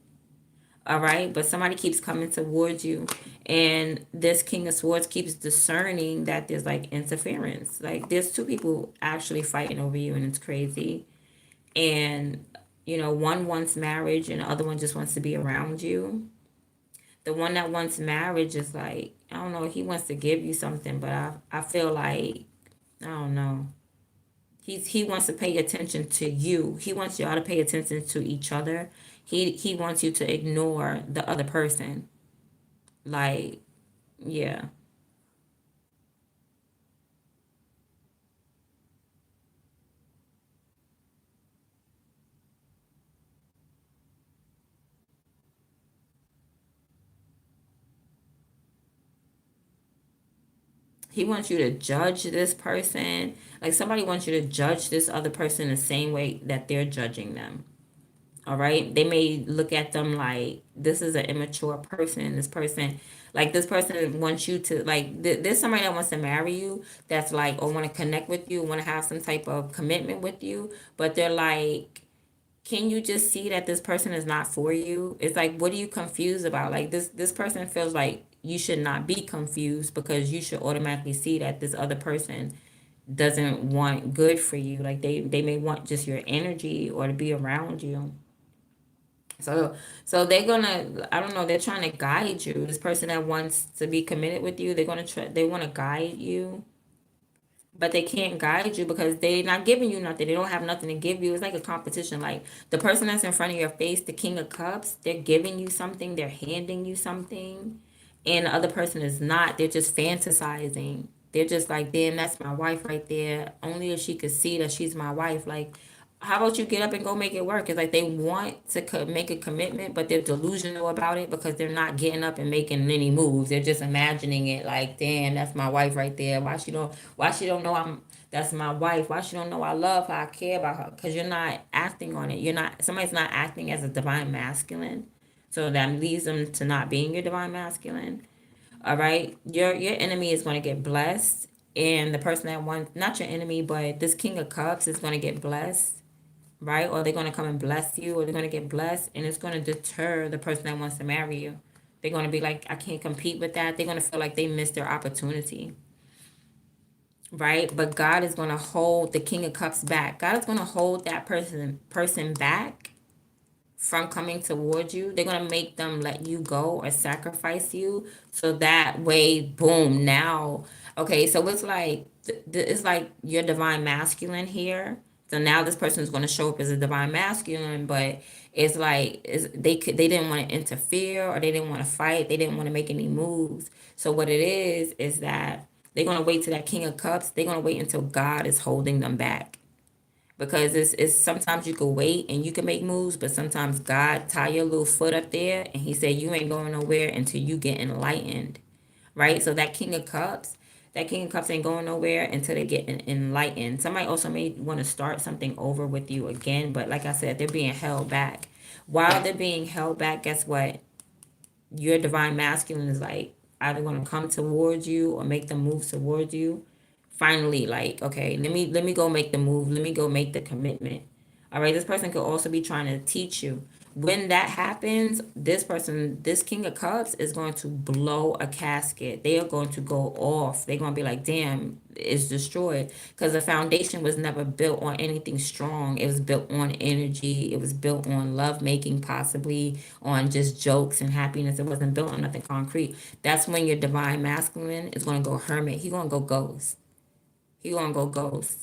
All right, but somebody keeps coming towards you, and this King of Swords keeps discerning that there's like interference. Like there's two people actually fighting over you, and it's crazy. And one wants marriage, and the other one just wants to be around you. The one that wants marriage is like, I don't know, he wants to give you something, but I feel like I don't know. He wants to pay attention to you. He wants y'all to pay attention to each other. He wants you to ignore the other person. Like, yeah. He wants you to judge this person. Like somebody wants you to judge this other person the same way that they're judging them. All right, they may look at them like this is an immature person. This person wants you to like there's somebody that wants to marry you that's like or want to connect with you, want to have some type of commitment with you, but they're like, can you just see that this person is not for you? It's like, what are you confused about? Like this person feels like you should not be confused because you should automatically see that this other person doesn't want good for you. Like they may want just your energy or to be around you. So they're gonna, I don't know, they're trying to guide you. This person that wants to be committed with you, they're gonna try, they want to guide you, but they can't guide you because they're not giving you nothing. They don't have nothing to give you. It's like a competition. Like the person that's in front of your face, the King of Cups, they're giving you something, they're handing you something, and the other person is not. They're just fantasizing. They're just like, damn, that's my wife right there. Only if she could see that she's my wife. Like, how about you get up and go make it work? It's like they want to make a commitment, but they're delusional about it because they're not getting up and making any moves. They're just imagining it like, damn, that's my wife right there. Why she don't know that's my wife? Why she don't know I love her, I care about her? Because you're not acting on it. Somebody's not acting as a divine masculine. So that leads them to not being your divine masculine. All right. Your enemy is going to get blessed. And the person that wants, not your enemy, but this King of Cups is going to get blessed, right? Or they're going to come and bless you, or they're going to get blessed, and it's going to deter the person that wants to marry you. They're going to be like, I can't compete with that. They're going to feel like they missed their opportunity, right? But God is going to hold the King of Cups back. God is going to hold that person back from coming towards you. They're going to make them let you go or sacrifice you. So that way, boom, now, okay, so it's like, it's like your divine masculine here. So now this person is going to show up as a divine masculine, but it's like they didn't want to interfere, or they didn't want to fight. They didn't want to make any moves. So what it is that they're going to wait till that King of Cups. They're going to wait until God is holding them back, because it's sometimes you can wait and you can make moves, but sometimes God tie your little foot up there and he said you ain't going nowhere until you get enlightened, right? So that King of Cups ain't going nowhere until they get enlightened. Somebody also may want to start something over with you again, but like I said, they're being held back. While they're being held back, guess what? Your divine masculine is like either going to come towards you or make the move towards you. Finally, like, okay, let me go make the move. Let me go make the commitment. All right, this person could also be trying to teach you. When that happens, this King of Cups is going to blow a casket. They are going to go off. They're going to be like, damn, it's destroyed. Because the foundation was never built on anything strong. It was built on energy. It was built on love making, possibly on just jokes and happiness. It wasn't built on nothing concrete. That's when your divine masculine is going to go hermit. He's going to go ghost. He gonna go ghost,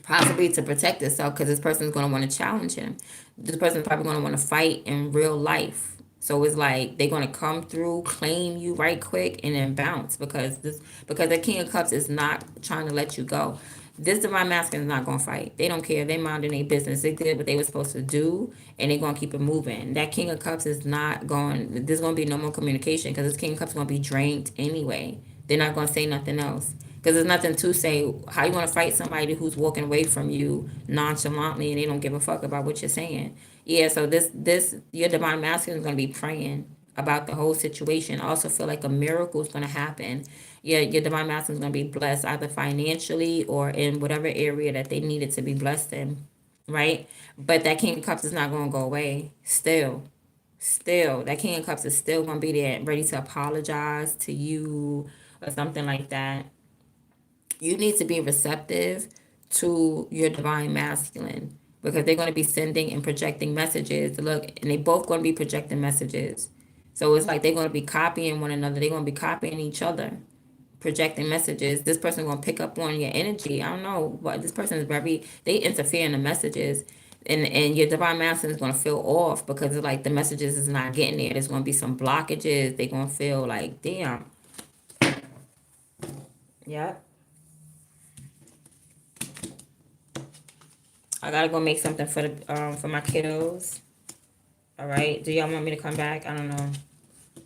possibly to protect himself, because this person is gonna want to challenge him. This person is probably gonna want to fight in real life. So it's like they're gonna come through, claim you right quick, and then bounce, because the King of Cups is not trying to let you go. This divine masculine is not gonna fight. They don't care. They minding their business. They did what they were supposed to do, and they're gonna keep it moving. That King of Cups is not going. There's gonna be no more communication, because this King of Cups is gonna be drained anyway. They're not gonna say nothing else, because there's nothing to say. How you want to fight somebody who's walking away from you nonchalantly and they don't give a fuck about what you're saying? Yeah, so this your divine masculine is gonna be praying about the whole situation. I also feel like a miracle is gonna happen. Yeah, your divine masculine is gonna be blessed either financially or in whatever area that they needed to be blessed in, right? But that King of Cups is not gonna go away. Still, that King of Cups is still gonna be there, ready to apologize to you or something like that. You need to be receptive to your divine masculine, because they're going to be sending and projecting messages. Look, and they both going to be projecting messages. So it's like they're going to be copying one another. They're going to be copying each other, projecting messages. This person going to pick up on your energy. I don't know, but this person is they interfere in the messages. And your divine masculine is going to feel off, because it's like the messages is not getting there. There's going to be some blockages. They're going to feel like, damn. Yeah. I gotta go make something for my kiddos. All right. Do y'all want me to come back? I don't know.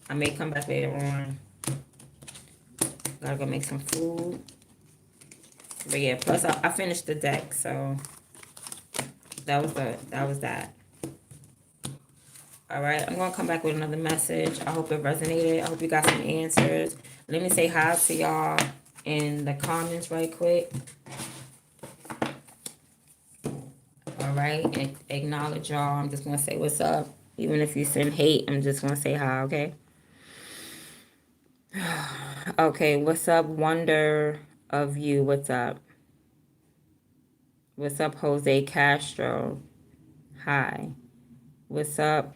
I may come back later on. Gotta go make some food. But yeah, plus I finished the deck, so that was that. All right, I'm gonna come back with another message. I hope it resonated. I hope you got some answers. Let me say hi to y'all in the comments right quick. All right, and acknowledge y'all. I'm just gonna say what's up. Even if you send hate, I'm just gonna say hi, okay? Okay, what's up, Wonder of You? What's up? What's up, Jose Castro? Hi. What's up,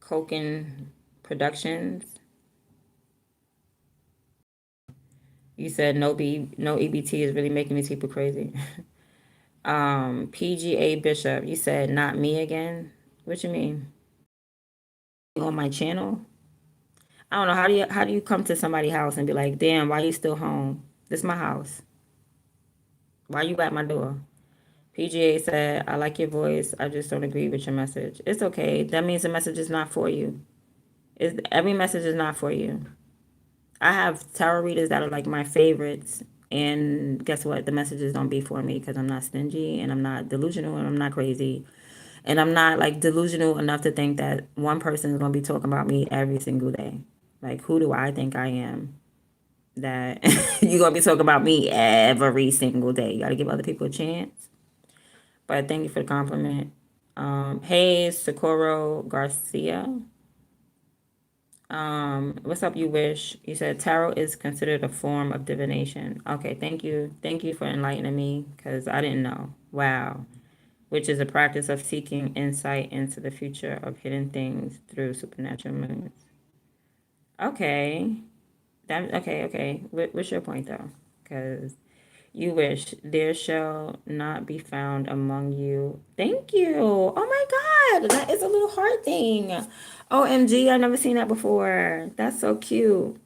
Koken Productions? You said no EBT is really making these people crazy. PGA Bishop, you said not me again. What you mean? On my channel? I don't know, how do you come to somebody's house and be like, damn, why you still home? This my house. Why you at my door? PGA said, I like your voice. I just don't agree with your message. It's okay. That means the message is not for you. Every message is not for you. I have tarot readers that are like my favorites. And guess what? The messages don't be for me because I'm not stingy and I'm not delusional and I'm not crazy. And I'm not like delusional enough to think that one person is going to be talking about me every single day. Like, who do I think I am? That you're going to be talking about me every single day. You got to give other people a chance. But thank you for the compliment. Hey, Socorro Garcia. What's up, you wish? You said tarot is considered a form of divination. Okay, thank you. Thank you for enlightening me because I didn't know. Wow. Which is a practice of seeking insight into the future of hidden things through supernatural means. Okay. Okay. What's your point though? Because you wish there shall not be found among you. Thank you. Oh my God, that is a little heart thing. OMG, I never seen that before. That's so cute.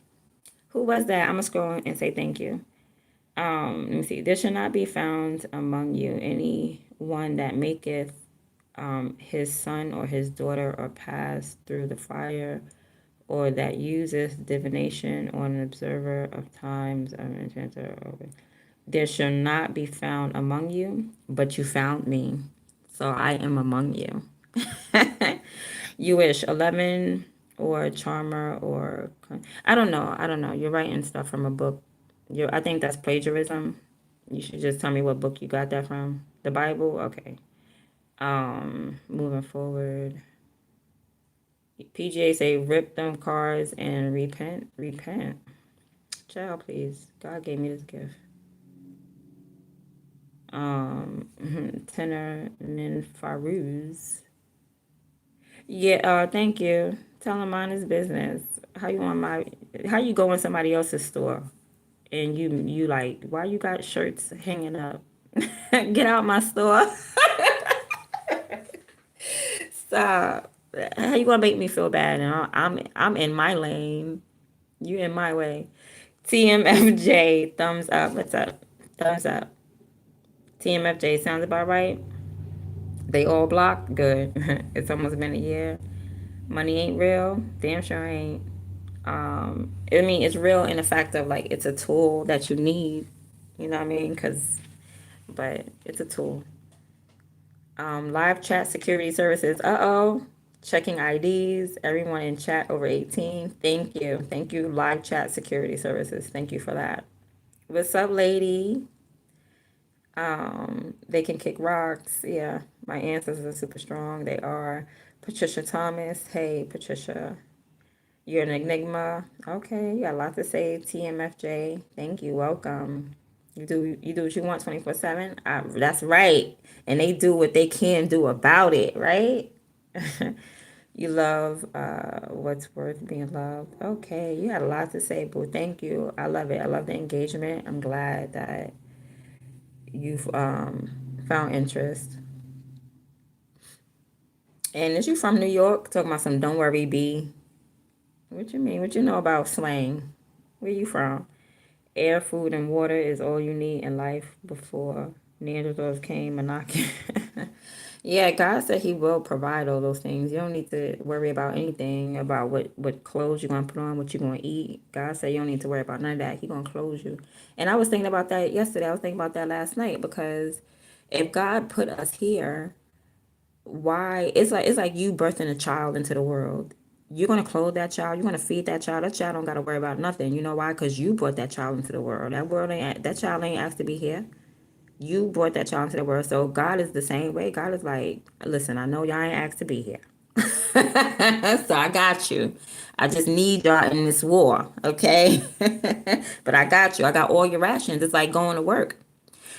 Who was that? I'm gonna scroll and say thank you. Let me see. There shall not be found among you any one that maketh his son or his daughter or pass through the fire, or that useth divination or an observer of times or an enchanter. There shall not be found among you, but you found me, so I am among you. You wish 11 or charmer or I don't know. I don't know. You're writing stuff from a book. I think that's plagiarism. You should just tell me what book you got that from. The Bible? Okay. Moving forward. PGA say rip them cars and repent. Repent. Child, please. God gave me this gift. Tenor Nin Faruz. Yeah, thank you. Tell him mind his business. How you go in somebody else's store and you like, why you got shirts hanging up? Get out my store. Stop. How you gonna make me feel bad? And I'm in my lane. You in my way. TMFJ, thumbs up. What's up? Thumbs up. TMFJ sounds about right. They all blocked. Good. It's almost been a year. Money ain't real. Damn sure ain't. I mean, it's real in the fact of like it's a tool that you need. You know what I mean? But it's a tool. Live chat security services. Uh-oh. Checking IDs. Everyone in chat over 18. Thank you. Thank you, live chat security services. Thank you for that. What's up, lady? They can kick rocks. Yeah, my ancestors are super strong. They are. Patricia Thomas. Hey, Patricia. You're an enigma. Okay, you got a lot to say. TMFJ. Thank you. Welcome. You do what you want 24/7. That's right. And they do what they can do about it, right? You love what's worth being loved. Okay, you had a lot to say, boo. Thank you. I love it. I love the engagement. I'm glad that you've found interest. And is you from New York? Talking about some don't worry, B. What you mean? What you know about slang? Where you from? Air, food, and water is all you need in life before Neanderthals came and knocking. Yeah, God said He will provide all those things. You don't need to worry about anything about what clothes you're gonna put on, what you're gonna eat. God said you don't need to worry about none of that. He gonna clothe you. And I was thinking about that yesterday. I was thinking about that last night because if God put us here, why it's like you birthing a child into the world. You're gonna clothe that child, you're gonna feed that child. That child don't gotta worry about nothing. You know why? Because you brought that child into the world. That child ain't asked to be here. You brought that child into the world. So God is the same way. God is like, listen, I know y'all ain't asked to be here. So I got you. I just need y'all in this war, okay? But I got you. I got all your rations. It's like going to work.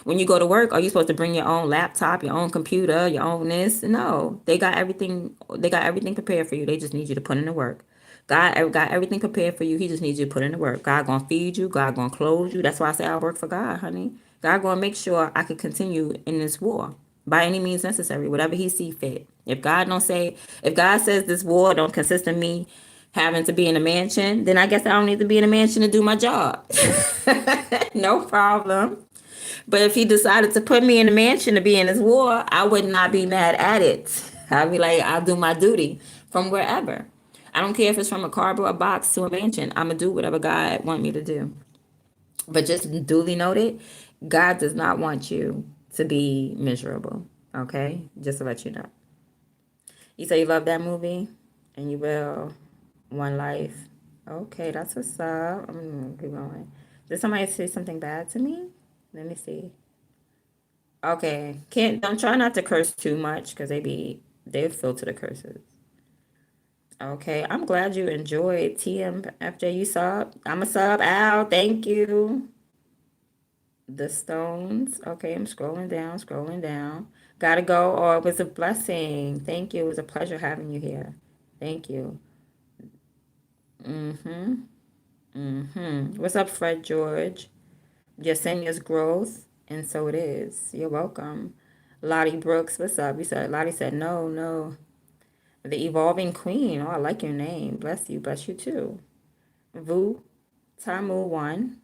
When you go to work, are you supposed to bring your own laptop, your own computer, your own this? No. They got everything. They got everything prepared for you. They just need you to put in the work. God got everything prepared for you. He just needs you to put in the work. God gonna feed you. God gonna clothe you. That's why I say I work for God, honey. God gonna make sure I can continue in this war by any means necessary, whatever He see fit. If God says this war don't consist of me having to be in a mansion, then I guess I don't need to be in a mansion to do my job. No problem. But if he decided to put me in a mansion to be in his war, I would not be mad at it. I'd be like, I'll do my duty from wherever. I don't care if it's from a cardboard box to a mansion. I'm gonna do whatever God want me to do. But just duly noted, God does not want you to be miserable. Okay, just to let you know. You say you love that movie, and you will. One Life. Okay, that's what's up. I'm gonna keep going. Did somebody say something bad to me? Let me see. Okay, can't don't try not to curse too much because they filter the curses. Okay, I'm glad you enjoyed TMFJ. You sub. I'm a sub Al. Thank you. The Stones. Okay, I'm scrolling down, scrolling down. Gotta go. Oh, it was a blessing. Thank you. It was a pleasure having you here. Thank you. Mm-hmm. Mm-hmm. What's up, Fred George? Yesenia's growth, and so it is. You're welcome. Lottie Brooks, what's up? Lottie said no, no. The Evolving Queen. Oh, I like your name. Bless you too. Vu Tamu one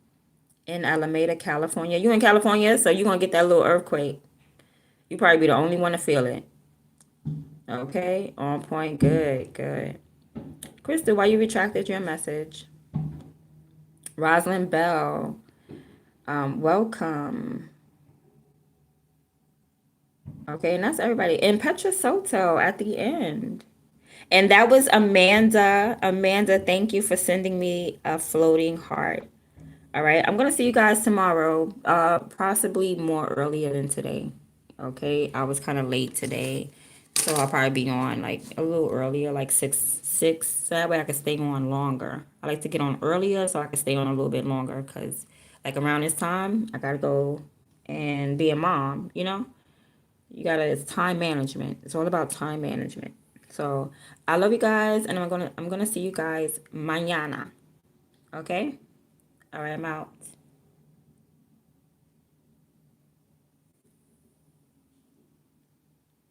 in Alameda, California. You in California, so you gonna get that little earthquake. You probably be the only one to feel it. Okay, on point. Good, good. Crystal, why you retracted your message? Rosalind Bell, welcome. Okay, and that's everybody. And Petra Soto at the end. And that was Amanda. Amanda, thank you for sending me a floating heart. All right, I'm gonna see you guys tomorrow, possibly more earlier than today. Okay, I was kind of late today, so I'll probably be on like a little earlier, like six. So that way I can stay on longer. I like to get on earlier so I can stay on a little bit longer because, like around this time, I gotta go and be a mom. You gotta. It's time management. It's all about time management. So I love you guys, and I'm gonna see you guys mañana. Okay. All right, I'm out.